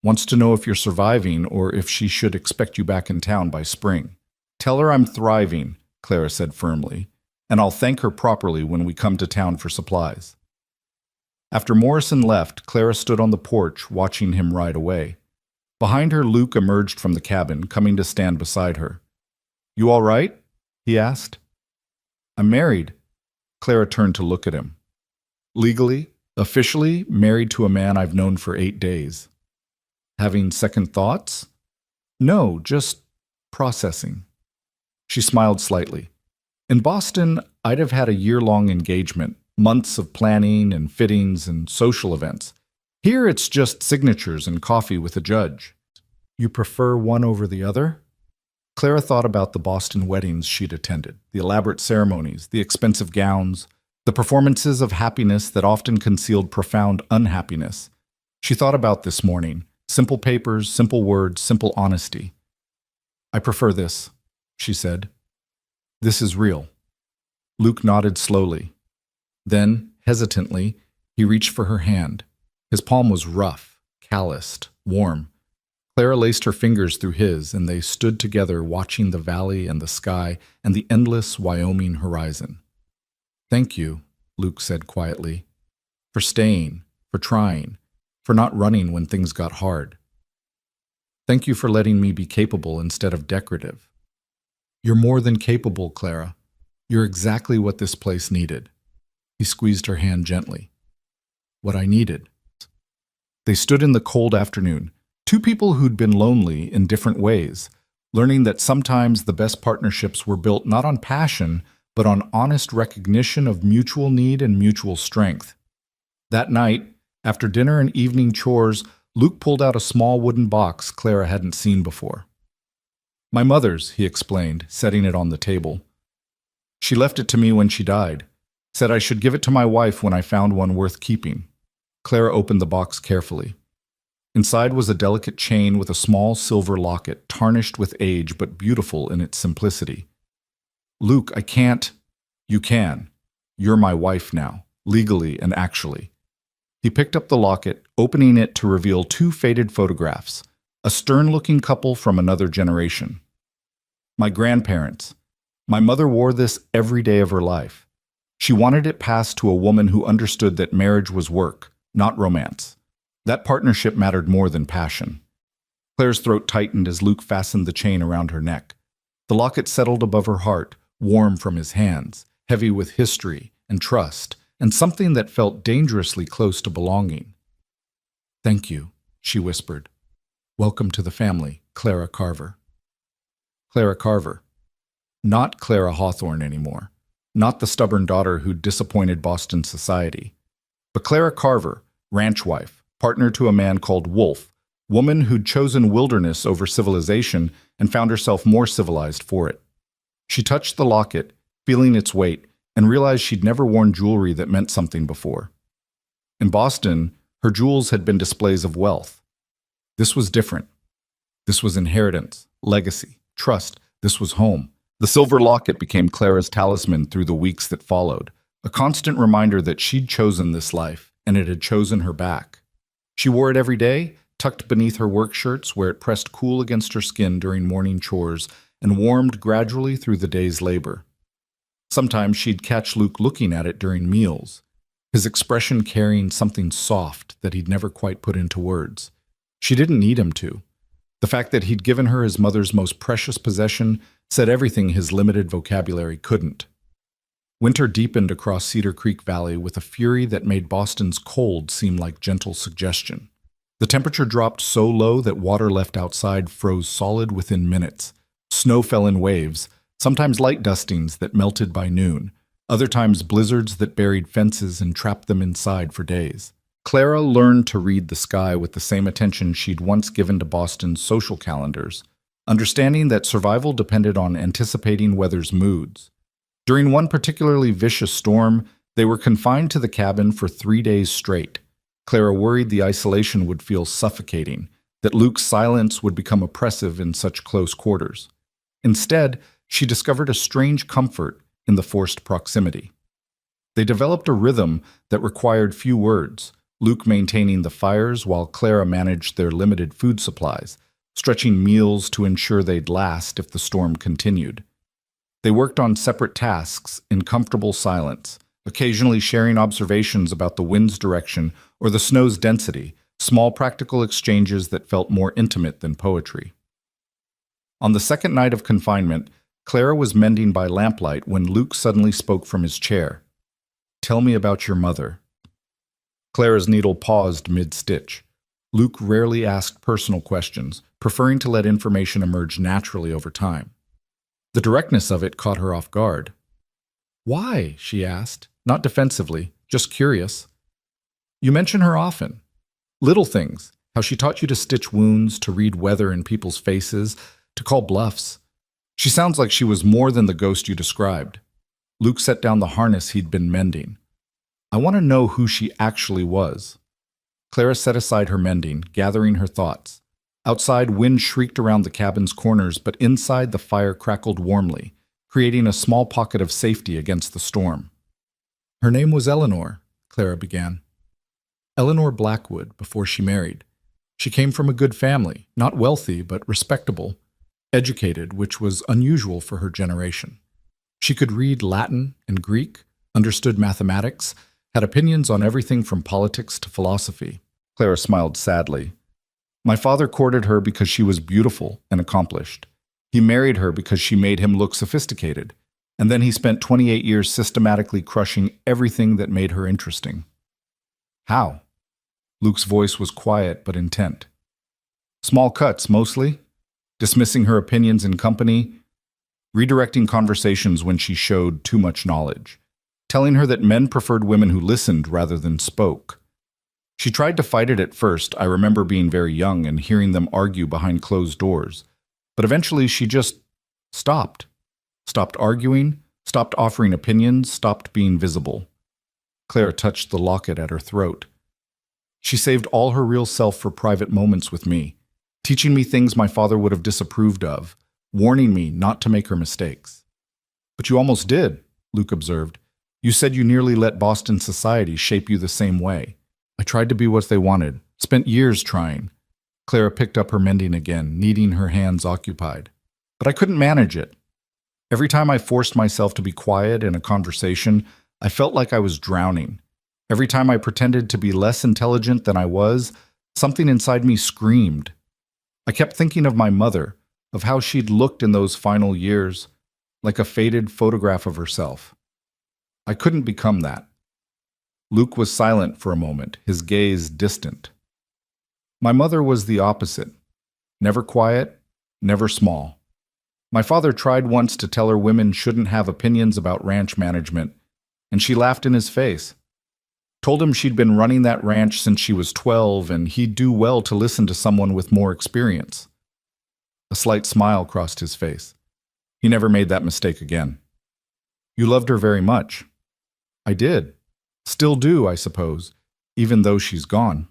Wants to know if you're surviving or if she should expect you back in town by spring. Tell her I'm thriving, Clara said firmly, and I'll thank her properly when we come to town for supplies. After Morrison left, Clara stood on the porch watching him ride away. Behind her, Luke emerged from the cabin, coming to stand beside her. You all right? He asked. I'm married. Clara turned to look at him. Legally, officially, married to a man I've known for 8 days. Having second thoughts? No, just processing. She smiled slightly. In Boston, I'd have had a year-long engagement, months of planning and fittings and social events. Here it's just signatures and coffee with a judge. You prefer one over the other? Clara thought about the Boston weddings she'd attended, the elaborate ceremonies, the expensive gowns, the performances of happiness that often concealed profound unhappiness. She thought about this morning. Simple papers, simple words, simple honesty. I prefer this, she said. This is real. Luke nodded slowly. Then, hesitantly, he reached for her hand. His palm was rough, calloused, warm. Clara laced her fingers through his, and they stood together watching the valley and the sky and the endless Wyoming horizon. Thank you, Luke said quietly, for staying, for trying, for not running when things got hard. Thank you for letting me be capable instead of decorative. You're more than capable, Clara. You're exactly what this place needed. He squeezed her hand gently. What I needed. They stood in the cold afternoon, 2 people who'd been lonely in different ways, learning that sometimes the best partnerships were built not on passion, but on honest recognition of mutual need and mutual strength. That night, after dinner and evening chores, Luke pulled out a small wooden box Clara hadn't seen before. My mother's, he explained, setting it on the table. She left it to me when she died, said I should give it to my wife when I found one worth keeping. Clara opened the box carefully. Inside was a delicate chain with a small silver locket, tarnished with age but beautiful in its simplicity. Luke, I can't. You can. You're my wife now, legally and actually. He picked up the locket, opening it to reveal 2 faded photographs, a stern-looking couple from another generation. My grandparents. My mother wore this every day of her life. She wanted it passed to a woman who understood that marriage was work, not romance. That partnership mattered more than passion. Claire's throat tightened as Luke fastened the chain around her neck. The locket settled above her heart, warm from his hands, heavy with history and trust, and something that felt dangerously close to belonging. Thank you, she whispered. Welcome to the family, Clara Carver. Clara Carver. Not Clara Hawthorne anymore. Not the stubborn daughter who'd disappointed Boston society. But Clara Carver, ranch wife, partner to a man called Wolfe, woman who'd chosen wilderness over civilization and found herself more civilized for it. She touched the locket, feeling its weight, and realized she'd never worn jewelry that meant something before. In Boston, her jewels had been displays of wealth. This was different. This was inheritance, legacy, trust. This was home. The silver locket became Clara's talisman through the weeks that followed, a constant reminder that she'd chosen this life, and it had chosen her back. She wore it every day, tucked beneath her work shirts where it pressed cool against her skin during morning chores and warmed gradually through the day's labor. Sometimes she'd catch Luke looking at it during meals, his expression carrying something soft that he'd never quite put into words. She didn't need him to. The fact that he'd given her his mother's most precious possession said everything his limited vocabulary couldn't. Winter deepened across Cedar Creek Valley with a fury that made Boston's cold seem like gentle suggestion. The temperature dropped so low that water left outside froze solid within minutes. Snow fell in waves, sometimes light dustings that melted by noon, other times blizzards that buried fences and trapped them inside for days. Clara learned to read the sky with the same attention she'd once given to Boston's social calendars, understanding that survival depended on anticipating weather's moods. During one particularly vicious storm, they were confined to the cabin for 3 days straight. Clara worried the isolation would feel suffocating, that Luke's silence would become oppressive in such close quarters. Instead, she discovered a strange comfort in the forced proximity. They developed a rhythm that required few words, Luke maintaining the fires while Clara managed their limited food supplies, stretching meals to ensure they'd last if the storm continued. They worked on separate tasks in comfortable silence, occasionally sharing observations about the wind's direction or the snow's density, small practical exchanges that felt more intimate than poetry. On the second night of confinement, Clara was mending by lamplight when Luke suddenly spoke from his chair. "Tell me about your mother." Clara's needle paused mid-stitch. Luke rarely asked personal questions, preferring to let information emerge naturally over time. The directness of it caught her off guard. "Why?" she asked, not defensively, just curious. "You mention her often. Little things, how she taught you to stitch wounds, to read weather in people's faces, to call bluffs. She sounds like she was more than the ghost you described." Luke set down the harness he'd been mending. "I want to know who she actually was." Clara set aside her mending, gathering her thoughts. Outside, wind shrieked around the cabin's corners, but inside the fire crackled warmly, creating a small pocket of safety against the storm. "Her name was Eleanor," Clara began. "Eleanor Blackwood, before she married. She came from a good family, not wealthy, but respectable, educated, which was unusual for her generation. She could read Latin and Greek, understood mathematics, had opinions on everything from politics to philosophy." Clara smiled sadly. "My father courted her because she was beautiful and accomplished. He married her because she made him look sophisticated, and then he spent 28 years systematically crushing everything that made her interesting." "How?" Luke's voice was quiet but intent. "Small cuts, mostly. Dismissing her opinions in company, redirecting conversations when she showed too much knowledge, telling her that men preferred women who listened rather than spoke. She tried to fight it at first. I remember being very young and hearing them argue behind closed doors. But eventually she just stopped. Stopped arguing, stopped offering opinions, stopped being visible." Clara touched the locket at her throat. "She saved all her real self for private moments with me, teaching me things my father would have disapproved of, warning me not to make her mistakes." "But you almost did," Luke observed. "You said you nearly let Boston society shape you the same way." "I tried to be what they wanted, spent years trying." Clara picked up her mending again, needing her hands occupied. "But I couldn't manage it. Every time I forced myself to be quiet in a conversation, I felt like I was drowning. Every time I pretended to be less intelligent than I was, something inside me screamed. I kept thinking of my mother, of how she'd looked in those final years, like a faded photograph of herself. I couldn't become that." Luke was silent for a moment, his gaze distant. "My mother was the opposite. Never quiet, never small. My father tried once to tell her women shouldn't have opinions about ranch management, and she laughed in his face. Told him she'd been running that ranch since she was 12 and he'd do well to listen to someone with more experience." A slight smile crossed his face. He never made that mistake again. "You loved her very much." "I did. Still do, I suppose, even though she's gone."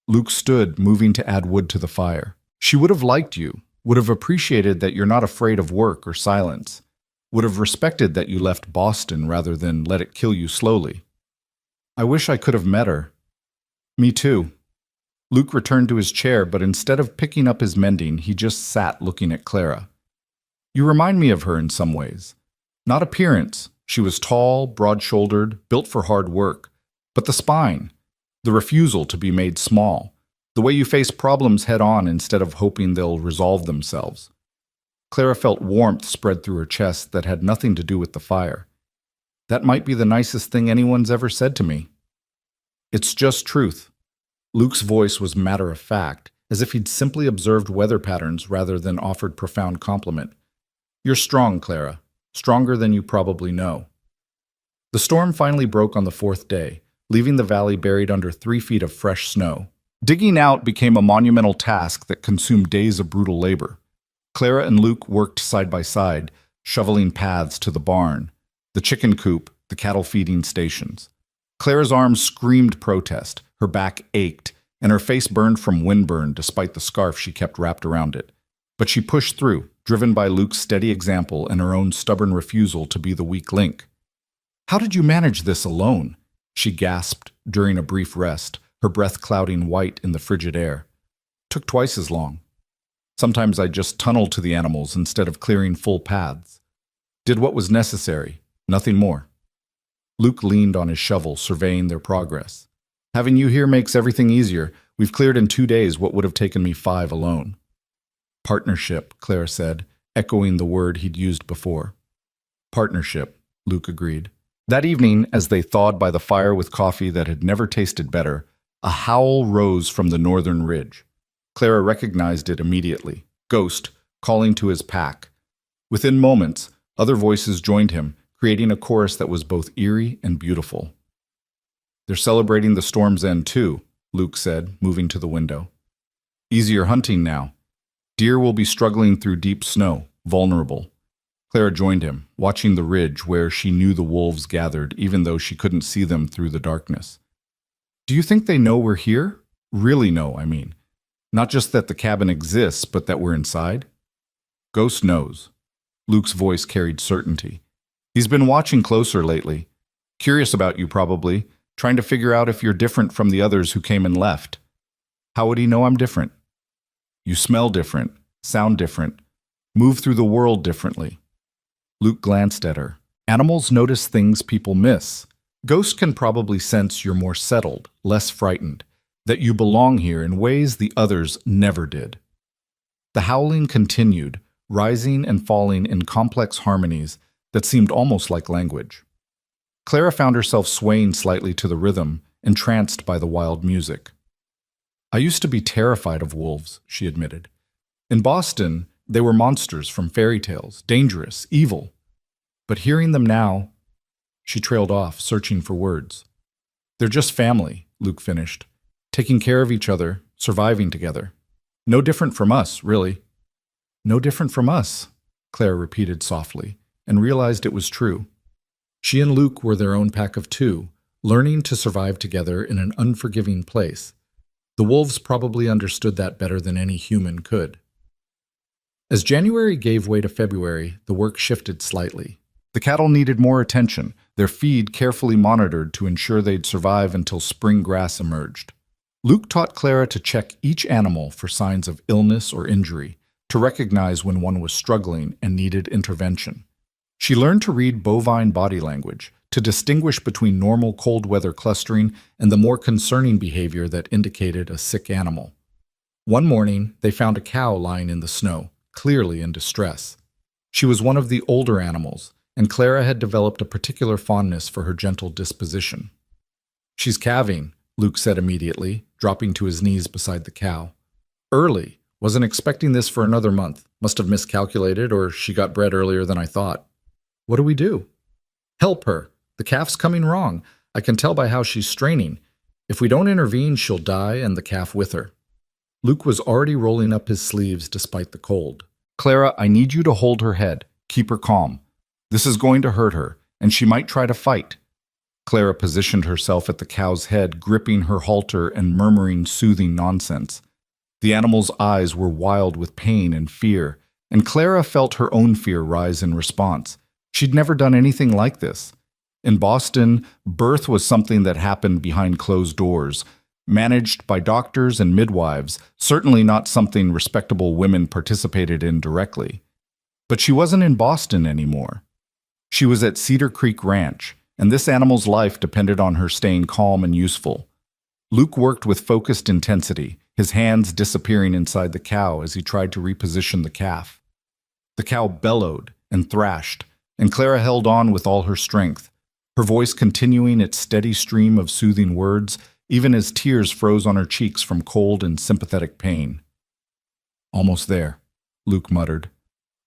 Luke stood, moving to add wood to the fire. "She would have liked you, would have appreciated that you're not afraid of work or silence, would have respected that you left Boston rather than let it kill you slowly." "I wish I could have met her." "Me too." Luke returned to his chair, but instead of picking up his mending, he just sat looking at Clara. "You remind me of her in some ways. Not appearance. She was tall, broad-shouldered, built for hard work. But the spine, the refusal to be made small, the way you face problems head-on instead of hoping they'll resolve themselves." Clara felt warmth spread through her chest that had nothing to do with the fire. "That might be the nicest thing anyone's ever said to me." "It's just truth." Luke's voice was matter-of-fact, as if he'd simply observed weather patterns rather than offered profound compliment. You're strong, Clara. Stronger than you probably know. The storm finally broke on the fourth day, leaving the valley buried under 3 feet of fresh snow. Digging out became a monumental task that consumed days of brutal labor. Clara and Luke worked side by side, shoveling paths to the barn, the chicken coop, the cattle feeding stations. Clara's arms screamed protest, her back ached, and her face burned from windburn despite the scarf she kept wrapped around it. But she pushed through, driven by Luke's steady example and her own stubborn refusal to be the weak link. "How did you manage this alone?" she gasped during a brief rest, her breath clouding white in the frigid air. "Took twice as long. Sometimes I just tunneled to the animals instead of clearing full paths. Did what was necessary, nothing more." Luke leaned on his shovel, surveying their progress. "Having you here makes everything easier. We've cleared in 2 days what would have taken me 5 alone." "Partnership," Clara said, echoing the word he'd used before. "Partnership," Luke agreed. That evening, as they thawed by the fire with coffee that had never tasted better, a howl rose from the northern ridge. Clara recognized it immediately. Ghost, calling to his pack. Within moments, other voices joined him, creating a chorus that was both eerie and beautiful. "They're celebrating the storm's end too," Luke said, moving to the window. "Easier hunting now. Deer will be struggling through deep snow, vulnerable." Clara joined him, watching the ridge where she knew the wolves gathered, even though she couldn't see them through the darkness. "Do you think they know we're here? Really know, I mean. Not just that the cabin exists, but that we're inside?" "Ghost knows." Luke's voice carried certainty. "He's been watching closer lately. Curious about you, probably, trying to figure out if you're different from the others who came and left." "How would he know I'm different?" "You smell different, sound different, move through the world differently." Luke glanced at her. "Animals notice things people miss. Ghosts can probably sense you're more settled, less frightened, that you belong here in ways the others never did." The howling continued, rising and falling in complex harmonies that seemed almost like language. Clara found herself swaying slightly to the rhythm, entranced by the wild music. "I used to be terrified of wolves," she admitted. "In Boston, they were monsters from fairy tales, dangerous, evil. But hearing them now—" She trailed off, searching for words. "They're just family," Luke finished. "Taking care of each other, surviving together. No different from us, really." "No different from us," Claire repeated softly, and realized it was true. She and Luke were their own pack of two, learning to survive together in an unforgiving place. The wolves probably understood that better than any human could. As January gave way to February, the work shifted slightly. The cattle needed more attention, their feed carefully monitored to ensure they'd survive until spring grass emerged. Luke taught Clara to check each animal for signs of illness or injury, to recognize when one was struggling and needed intervention. She learned to read bovine body language, to distinguish between normal cold weather clustering and the more concerning behavior that indicated a sick animal. One morning, they found a cow lying in the snow, clearly in distress. She was one of the older animals, and Clara had developed a particular fondness for her gentle disposition. "She's calving," Luke said immediately, dropping to his knees beside the cow. "Early. Wasn't expecting this for another month. Must have miscalculated, or she got bred earlier than I thought." "What do we do?" "Help her. The calf's coming wrong. I can tell by how she's straining. If we don't intervene, she'll die, and the calf with her." Luke was already rolling up his sleeves despite the cold. "Clara, I need you to hold her head. Keep her calm. This is going to hurt her, and she might try to fight." Clara positioned herself at the cow's head, gripping her halter and murmuring soothing nonsense. The animal's eyes were wild with pain and fear, and Clara felt her own fear rise in response. She'd never done anything like this. In Boston, birth was something that happened behind closed doors, managed by doctors and midwives, certainly not something respectable women participated in directly. But she wasn't in Boston anymore. She was at Cedar Creek Ranch, and this animal's life depended on her staying calm and useful. Luke worked with focused intensity, his hands disappearing inside the cow as he tried to reposition the calf. The cow bellowed and thrashed, and Clara held on with all her strength, her voice continuing its steady stream of soothing words, even as tears froze on her cheeks from cold and sympathetic pain. "Almost there," Luke muttered.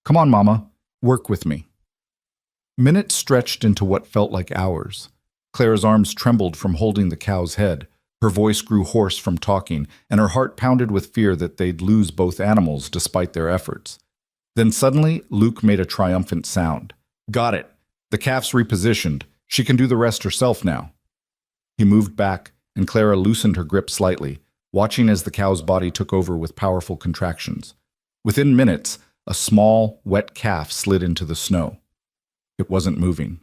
"Come on, Mama. Work with me." Minutes stretched into what felt like hours. Clara's arms trembled from holding the cow's head. Her voice grew hoarse from talking, and her heart pounded with fear that they'd lose both animals despite their efforts. Then suddenly, Luke made a triumphant sound. "Got it. The calf's repositioned. She can do the rest herself now." He moved back, and Clara loosened her grip slightly, watching as the cow's body took over with powerful contractions. Within minutes, a small, wet calf slid into the snow. It wasn't moving.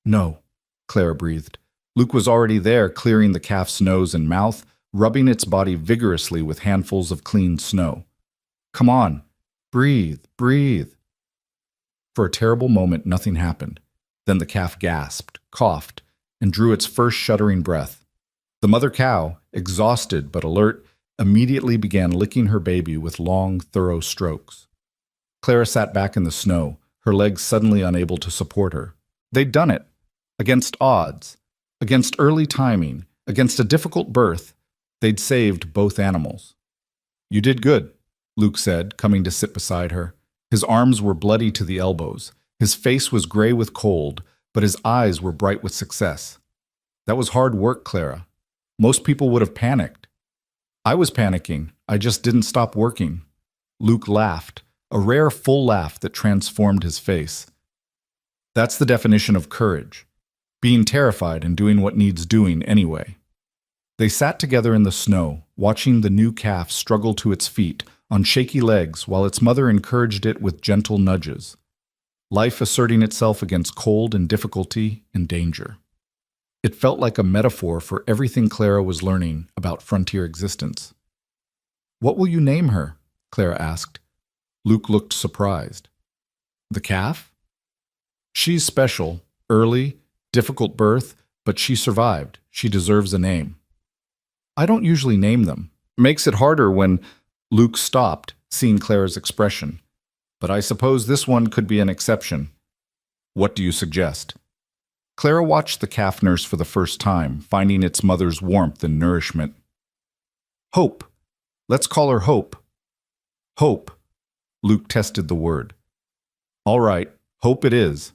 "No," Clara breathed. Luke was already there, clearing the calf's nose and mouth, rubbing its body vigorously with handfuls of clean snow. "Come on. Breathe, breathe." For a terrible moment, nothing happened. Then the calf gasped, coughed, and drew its first shuddering breath. The mother cow, exhausted but alert, immediately began licking her baby with long, thorough strokes. Clara sat back in the snow, her legs suddenly unable to support her. They'd done it. Against odds, against early timing, against a difficult birth, they'd saved both animals. "You did good," Luke said, coming to sit beside her. His arms were bloody to the elbows. His face was gray with cold, but his eyes were bright with success. "That was hard work, Clara. Most people would have panicked." "I was panicking. I just didn't stop working." Luke laughed, a rare full laugh that transformed his face. "That's the definition of courage. Being terrified and doing what needs doing anyway." They sat together in the snow, watching the new calf struggle to its feet on shaky legs while its mother encouraged it with gentle nudges. Life asserting itself against cold and difficulty and danger. It felt like a metaphor for everything Clara was learning about frontier existence. "What will you name her?" Clara asked. Luke looked surprised. "The calf? She's special, early, difficult birth, but she survived. She deserves a name." "I don't usually name them. Makes it harder when—" Luke stopped, seeing Clara's expression. "But I suppose this one could be an exception." "What do you suggest?" Clara watched the calf nurse for the first time, finding its mother's warmth and nourishment. "Hope. Let's call her Hope." "Hope." Luke tested the word. "All right, Hope it is."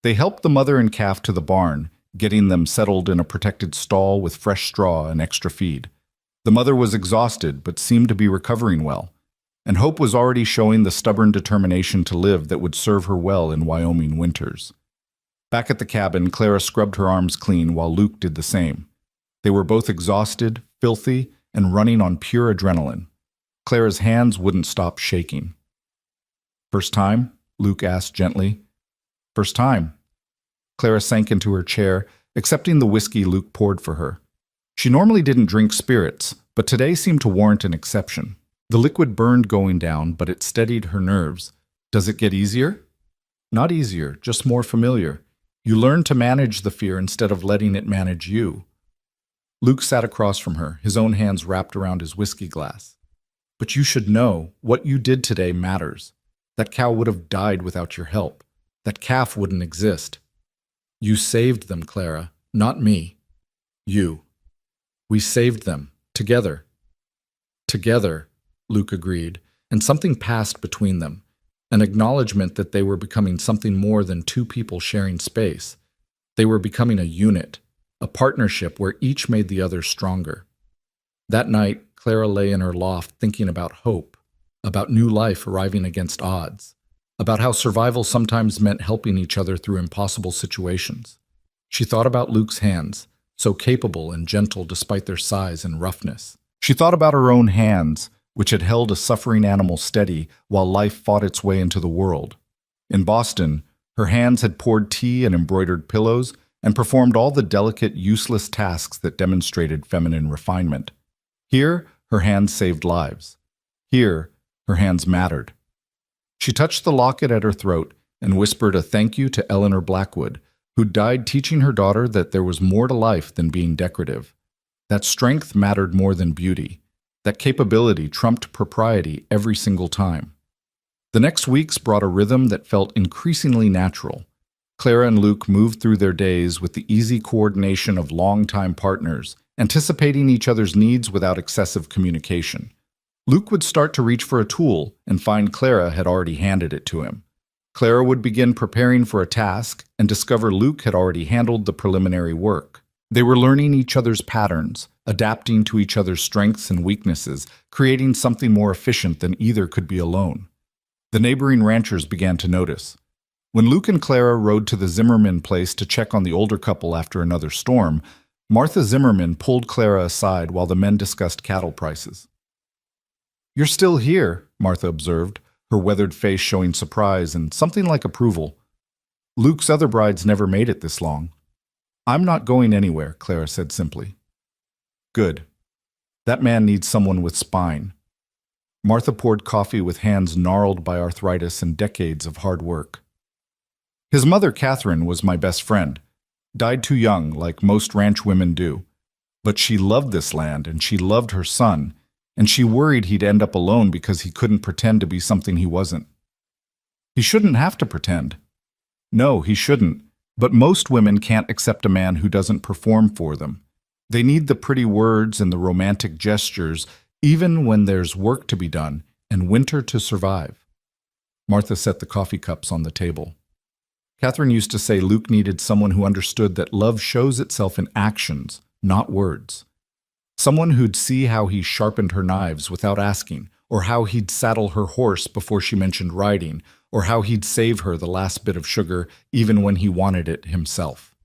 They helped the mother and calf to the barn, getting them settled in a protected stall with fresh straw and extra feed. The mother was exhausted, but seemed to be recovering well, and Hope was already showing the stubborn determination to live that would serve her well in Wyoming winters. Back at the cabin, Clara scrubbed her arms clean while Luke did the same. They were both exhausted, filthy, and running on pure adrenaline. Clara's hands wouldn't stop shaking. "First time?" Luke asked gently. "First time." Clara sank into her chair, accepting the whiskey Luke poured for her. She normally didn't drink spirits, but today seemed to warrant an exception. The liquid burned going down, but it steadied her nerves. "Does it get easier?" "Not easier, just more familiar. You learn to manage the fear instead of letting it manage you." Luke sat across from her, his own hands wrapped around his whiskey glass. "But you should know, what you did today matters. That cow would have died without your help. That calf wouldn't exist. You saved them, Clara, not me. You. We saved them, together." "Together," Luke agreed, and something passed between them, an acknowledgement that they were becoming something more than two people sharing space. They were becoming a unit, a partnership where each made the other stronger. That night, Clara lay in her loft thinking about hope, about new life arriving against odds, about how survival sometimes meant helping each other through impossible situations. She thought about Luke's hands, so capable and gentle despite their size and roughness. She thought about her own hands, which had held a suffering animal steady while life fought its way into the world. In Boston, her hands had poured tea and embroidered pillows and performed all the delicate, useless tasks that demonstrated feminine refinement. Here, her hands saved lives. Here, her hands mattered. She touched the locket at her throat and whispered a thank you to Eleanor Blackwood, who died teaching her daughter that there was more to life than being decorative. That strength mattered more than beauty. That capability trumped propriety every single time. The next weeks brought a rhythm that felt increasingly natural. Clara and Luke moved through their days with the easy coordination of longtime partners, anticipating each other's needs without excessive communication. Luke would start to reach for a tool and find Clara had already handed it to him. Clara would begin preparing for a task and discover Luke had already handled the preliminary work. They were learning each other's patterns, adapting to each other's strengths and weaknesses, creating something more efficient than either could be alone. The neighboring ranchers began to notice. When Luke and Clara rode to the Zimmerman place to check on the older couple after another storm, Martha Zimmerman pulled Clara aside while the men discussed cattle prices. "You're still here," Martha observed, her weathered face showing surprise and something like approval. "Luke's other brides never made it this long." "I'm not going anywhere," Clara said simply. "Good. That man needs someone with spine." Martha poured coffee with hands gnarled by arthritis and decades of hard work. "His mother, Catherine, was my best friend. Died too young, like most ranch women do. But she loved this land, and she loved her son, and she worried he'd end up alone because he couldn't pretend to be something he wasn't. He shouldn't have to pretend. No, he shouldn't. But most women can't accept a man who doesn't perform for them. They need the pretty words and the romantic gestures, even when there's work to be done and winter to survive." Martha set the coffee cups on the table. Catherine used to say Luke needed someone who understood that love shows itself in actions, not words. Someone who'd see how he sharpened her knives without asking, or how he'd saddle her horse before she mentioned riding, or how he'd save her the last bit of sugar even when he wanted it himself.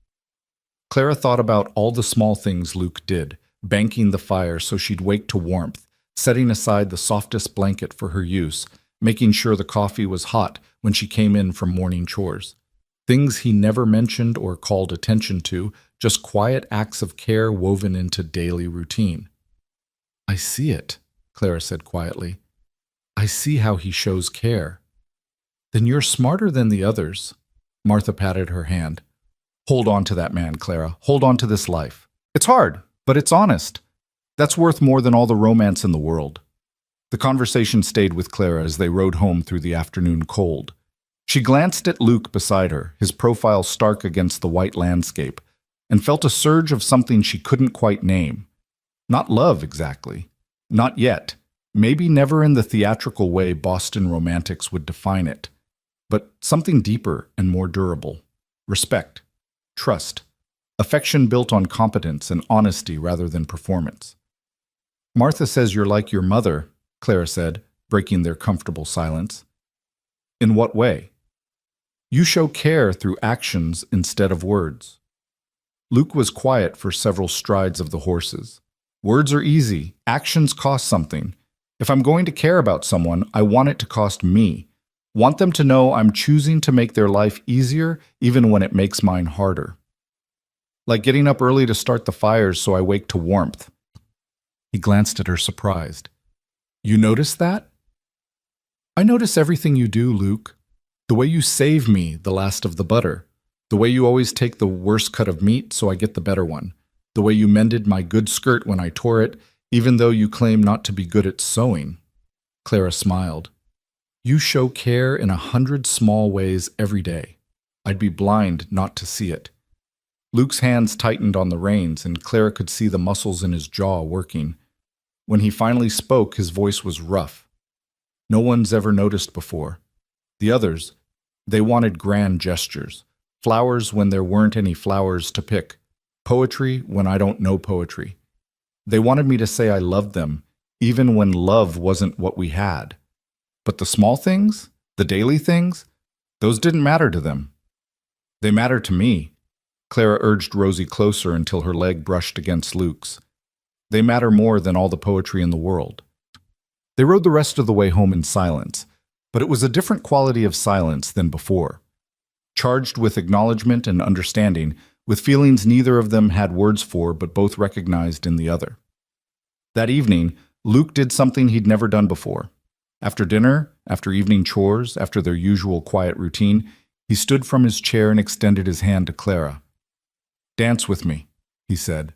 Clara thought about all the small things Luke did, banking the fire so she'd wake to warmth, setting aside the softest blanket for her use, making sure the coffee was hot when she came in from morning chores. Things he never mentioned or called attention to, just quiet acts of care woven into daily routine. "I see it," Clara said quietly. "I see how he shows care." "Then you're smarter than the others." Martha patted her hand. "Hold on to that man, Clara. Hold on to this life. It's hard, but it's honest. That's worth more than all the romance in the world." The conversation stayed with Clara as they rode home through the afternoon cold. She glanced at Luke beside her, his profile stark against the white landscape, and felt a surge of something she couldn't quite name. Not love, exactly. Not yet. Maybe never in the theatrical way Boston romantics would define it. But something deeper and more durable. Respect. Trust. Affection built on competence and honesty rather than performance. "Martha says you're like your mother," Clara said, breaking their comfortable silence. "In what way?" "You show care through actions instead of words." Luke was quiet for several strides of the horses. "Words are easy. Actions cost something. If I'm going to care about someone, I want it to cost me. Want them to know I'm choosing to make their life easier even when it makes mine harder. Like getting up early to start the fires so I wake to warmth." He glanced at her surprised. "You notice that?" "I notice everything you do, Luke. The way you save me the last of the butter. The way you always take the worst cut of meat so I get the better one. The way you mended my good skirt when I tore it, even though you claim not to be good at sewing." Clara smiled. "You show care in 100 small ways every day. I'd be blind not to see it." Luke's hands tightened on the reins, and Clara could see the muscles in his jaw working. When he finally spoke, his voice was rough. "No one's ever noticed before. The others, they wanted grand gestures. Flowers when there weren't any flowers to pick. Poetry when I don't know poetry. They wanted me to say I loved them, even when love wasn't what we had. But the small things, the daily things, those didn't matter to them. They mattered to me." Clara urged Rosie closer until her leg brushed against Luke's. "They matter more than all the poetry in the world." They rode the rest of the way home in silence, but it was a different quality of silence than before. Charged with acknowledgement and understanding, with feelings neither of them had words for but both recognized in the other. That evening, Luke did something he'd never done before. After dinner, after evening chores, after their usual quiet routine, he stood from his chair and extended his hand to Clara. "Dance with me," he said.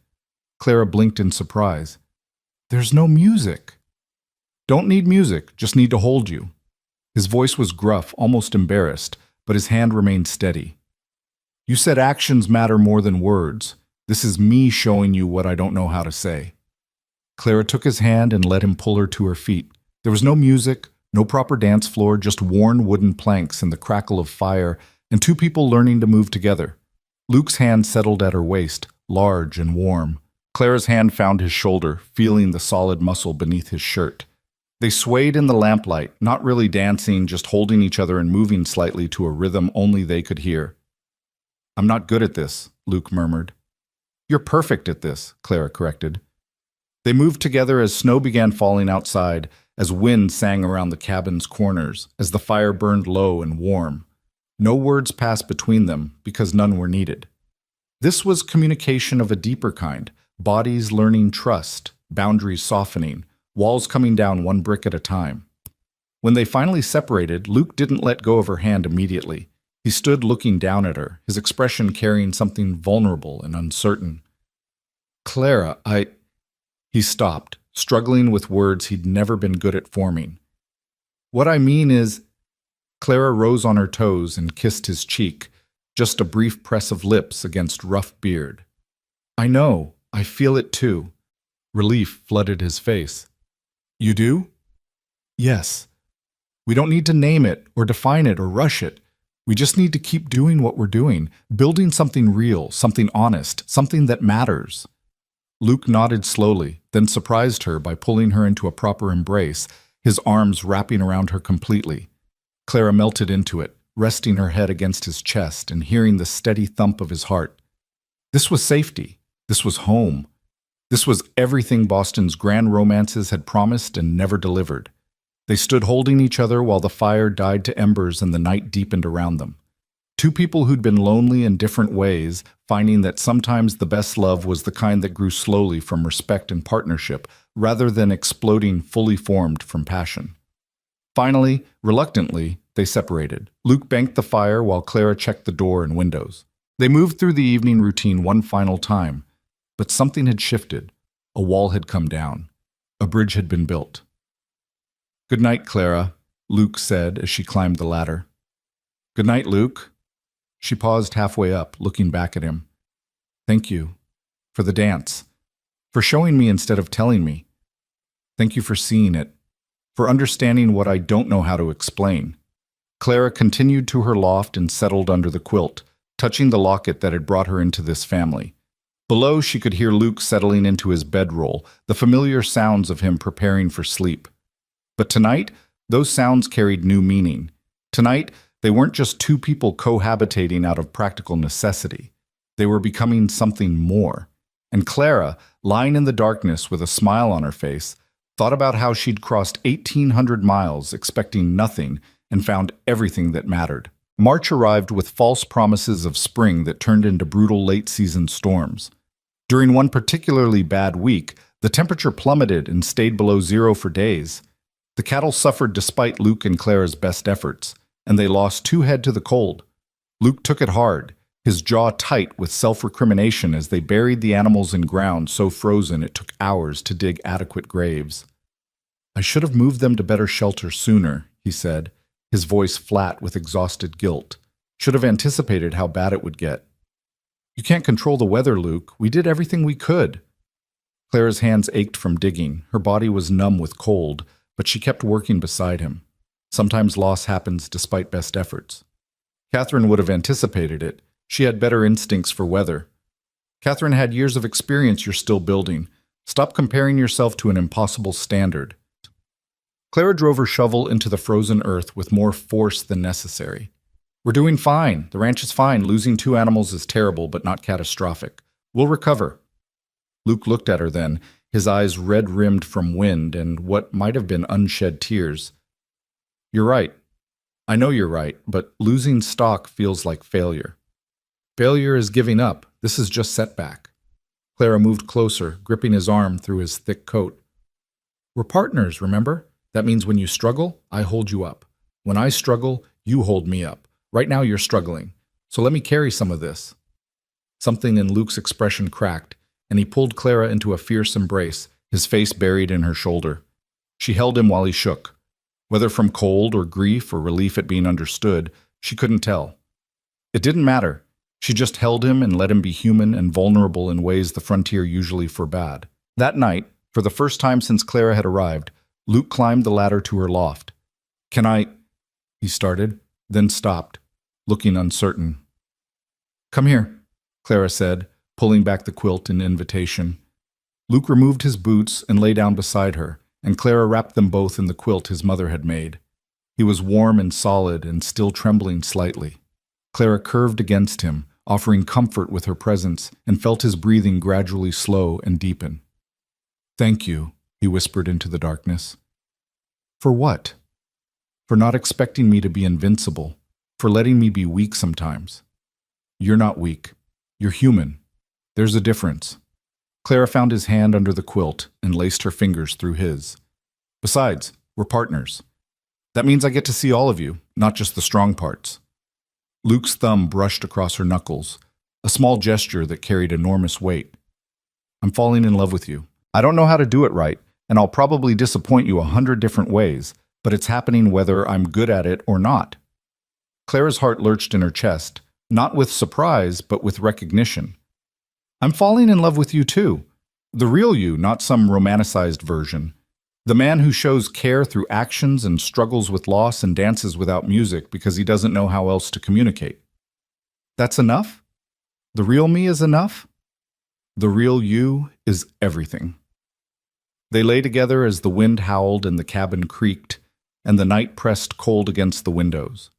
Clara blinked in surprise. "There's no music." "Don't need music, just need to hold you." His voice was gruff, almost embarrassed, but his hand remained steady. "You said actions matter more than words. This is me showing you what I don't know how to say." Clara took his hand and let him pull her to her feet. There was no music, No proper dance floor, just worn wooden planks and the crackle of fire, and two people learning to move together. Luke's hand settled at her waist, large and warm. Clara's hand found his shoulder, feeling the solid muscle beneath his shirt. They swayed in the lamplight, not really dancing, just holding each other and moving slightly to a rhythm only they could hear. "I'm not good at this," Luke murmured. "You're perfect at this," Clara corrected. They moved together as snow began falling outside, as wind sang around the cabin's corners, as the fire burned low and warm. No words passed between them, because none were needed. This was communication of a deeper kind, bodies learning trust, boundaries softening, walls coming down one brick at a time. When they finally separated, Luke didn't let go of her hand immediately. He stood looking down at her, his expression carrying something vulnerable and uncertain. "Clara, He stopped, struggling with words he'd never been good at forming. "What I mean is—" Clara rose on her toes and kissed his cheek, just a brief press of lips against rough beard. "I know, I feel it too." Relief flooded his face. "You do?" "Yes. We don't need to name it or define it or rush it. We just need to keep doing what we're doing, building something real, something honest, something that matters." Luke nodded slowly, then surprised her by pulling her into a proper embrace, his arms wrapping around her completely. Clara melted into it, resting her head against his chest and hearing the steady thump of his heart. This was safety. This was home. This was everything Boston's grand romances had promised and never delivered. They stood holding each other while the fire died to embers and the night deepened around them. Two people who'd been lonely in different ways, finding that sometimes the best love was the kind that grew slowly from respect and partnership, rather than exploding fully formed from passion. Finally, reluctantly, they separated. Luke banked the fire while Clara checked the door and windows. They moved through the evening routine one final time, but something had shifted. A wall had come down. A bridge had been built. "Good night, Clara," Luke said as she climbed the ladder. "Good night, Luke." She paused halfway up, looking back at him. "Thank you. For the dance. For showing me instead of telling me. Thank you for seeing it. For understanding what I don't know how to explain." Clara continued to her loft and settled under the quilt, touching the locket that had brought her into this family. Below, she could hear Luke settling into his bedroll, the familiar sounds of him preparing for sleep. But tonight, those sounds carried new meaning. Tonight, they weren't just two people cohabitating out of practical necessity. They were becoming something more. And Clara, lying in the darkness with a smile on her face, thought about how she'd crossed 1,800 miles expecting nothing and found everything that mattered. March arrived with false promises of spring that turned into brutal late-season storms. During one particularly bad week, the temperature plummeted and stayed below zero for days. The cattle suffered despite Luke and Clara's best efforts, and they lost 2 head to the cold. Luke took it hard, his jaw tight with self-recrimination as they buried the animals in ground so frozen it took hours to dig adequate graves. "I should have moved them to better shelter sooner," he said, his voice flat with exhausted guilt. "Should have anticipated how bad it would get." "You can't control the weather, Luke. We did everything we could." Clara's hands ached from digging. Her body was numb with cold, but she kept working beside him. Sometimes loss happens despite best efforts. Catherine would have anticipated it. She had better instincts for weather. "Catherine had years of experience you're still building. Stop comparing yourself to an impossible standard." Clara drove her shovel into the frozen earth with more force than necessary. "We're doing fine. The ranch is fine. Losing 2 animals is terrible, but not catastrophic. We'll recover." Luke looked at her then, his eyes red-rimmed from wind and what might have been unshed tears. "You're right. I know you're right, but losing stock feels like failure." "Failure is giving up. This is just setback." Clara moved closer, gripping his arm through his thick coat. "We're partners, remember? That means when you struggle, I hold you up. When I struggle, you hold me up. Right now you're struggling, so let me carry some of this." Something in Luke's expression cracked, and he pulled Clara into a fierce embrace, his face buried in her shoulder. She held him while he shook. Whether from cold or grief or relief at being understood, she couldn't tell. It didn't matter. She just held him and let him be human and vulnerable in ways the frontier usually forbade. That night, for the first time since Clara had arrived, Luke climbed the ladder to her loft. Can I? He started, then stopped, looking uncertain. Come here, Clara said, pulling back the quilt in invitation. Luke removed his boots and lay down beside her, and Clara wrapped them both in the quilt his mother had made. He was warm and solid and still trembling slightly. Clara curved against him, offering comfort with her presence, and felt his breathing gradually slow and deepen. Thank you, he whispered into the darkness. For what? For not expecting me to be invincible, for letting me be weak sometimes. You're not weak. You're human. There's a difference. Clara found his hand under the quilt and laced her fingers through his. Besides, we're partners. That means I get to see all of you, not just the strong parts. Luke's thumb brushed across her knuckles, a small gesture that carried enormous weight. I'm falling in love with you. I don't know how to do it right, and I'll probably disappoint you 100 different ways, but it's happening whether I'm good at it or not. Clara's heart lurched in her chest, not with surprise, but with recognition. I'm falling in love with you too. The real you, not some romanticized version. The man who shows care through actions and struggles with loss and dances without music because he doesn't know how else to communicate. That's enough? The real me is enough? The real you is everything. They lay together as the wind howled and the cabin creaked, and the night pressed cold against the windows.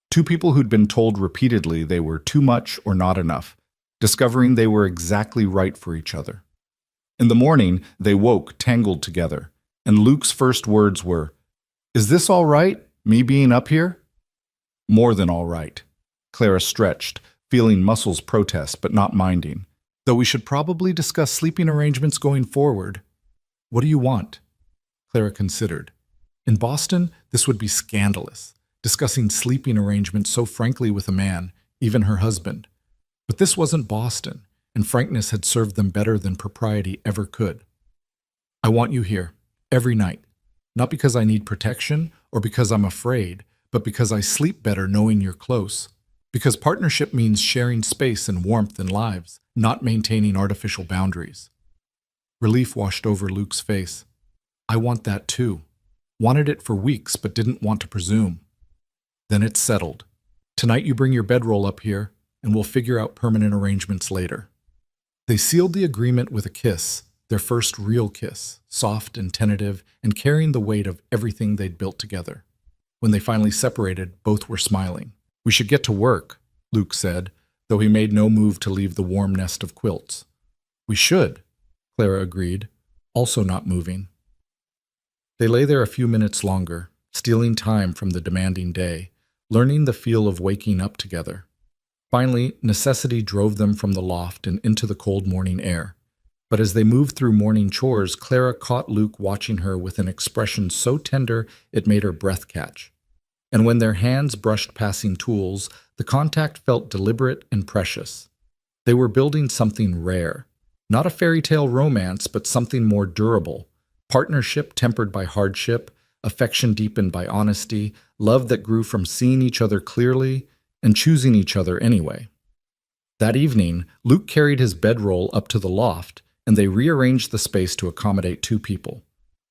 Two people who'd been told repeatedly they were too much or not enough, discovering they were exactly right for each other. In the morning, they woke tangled together, and Luke's first words were, Is this all right, me being up here? More than all right. Clara stretched, feeling muscles protest but not minding. Though we should probably discuss sleeping arrangements going forward. What do you want? Clara considered. In Boston, this would be scandalous, discussing sleeping arrangements so frankly with a man, even her husband. But this wasn't Boston, and frankness had served them better than propriety ever could. I want you here, every night, not because I need protection or because I'm afraid, but because I sleep better knowing you're close. Because partnership means sharing space and warmth in lives, not maintaining artificial boundaries. Relief washed over Luke's face. I want that too. Wanted it for weeks, but didn't want to presume. Then it's settled. Tonight you bring your bedroll up here, and we'll figure out permanent arrangements later. They sealed the agreement with a kiss, their first real kiss, soft and tentative, and carrying the weight of everything they'd built together. When they finally separated, both were smiling. We should get to work, Luke said, though he made no move to leave the warm nest of quilts. We should, Clara agreed, also not moving. They lay there a few minutes longer, stealing time from the demanding day, learning the feel of waking up together. Finally, necessity drove them from the loft and into the cold morning air. But as they moved through morning chores, Clara caught Luke watching her with an expression so tender it made her breath catch. And when their hands brushed passing tools, the contact felt deliberate and precious. They were building something rare. Not a fairy tale romance, but something more durable. Partnership tempered by hardship, affection deepened by honesty, love that grew from seeing each other clearly and choosing each other anyway. That evening, Luke carried his bedroll up to the loft, and they rearranged the space to accommodate two people.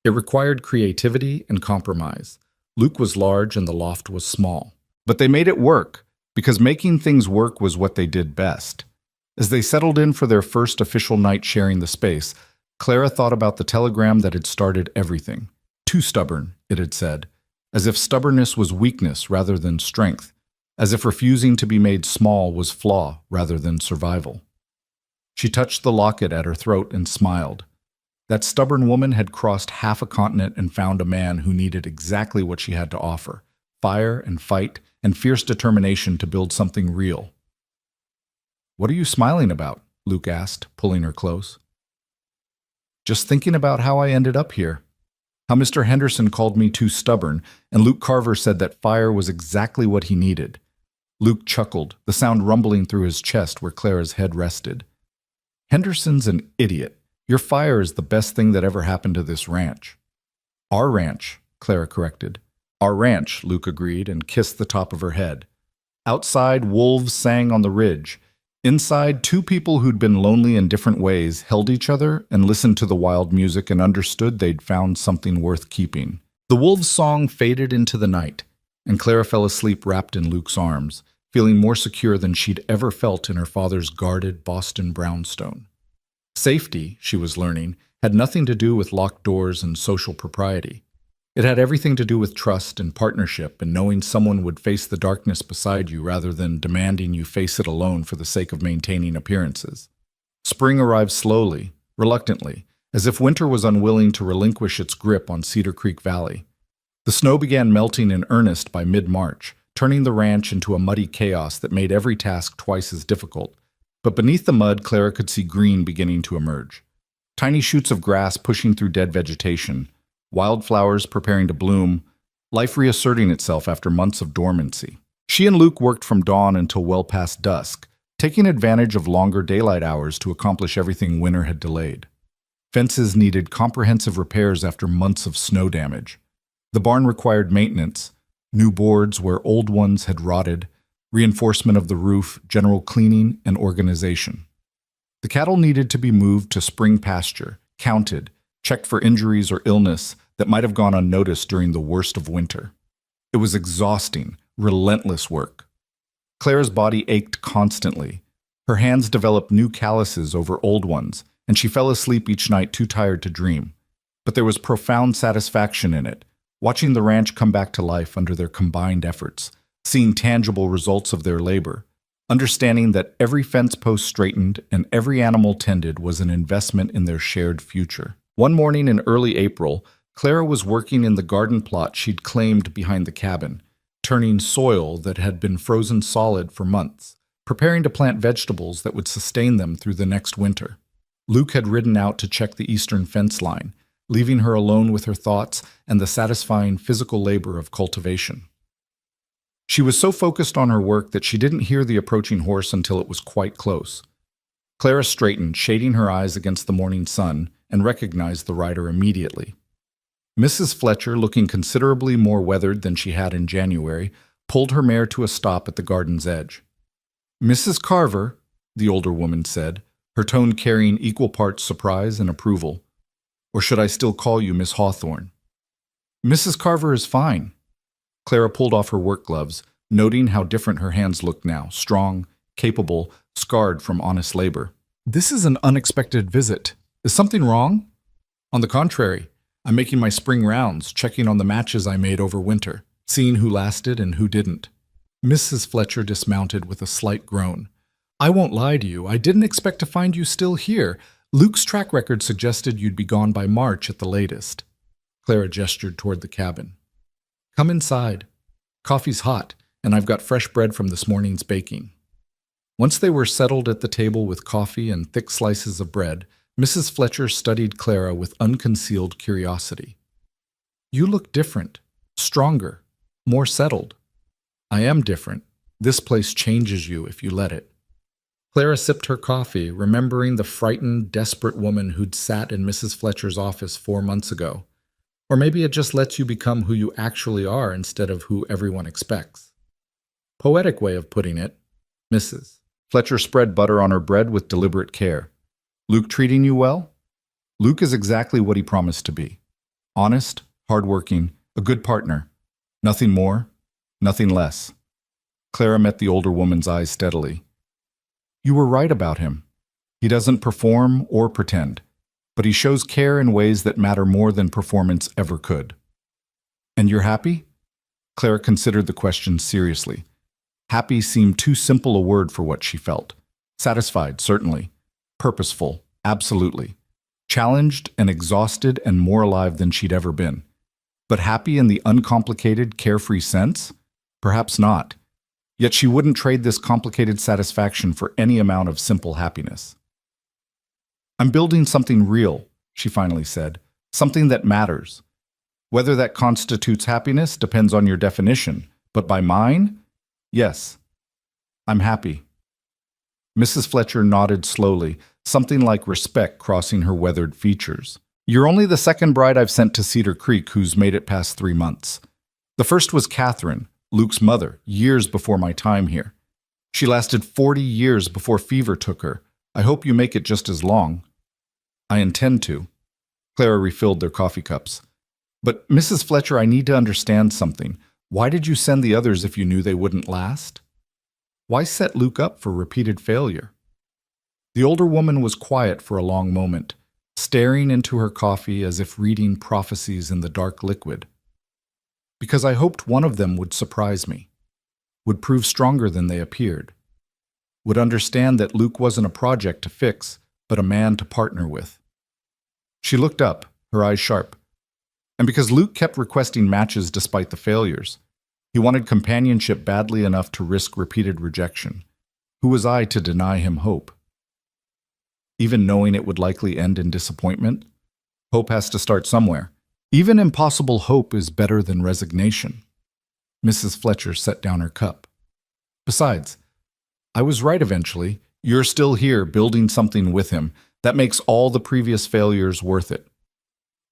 It required creativity and compromise. Luke was large and the loft was small. But they made it work, because making things work was what they did best. As they settled in for their first official night sharing the space, Clara thought about the telegram that had started everything. Too stubborn, it had said, as if stubbornness was weakness rather than strength, as if refusing to be made small was flaw rather than survival. She touched the locket at her throat and smiled. That stubborn woman had crossed half a continent and found a man who needed exactly what she had to offer: fire and fight and fierce determination to build something real. What are you smiling about? Luke asked, pulling her close. Just thinking about how I ended up here. How Mr. Henderson called me too stubborn, and Luke Carver said that fire was exactly what he needed. Luke chuckled, the sound rumbling through his chest where Clara's head rested. Henderson's an idiot. Your fire is the best thing that ever happened to this ranch. Our ranch, Clara corrected. Our ranch, Luke agreed and kissed the top of her head. Outside, wolves sang on the ridge. Inside, two people who'd been lonely in different ways held each other and listened to the wild music and understood they'd found something worth keeping. The wolves' song faded into the night, and Clara fell asleep wrapped in Luke's arms, feeling more secure than she'd ever felt in her father's guarded Boston brownstone. Safety, she was learning, had nothing to do with locked doors and social propriety. It had everything to do with trust and partnership and knowing someone would face the darkness beside you rather than demanding you face it alone for the sake of maintaining appearances. Spring arrived slowly, reluctantly, as if winter was unwilling to relinquish its grip on Cedar Creek Valley. The snow began melting in earnest by mid-March, turning the ranch into a muddy chaos that made every task twice as difficult. But beneath the mud, Clara could see green beginning to emerge. Tiny shoots of grass pushing through dead vegetation, wildflowers preparing to bloom, life reasserting itself after months of dormancy. She and Luke worked from dawn until well past dusk, taking advantage of longer daylight hours to accomplish everything winter had delayed. Fences needed comprehensive repairs after months of snow damage. The barn required maintenance, new boards where old ones had rotted, reinforcement of the roof, general cleaning, and organization. The cattle needed to be moved to spring pasture, counted, checked for injuries or illness that might have gone unnoticed during the worst of winter. It was exhausting, relentless work. Clara's body ached constantly. Her hands developed new calluses over old ones, and she fell asleep each night too tired to dream. But there was profound satisfaction in it, watching the ranch come back to life under their combined efforts, seeing tangible results of their labor, understanding that every fence post straightened and every animal tended was an investment in their shared future. One morning in early April, Clara was working in the garden plot she'd claimed behind the cabin, turning soil that had been frozen solid for months, preparing to plant vegetables that would sustain them through the next winter. Luke had ridden out to check the eastern fence line, leaving her alone with her thoughts and the satisfying physical labor of cultivation. She was so focused on her work that she didn't hear the approaching horse until it was quite close. Clara straightened, shading her eyes against the morning sun, and recognized the rider immediately. Mrs. Fletcher, looking considerably more weathered than she had in January, pulled her mare to a stop at the garden's edge. "Mrs. Carver," the older woman said, her tone carrying equal parts surprise and approval. "Or should I still call you Miss Hawthorne?" "Mrs. Carver is fine." Clara pulled off her work gloves, noting how different her hands looked now, strong, capable, scarred from honest labor. "This is an unexpected visit. Is something wrong?" "On the contrary, I'm making my spring rounds, checking on the matches I made over winter, seeing who lasted and who didn't." Mrs. Fletcher dismounted with a slight groan. "I won't lie to you, I didn't expect to find you still here. Luke's track record suggested you'd be gone by March at the latest." Clara gestured toward the cabin. "Come inside. Coffee's hot, and I've got fresh bread from this morning's baking." Once they were settled at the table with coffee and thick slices of bread, Mrs. Fletcher studied Clara with unconcealed curiosity. "You look different, stronger, more settled." "I am different. This place changes you if you let it." Clara sipped her coffee, remembering the frightened, desperate woman who'd sat in Mrs. Fletcher's office 4 months ago. Or maybe it just lets you become who you actually are instead of who everyone expects. Poetic way of putting it. Mrs. Fletcher spread butter on her bread with deliberate care. "Luke treating you well?" "Luke is exactly what he promised to be. Honest, hardworking, a good partner. Nothing more, nothing less." Clara met the older woman's eyes steadily. "You were right about him. He doesn't perform or pretend, but he shows care in ways that matter more than performance ever could." "And you're happy?" Clara considered the question seriously. Happy seemed too simple a word for what she felt. Satisfied, certainly. Purposeful, absolutely. Challenged and exhausted and more alive than she'd ever been. But happy in the uncomplicated, carefree sense? Perhaps not. Yet she wouldn't trade this complicated satisfaction for any amount of simple happiness. "I'm building something real," she finally said. "Something that matters. Whether that constitutes happiness depends on your definition, but by mine, yes, I'm happy." Mrs. Fletcher nodded slowly, something like respect crossing her weathered features. "You're only the second bride I've sent to Cedar Creek who's made it past 3 months. The first was Catherine, Luke's mother, years before my time here. She lasted 40 years before fever took her. I hope you make it just as long." "I intend to." Clara refilled their coffee cups. But Mrs. Fletcher, I need to understand something. Why did you send the others if you knew they wouldn't last? Why set Luke up for repeated failure? The older woman was quiet for a long moment, staring into her coffee as if reading prophecies in the dark liquid. Because I hoped one of them would surprise me, would prove stronger than they appeared, would understand that Luke wasn't a project to fix, but a man to partner with. She looked up, her eyes sharp. And because Luke kept requesting matches despite the failures, he wanted companionship badly enough to risk repeated rejection. Who was I to deny him hope? Even knowing it would likely end in disappointment? Hope has to start somewhere. Even impossible hope is better than resignation. Mrs. Fletcher set down her cup. Besides, I was right eventually. You're still here building something with him. That makes all the previous failures worth it.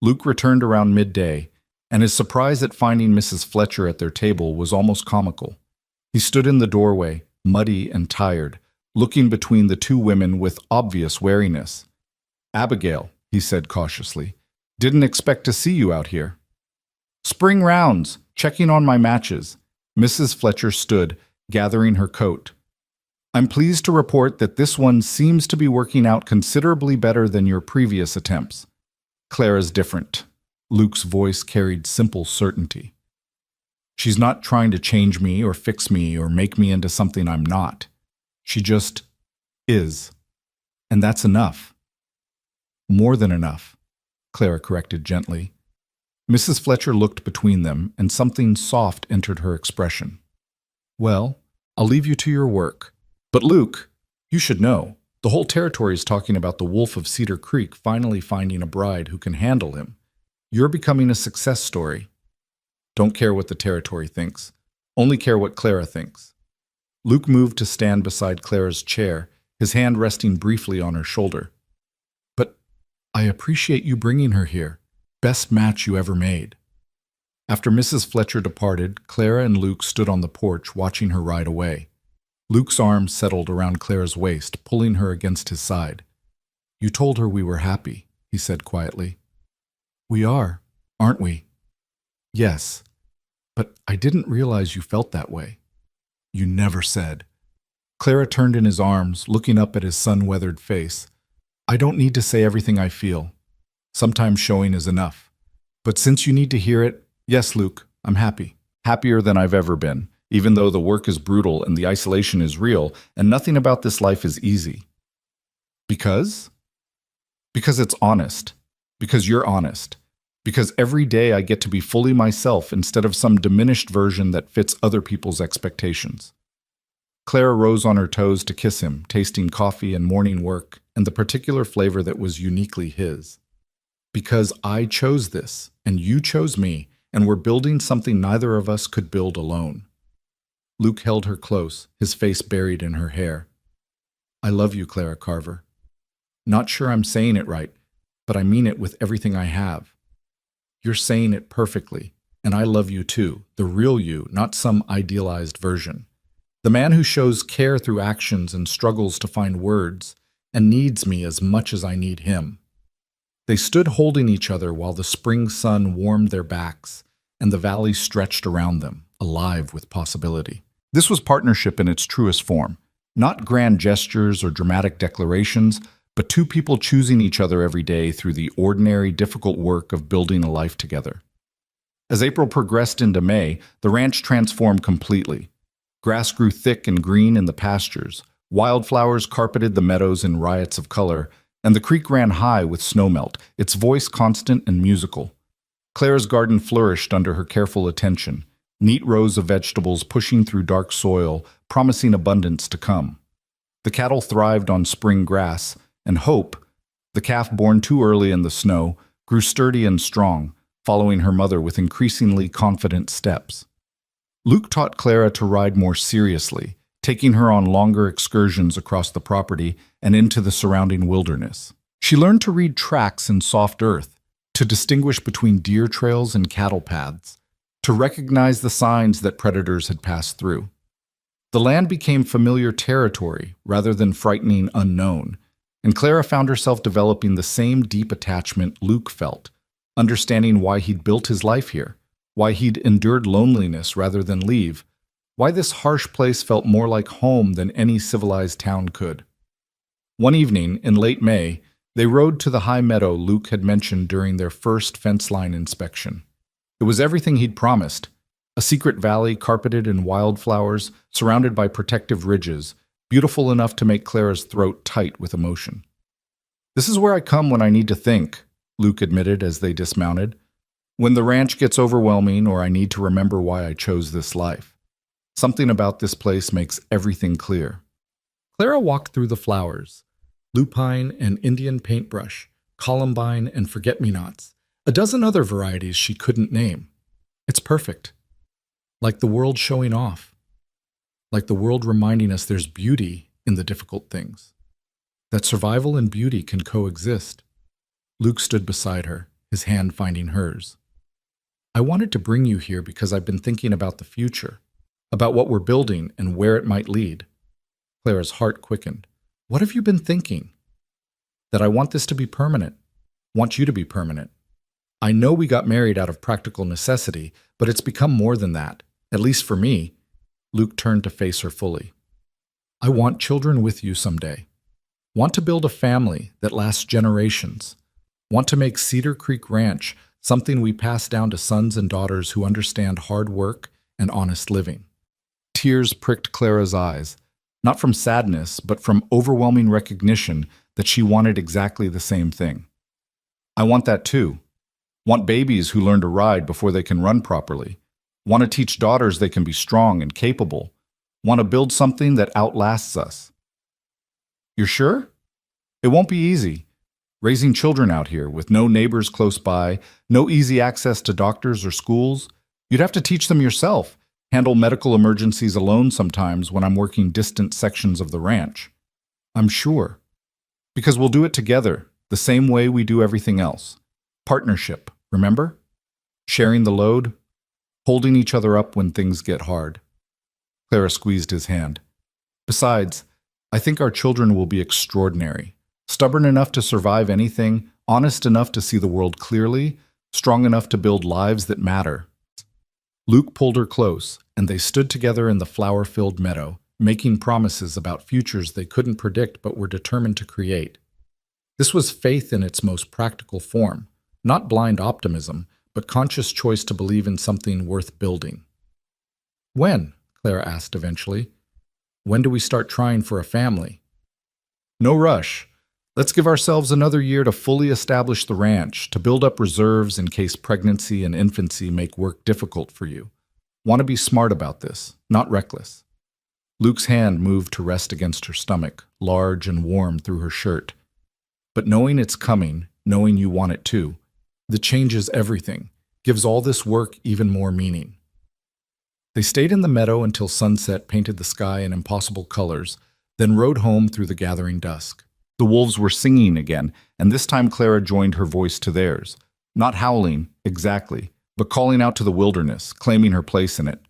Luke returned around midday, and his surprise at finding Mrs. Fletcher at their table was almost comical. He stood in the doorway, muddy and tired, looking between the two women with obvious wariness. "Abigail," he said cautiously, "didn't expect to see you out here." "Spring rounds, checking on my matches." Mrs. Fletcher stood, gathering her coat. "I'm pleased to report that this one seems to be working out considerably better than your previous attempts. Clara's different." Luke's voice carried simple certainty. "She's not trying to change me or fix me or make me into something I'm not. She just is. And that's enough." "More than enough," Clara corrected gently. Mrs. Fletcher looked between them, and something soft entered her expression. "Well, I'll leave you to your work. But Luke, you should know. The whole territory is talking about the Wolf of Cedar Creek finally finding a bride who can handle him. You're becoming a success story. Don't care what the territory thinks. Only care what Clara thinks." Luke moved to stand beside Clara's chair, his hand resting briefly on her shoulder. "But I appreciate you bringing her here. Best match you ever made." After Mrs. Fletcher departed, Clara and Luke stood on the porch watching her ride away. Luke's arm settled around Clara's waist, pulling her against his side. "You told her we were happy," he said quietly. "We are, aren't we?" "Yes, but I didn't realize you felt that way." "You never said." Clara turned in his arms, looking up at his sun-weathered face. "I don't need to say everything I feel. Sometimes showing is enough. But since you need to hear it, yes, Luke, I'm happy. Happier than I've ever been. Even though the work is brutal and the isolation is real, and nothing about this life is easy." Because? Because it's honest. Because you're honest. Because every day I get to be fully myself instead of some diminished version that fits other people's expectations. Clara rose on her toes to kiss him, tasting coffee and morning work, and the particular flavor that was uniquely his. Because I chose this, and you chose me, and we're building something neither of us could build alone. Luke held her close, his face buried in her hair. "I love you, Clara Carver. Not sure I'm saying it right, but I mean it with everything I have. You're saying it perfectly, and I love you too, the real you, not some idealized version. The man who shows care through actions and struggles to find words, and needs me as much as I need him." They stood holding each other while the spring sun warmed their backs, and the valley stretched around them, alive with possibility. This was partnership in its truest form, not grand gestures or dramatic declarations, but two people choosing each other every day through the ordinary, difficult work of building a life together. As April progressed into May, the ranch transformed completely. Grass grew thick and green in the pastures, wildflowers carpeted the meadows in riots of color, and the creek ran high with snowmelt, its voice constant and musical. Clara's garden flourished under her careful attention, neat rows of vegetables pushing through dark soil, promising abundance to come. The cattle thrived on spring grass, and Hope, the calf born too early in the snow, grew sturdy and strong, following her mother with increasingly confident steps. Luke taught Clara to ride more seriously, taking her on longer excursions across the property and into the surrounding wilderness. She learned to read tracks in soft earth, to distinguish between deer trails and cattle paths, to recognize the signs that predators had passed through. The land became familiar territory rather than frightening unknown, and Clara found herself developing the same deep attachment Luke felt, understanding why he'd built his life here, why he'd endured loneliness rather than leave, why this harsh place felt more like home than any civilized town could. One evening, in late May, they rode to the high meadow Luke had mentioned during their first fence line inspection. It was everything he'd promised, a secret valley carpeted in wildflowers, surrounded by protective ridges, beautiful enough to make Clara's throat tight with emotion. "This is where I come when I need to think," Luke admitted as they dismounted. "When the ranch gets overwhelming or I need to remember why I chose this life. Something about this place makes everything clear." Clara walked through the flowers, lupine and Indian paintbrush, columbine and forget-me-nots, a dozen other varieties she couldn't name. It's perfect. Like the world showing off. Like the world reminding us there's beauty in the difficult things. That survival and beauty can coexist. Luke stood beside her, his hand finding hers. "I wanted to bring you here because I've been thinking about the future, about what we're building and where it might lead." Clara's heart quickened. "What have you been thinking?" "That I want this to be permanent. Want you to be permanent. I know we got married out of practical necessity, but it's become more than that, at least for me." Luke turned to face her fully. "I want children with you someday. Want to build a family that lasts generations. Want to make Cedar Creek Ranch something we pass down to sons and daughters who understand hard work and honest living." Tears pricked Clara's eyes, not from sadness, but from overwhelming recognition that she wanted exactly the same thing. "I want that too. Want babies who learn to ride before they can run properly. Want to teach daughters they can be strong and capable. Want to build something that outlasts us." "You're sure? It won't be easy. Raising children out here with no neighbors close by, no easy access to doctors or schools. You'd have to teach them yourself, handle medical emergencies alone sometimes when I'm working distant sections of the ranch." "I'm sure. Because we'll do it together, the same way we do everything else. Partnership, remember? Sharing the load, holding each other up when things get hard." Clara squeezed his hand. "Besides, I think our children will be extraordinary. Stubborn enough to survive anything, honest enough to see the world clearly, strong enough to build lives that matter." Luke pulled her close, and they stood together in the flower-filled meadow, making promises about futures they couldn't predict but were determined to create. This was faith in its most practical form, not blind optimism, but conscious choice to believe in something worth building. "When?" Clara asked eventually. "When do we start trying for a family?" "No rush. Let's give ourselves another year to fully establish the ranch, to build up reserves in case pregnancy and infancy make work difficult for you. Want to be smart about this, not reckless." Luke's hand moved to rest against her stomach, large and warm through her shirt. "But knowing it's coming, knowing you want it too, that changes everything, gives all this work even more meaning." They stayed in the meadow until sunset painted the sky in impossible colors, then rode home through the gathering dusk. The wolves were singing again, and this time Clara joined her voice to theirs. Not howling, exactly, but calling out to the wilderness, claiming her place in it.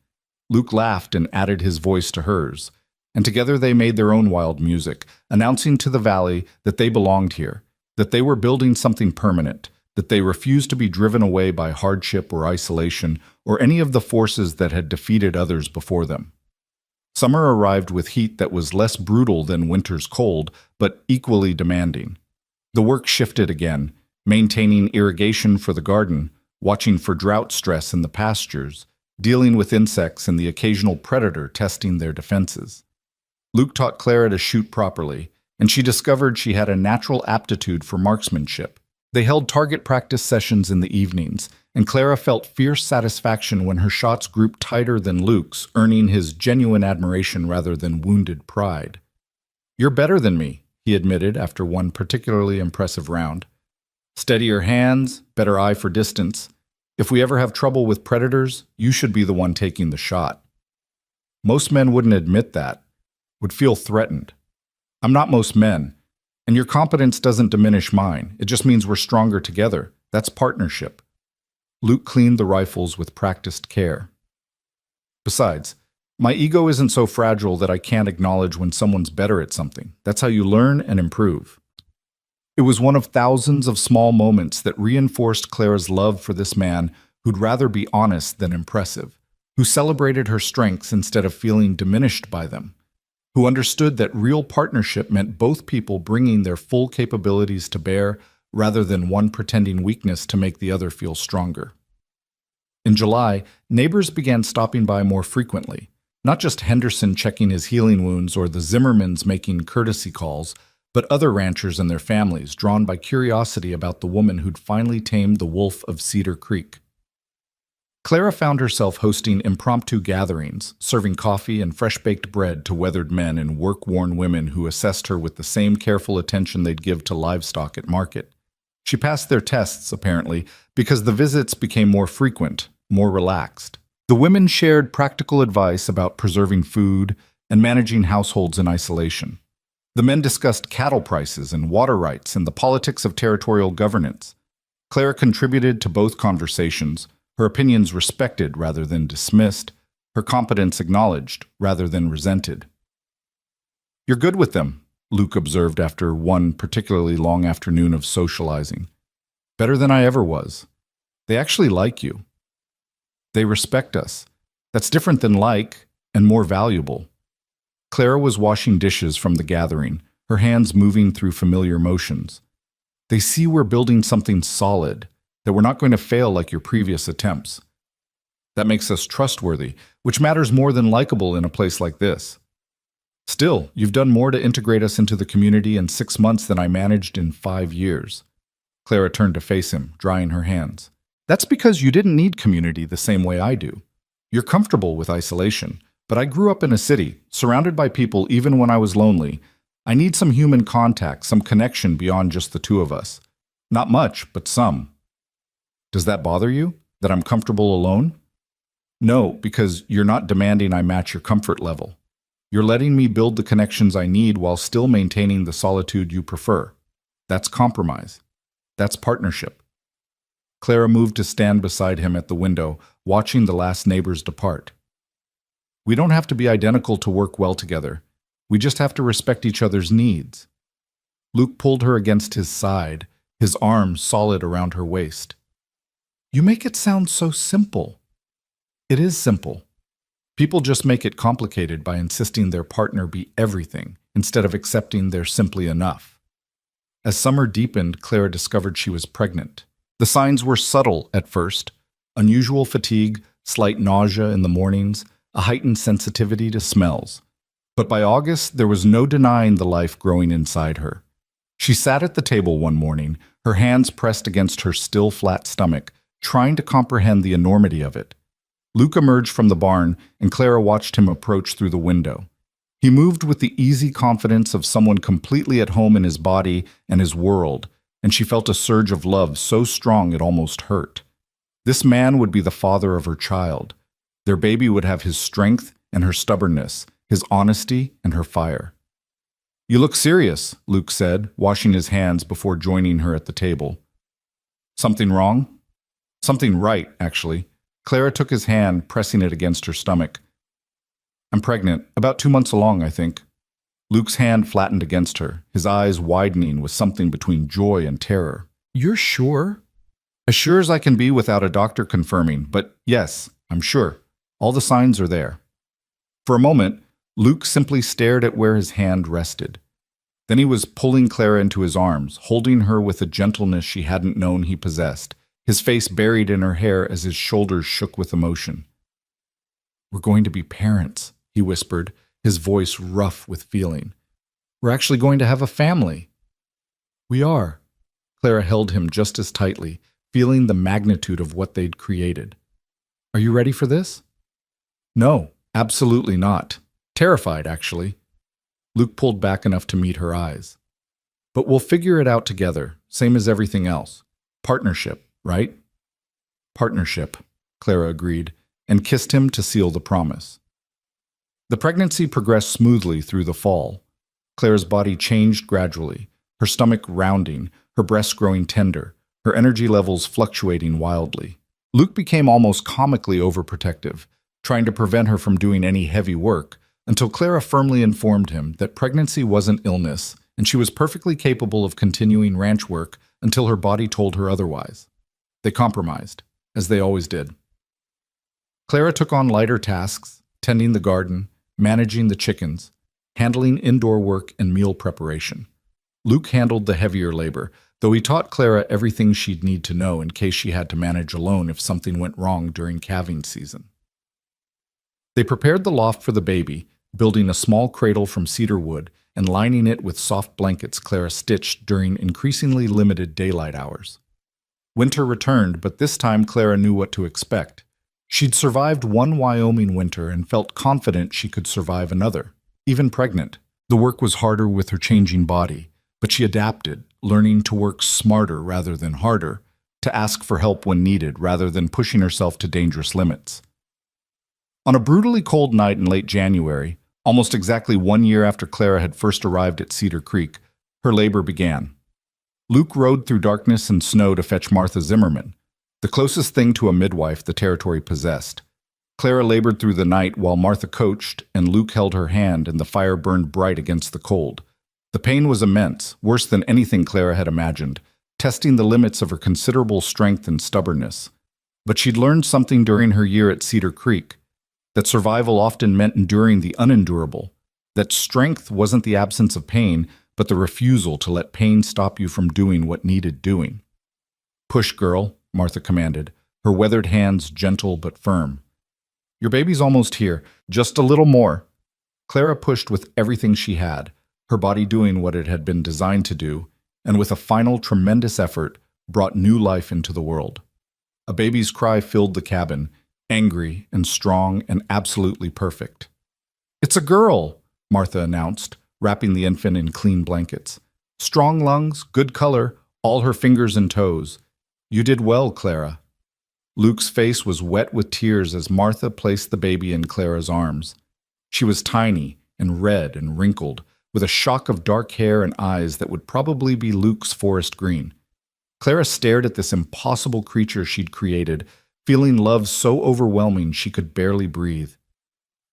Luke laughed and added his voice to hers, and together they made their own wild music, announcing to the valley that they belonged here, that they were building something permanent, that they refused to be driven away by hardship or isolation or any of the forces that had defeated others before them. Summer arrived with heat that was less brutal than winter's cold, but equally demanding. The work shifted again, maintaining irrigation for the garden, watching for drought stress in the pastures, dealing with insects and the occasional predator testing their defenses. Luke taught Clara to shoot properly, and she discovered she had a natural aptitude for marksmanship. They held target practice sessions in the evenings, and Clara felt fierce satisfaction when her shots grouped tighter than Luke's, earning his genuine admiration rather than wounded pride. "You're better than me," he admitted after one particularly impressive round. "Steadier hands, better eye for distance. If we ever have trouble with predators, you should be the one taking the shot." Most men wouldn't admit that, would feel threatened. I'm not most men, and your competence doesn't diminish mine. It just means we're stronger together. That's partnership. Luke cleaned the rifles with practiced care. Besides, my ego isn't so fragile that I can't acknowledge when someone's better at something. That's how you learn and improve. It was one of thousands of small moments that reinforced Clara's love for this man who'd rather be honest than impressive, who celebrated her strengths instead of feeling diminished by them, who understood that real partnership meant both people bringing their full capabilities to bear rather than one pretending weakness to make the other feel stronger. In July, neighbors began stopping by more frequently, not just Henderson checking his healing wounds or the Zimmermans making courtesy calls, but other ranchers and their families drawn by curiosity about the woman who'd finally tamed the wolf of Cedar Creek. Clara found herself hosting impromptu gatherings, serving coffee and fresh-baked bread to weathered men and work-worn women who assessed her with the same careful attention they'd give to livestock at market. She passed their tests, apparently, because the visits became more frequent, more relaxed. The women shared practical advice about preserving food and managing households in isolation. The men discussed cattle prices and water rights and the politics of territorial governance. Clara contributed to both conversations, her opinions respected rather than dismissed, her competence acknowledged rather than resented. "You're good with them," Luke observed after one particularly long afternoon of socializing. "Better than I ever was. They actually like you. They respect us. That's different than like, and more valuable." Clara was washing dishes from the gathering, her hands moving through familiar motions. "They see we're building something solid, that we're not going to fail like your previous attempts. That makes us trustworthy, which matters more than likable in a place like this. Still, you've done more to integrate us into the community in 6 months than I managed in 5 years. Clara turned to face him, drying her hands. "That's because you didn't need community the same way I do. You're comfortable with isolation, but I grew up in a city, surrounded by people even when I was lonely. I need some human contact, some connection beyond just the two of us. Not much, but some." "Does that bother you, that I'm comfortable alone?" "No, because you're not demanding I match your comfort level. You're letting me build the connections I need while still maintaining the solitude you prefer. That's compromise. That's partnership." Clara moved to stand beside him at the window, watching the last neighbors depart. "We don't have to be identical to work well together. We just have to respect each other's needs." Luke pulled her against his side, his arm solid around her waist. "You make it sound so simple." "It is simple. People just make it complicated by insisting their partner be everything, instead of accepting they're simply enough." As summer deepened, Clara discovered she was pregnant. The signs were subtle at first: unusual fatigue, slight nausea in the mornings, a heightened sensitivity to smells. But by August, there was no denying the life growing inside her. She sat at the table one morning, her hands pressed against her still flat stomach, trying to comprehend the enormity of it. Luke emerged from the barn, and Clara watched him approach through the window. He moved with the easy confidence of someone completely at home in his body and his world, and she felt a surge of love so strong it almost hurt. This man would be the father of her child. Their baby would have his strength and her stubbornness, his honesty and her fire. "You look serious," Luke said, washing his hands before joining her at the table. "Something wrong?" "Something right, actually." Clara took his hand, pressing it against her stomach. "I'm pregnant, about 2 months along, I think." Luke's hand flattened against her, his eyes widening with something between joy and terror. "You're sure?" "As sure as I can be without a doctor confirming, but yes, I'm sure. All the signs are there." For a moment, Luke simply stared at where his hand rested. Then he was pulling Clara into his arms, holding her with a gentleness she hadn't known he possessed, his face buried in her hair as his shoulders shook with emotion. "We're going to be parents," he whispered, his voice rough with feeling. "We're actually going to have a family." "We are." Clara held him just as tightly, feeling the magnitude of what they'd created. "Are you ready for this?" "No, absolutely not. Terrified, actually." Luke pulled back enough to meet her eyes. "But we'll figure it out together, same as everything else. Partnership, right?" "Partnership," Clara agreed, and kissed him to seal the promise. The pregnancy progressed smoothly through the fall. Clara's body changed gradually, her stomach rounding, her breasts growing tender, her energy levels fluctuating wildly. Luke became almost comically overprotective, trying to prevent her from doing any heavy work, until Clara firmly informed him that pregnancy wasn't illness, and she was perfectly capable of continuing ranch work until her body told her otherwise. They compromised, as they always did. Clara took on lighter tasks, tending the garden, managing the chickens, handling indoor work and meal preparation. Luke handled the heavier labor, though he taught Clara everything she'd need to know in case she had to manage alone if something went wrong during calving season. They prepared the loft for the baby, building a small cradle from cedar wood and lining it with soft blankets Clara stitched during increasingly limited daylight hours. Winter returned, but this time Clara knew what to expect. She'd survived one Wyoming winter and felt confident she could survive another, even pregnant. The work was harder with her changing body, but she adapted, learning to work smarter rather than harder, to ask for help when needed rather than pushing herself to dangerous limits. On a brutally cold night in late January, almost exactly 1 year after Clara had first arrived at Cedar Creek, her labor began. Luke rode through darkness and snow to fetch Martha Zimmerman, the closest thing to a midwife the territory possessed. Clara labored through the night while Martha coached, and Luke held her hand and the fire burned bright against the cold. The pain was immense, worse than anything Clara had imagined, testing the limits of her considerable strength and stubbornness. But she'd learned something during her year at Cedar Creek, that survival often meant enduring the unendurable, that strength wasn't the absence of pain, but the refusal to let pain stop you from doing what needed doing. "Push, girl," Martha commanded, her weathered hands gentle but firm. "Your baby's almost here, just a little more." Clara pushed with everything she had, her body doing what it had been designed to do, and with a final tremendous effort, brought new life into the world. A baby's cry filled the cabin, angry and strong and absolutely perfect. "It's a girl," Martha announced, wrapping the infant in clean blankets. "Strong lungs, good color, all her fingers and toes. You did well, Clara." Luke's face was wet with tears as Martha placed the baby in Clara's arms. She was tiny and red and wrinkled, with a shock of dark hair and eyes that would probably be Luke's forest green. Clara stared at this impossible creature she'd created, feeling love so overwhelming she could barely breathe.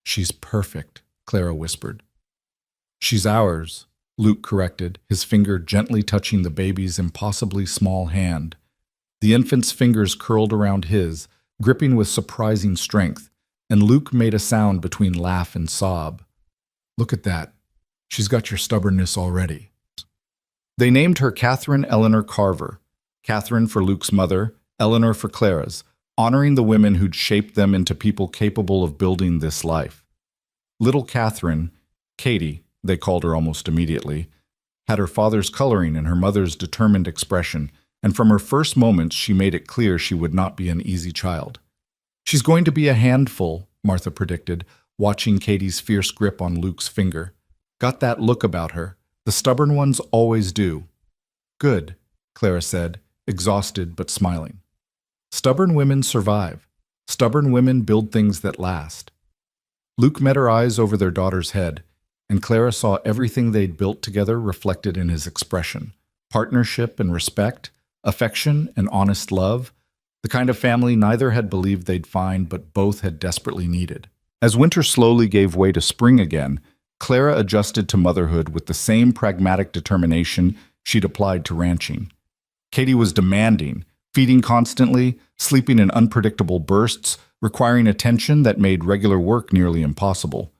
"She's perfect," Clara whispered. "She's ours," Luke corrected, his finger gently touching the baby's impossibly small hand. The infant's fingers curled around his, gripping with surprising strength, and Luke made a sound between laugh and sob. "Look at that. She's got your stubbornness already." They named her Catherine Eleanor Carver, Catherine for Luke's mother, Eleanor for Clara's, honoring the women who'd shaped them into people capable of building this life. Little Catherine, Katie, they called her almost immediately, had her father's coloring and her mother's determined expression, and from her first moments she made it clear she would not be an easy child. "She's going to be a handful," Martha predicted, watching Katie's fierce grip on Luke's finger. "Got that look about her. The stubborn ones always do." "Good," Clara said, exhausted but smiling. Stubborn women survive. Stubborn women build things that last. Luke met her eyes over their daughter's head, and Clara saw everything they'd built together reflected in his expression. Partnership and respect, affection and honest love, the kind of family neither had believed they'd find but both had desperately needed. As winter slowly gave way to spring again, Clara adjusted to motherhood with the same pragmatic determination she'd applied to ranching. Katie was demanding, feeding constantly, sleeping in unpredictable bursts, requiring attention that made regular work nearly impossible.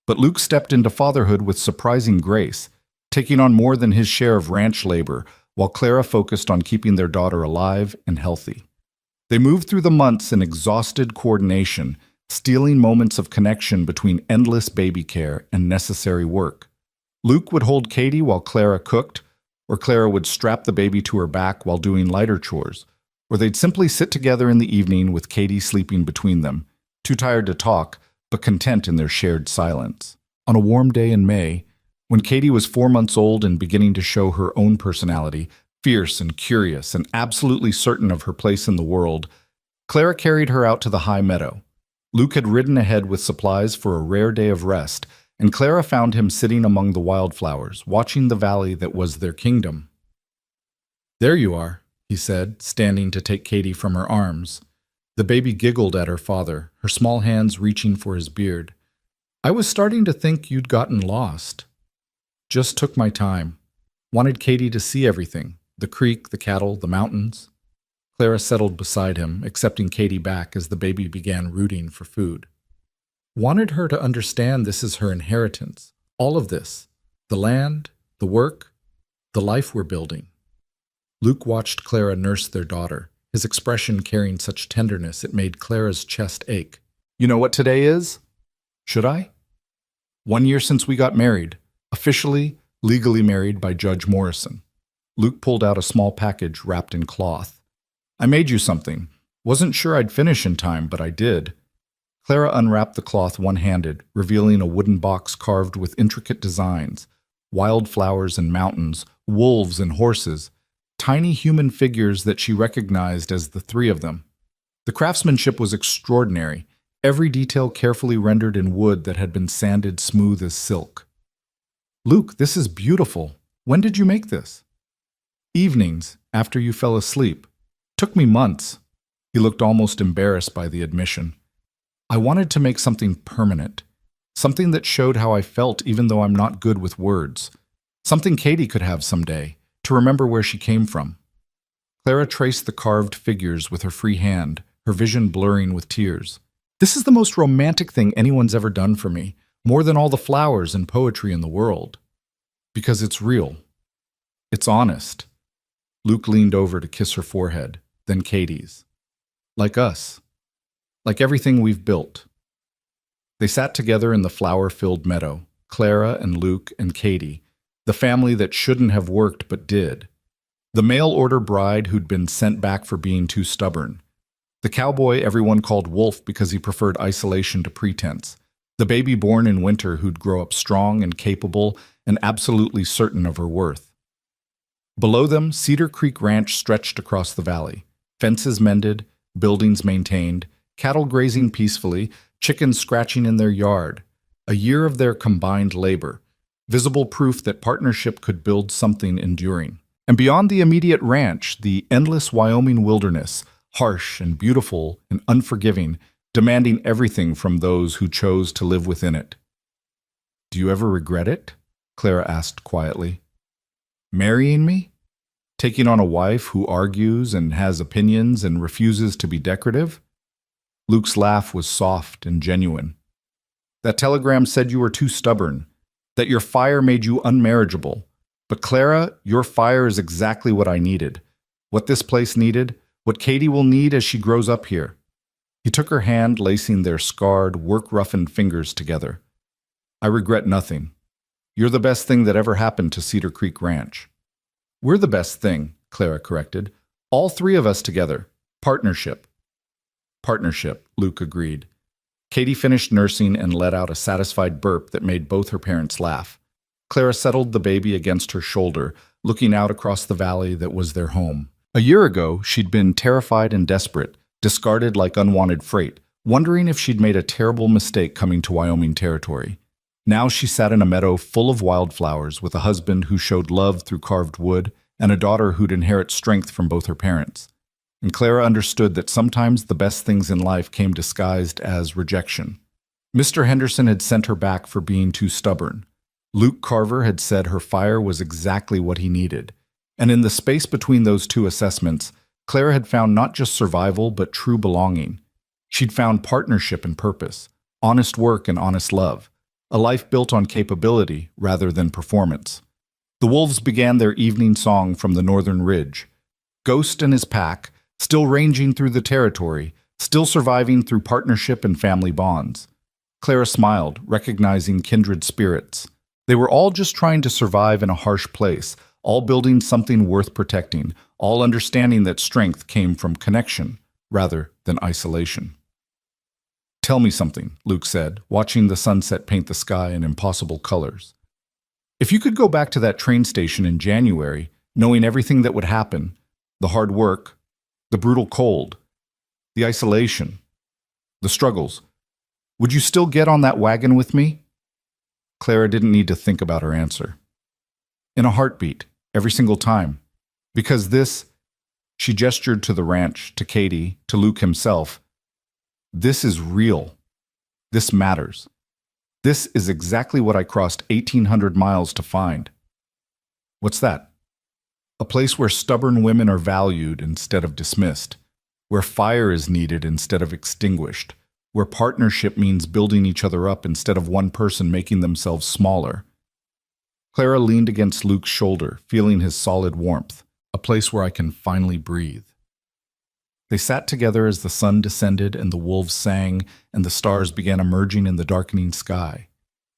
But Luke stepped into fatherhood with surprising grace, taking on more than his share of ranch labor, while Clara focused on keeping their daughter alive and healthy. They moved through the months in exhausted coordination, stealing moments of connection between endless baby care and necessary work. Luke would hold Katie while Clara cooked, or Clara would strap the baby to her back while doing lighter chores, or they'd simply sit together in the evening with Katie sleeping between them, too tired to talk, but content in their shared silence. On a warm day in May, when Katie was 4 months old and beginning to show her own personality, fierce and curious and absolutely certain of her place in the world, Clara carried her out to the high meadow. Luke had ridden ahead with supplies for a rare day of rest, and Clara found him sitting among the wildflowers, watching the valley that was their kingdom. "There you are," he said, standing to take Katie from her arms. The baby giggled at her father, her small hands reaching for his beard. "I was starting to think you'd gotten lost." "Just took my time." Wanted Katie to see everything, the creek, the cattle, the mountains. Clara settled beside him, accepting Katie back as the baby began rooting for food. Wanted her to understand this is her inheritance, all of this, the land, the work, the life we're building. Luke watched Clara nurse their daughter, his expression carrying such tenderness it made Clara's chest ache. You know what today is? Should I? 1 year since we got married, officially, legally married by Judge Morrison. Luke pulled out a small package wrapped in cloth. I made you something. Wasn't sure I'd finish in time, but I did. Clara unwrapped the cloth one-handed, revealing a wooden box carved with intricate designs, wildflowers and mountains, wolves and horses, tiny human figures that she recognized as the three of them. The craftsmanship was extraordinary, every detail carefully rendered in wood that had been sanded smooth as silk. Luke, this is beautiful. When did you make this? Evenings, after you fell asleep. Took me months. He looked almost embarrassed by the admission. I wanted to make something permanent, something that showed how I felt even though I'm not good with words, something Katie could have someday, to remember where she came from. Clara traced the carved figures with her free hand, her vision blurring with tears. This is the most romantic thing anyone's ever done for me, more than all the flowers and poetry in the world. Because it's real. It's honest. Luke leaned over to kiss her forehead, then Katie's. Like us. Like everything we've built. They sat together in the flower-filled meadow, Clara and Luke and Katie, the family that shouldn't have worked but did. The mail-order bride who'd been sent back for being too stubborn. The cowboy everyone called Wolf because he preferred isolation to pretense. The baby born in winter who'd grow up strong and capable and absolutely certain of her worth. Below them, Cedar Creek Ranch stretched across the valley. Fences mended, buildings maintained, cattle grazing peacefully, chickens scratching in their yard. A year of their combined labor, visible proof that partnership could build something enduring. And beyond the immediate ranch, the endless Wyoming wilderness, harsh and beautiful and unforgiving, demanding everything from those who chose to live within it. Do you ever regret it? Clara asked quietly. Marrying me? Taking on a wife who argues and has opinions and refuses to be decorative? Luke's laugh was soft and genuine. That telegram said you were too stubborn, that your fire made you unmarriageable. But Clara, your fire is exactly what I needed, what this place needed, what Katie will need as she grows up here. He took her hand, lacing their scarred, work-roughened fingers together. I regret nothing. You're the best thing that ever happened to Cedar Creek Ranch. We're the best thing, Clara corrected. All three of us together. Partnership. Partnership, Luke agreed. Katie finished nursing and let out a satisfied burp that made both her parents laugh. Clara settled the baby against her shoulder, looking out across the valley that was their home. A year ago, she'd been terrified and desperate, discarded like unwanted freight, wondering if she'd made a terrible mistake coming to Wyoming territory. Now she sat in a meadow full of wildflowers with a husband who showed love through carved wood and a daughter who'd inherit strength from both her parents. And Clara understood that sometimes the best things in life came disguised as rejection. Mr. Henderson had sent her back for being too stubborn. Luke Carver had said her fire was exactly what he needed. And in the space between those two assessments, Clara had found not just survival, but true belonging. She'd found partnership and purpose, honest work and honest love, a life built on capability rather than performance. The wolves began their evening song from the northern ridge. Ghost and his pack, still ranging through the territory, still surviving through partnership and family bonds. Clara smiled, recognizing kindred spirits. They were all just trying to survive in a harsh place, all building something worth protecting, all understanding that strength came from connection rather than isolation. Tell me something, Luke said, watching the sunset paint the sky in impossible colors. If you could go back to that train station in January, knowing everything that would happen, the hard work, the brutal cold, the isolation, the struggles, would you still get on that wagon with me? Clara didn't need to think about her answer. In a heartbeat, every single time. Because this, she gestured to the ranch, to Katie, to Luke himself. This is real. This matters. This is exactly what I crossed 1,800 miles to find. What's that? A place where stubborn women are valued instead of dismissed, where fire is needed instead of extinguished, where partnership means building each other up instead of one person making themselves smaller. Clara leaned against Luke's shoulder, feeling his solid warmth, a place where I can finally breathe. They sat together as the sun descended and the wolves sang and the stars began emerging in the darkening sky.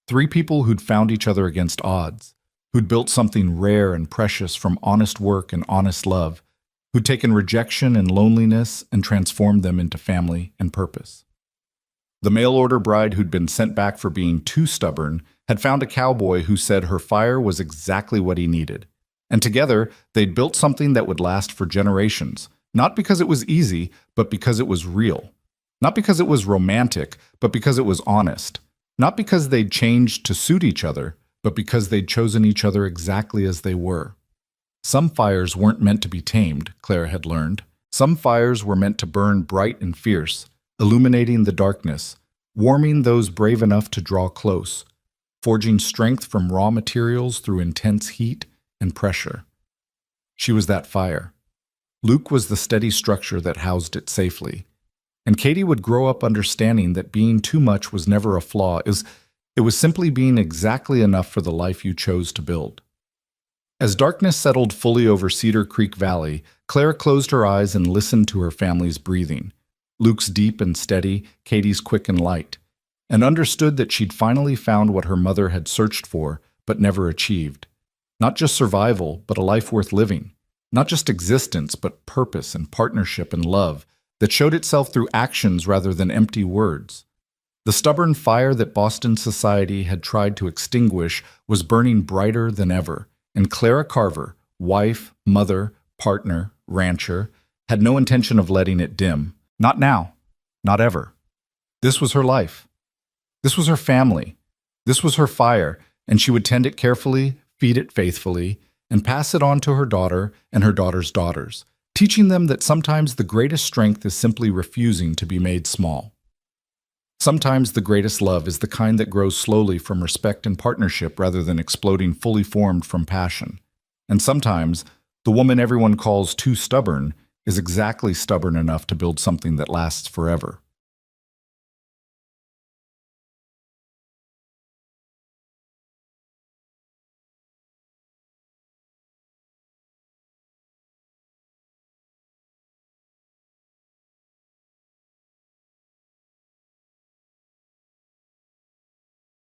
Three people who'd found each other against odds, who'd built something rare and precious from honest work and honest love, who'd taken rejection and loneliness and transformed them into family and purpose. The mail-order bride who'd been sent back for being too stubborn had found a cowboy who said her fire was exactly what he needed. And together, they'd built something that would last for generations, not because it was easy, but because it was real. Not because it was romantic, but because it was honest. Not because they'd changed to suit each other, but because they'd chosen each other exactly as they were. Some fires weren't meant to be tamed, Clara had learned. Some fires were meant to burn bright and fierce, illuminating the darkness, warming those brave enough to draw close, forging strength from raw materials through intense heat and pressure. She was that fire. Luke was the steady structure that housed it safely. And Katie would grow up understanding that being too much was never a flaw. It was simply being exactly enough for the life you chose to build. As darkness settled fully over Cedar Creek Valley, Clara closed her eyes and listened to her family's breathing. Luke's deep and steady, Katie's quick and light, and understood that she'd finally found what her mother had searched for but never achieved. Not just survival, but a life worth living. Not just existence, but purpose and partnership and love that showed itself through actions rather than empty words. The stubborn fire that Boston society had tried to extinguish was burning brighter than ever, and Clara Carver, wife, mother, partner, rancher, had no intention of letting it dim. Not now. Not ever. This was her life. This was her family. This was her fire, and she would tend it carefully, feed it faithfully, and pass it on to her daughter and her daughter's daughters, teaching them that sometimes the greatest strength is simply refusing to be made small. Sometimes the greatest love is the kind that grows slowly from respect and partnership rather than exploding fully formed from passion. And sometimes the woman everyone calls too stubborn is exactly stubborn enough to build something that lasts forever.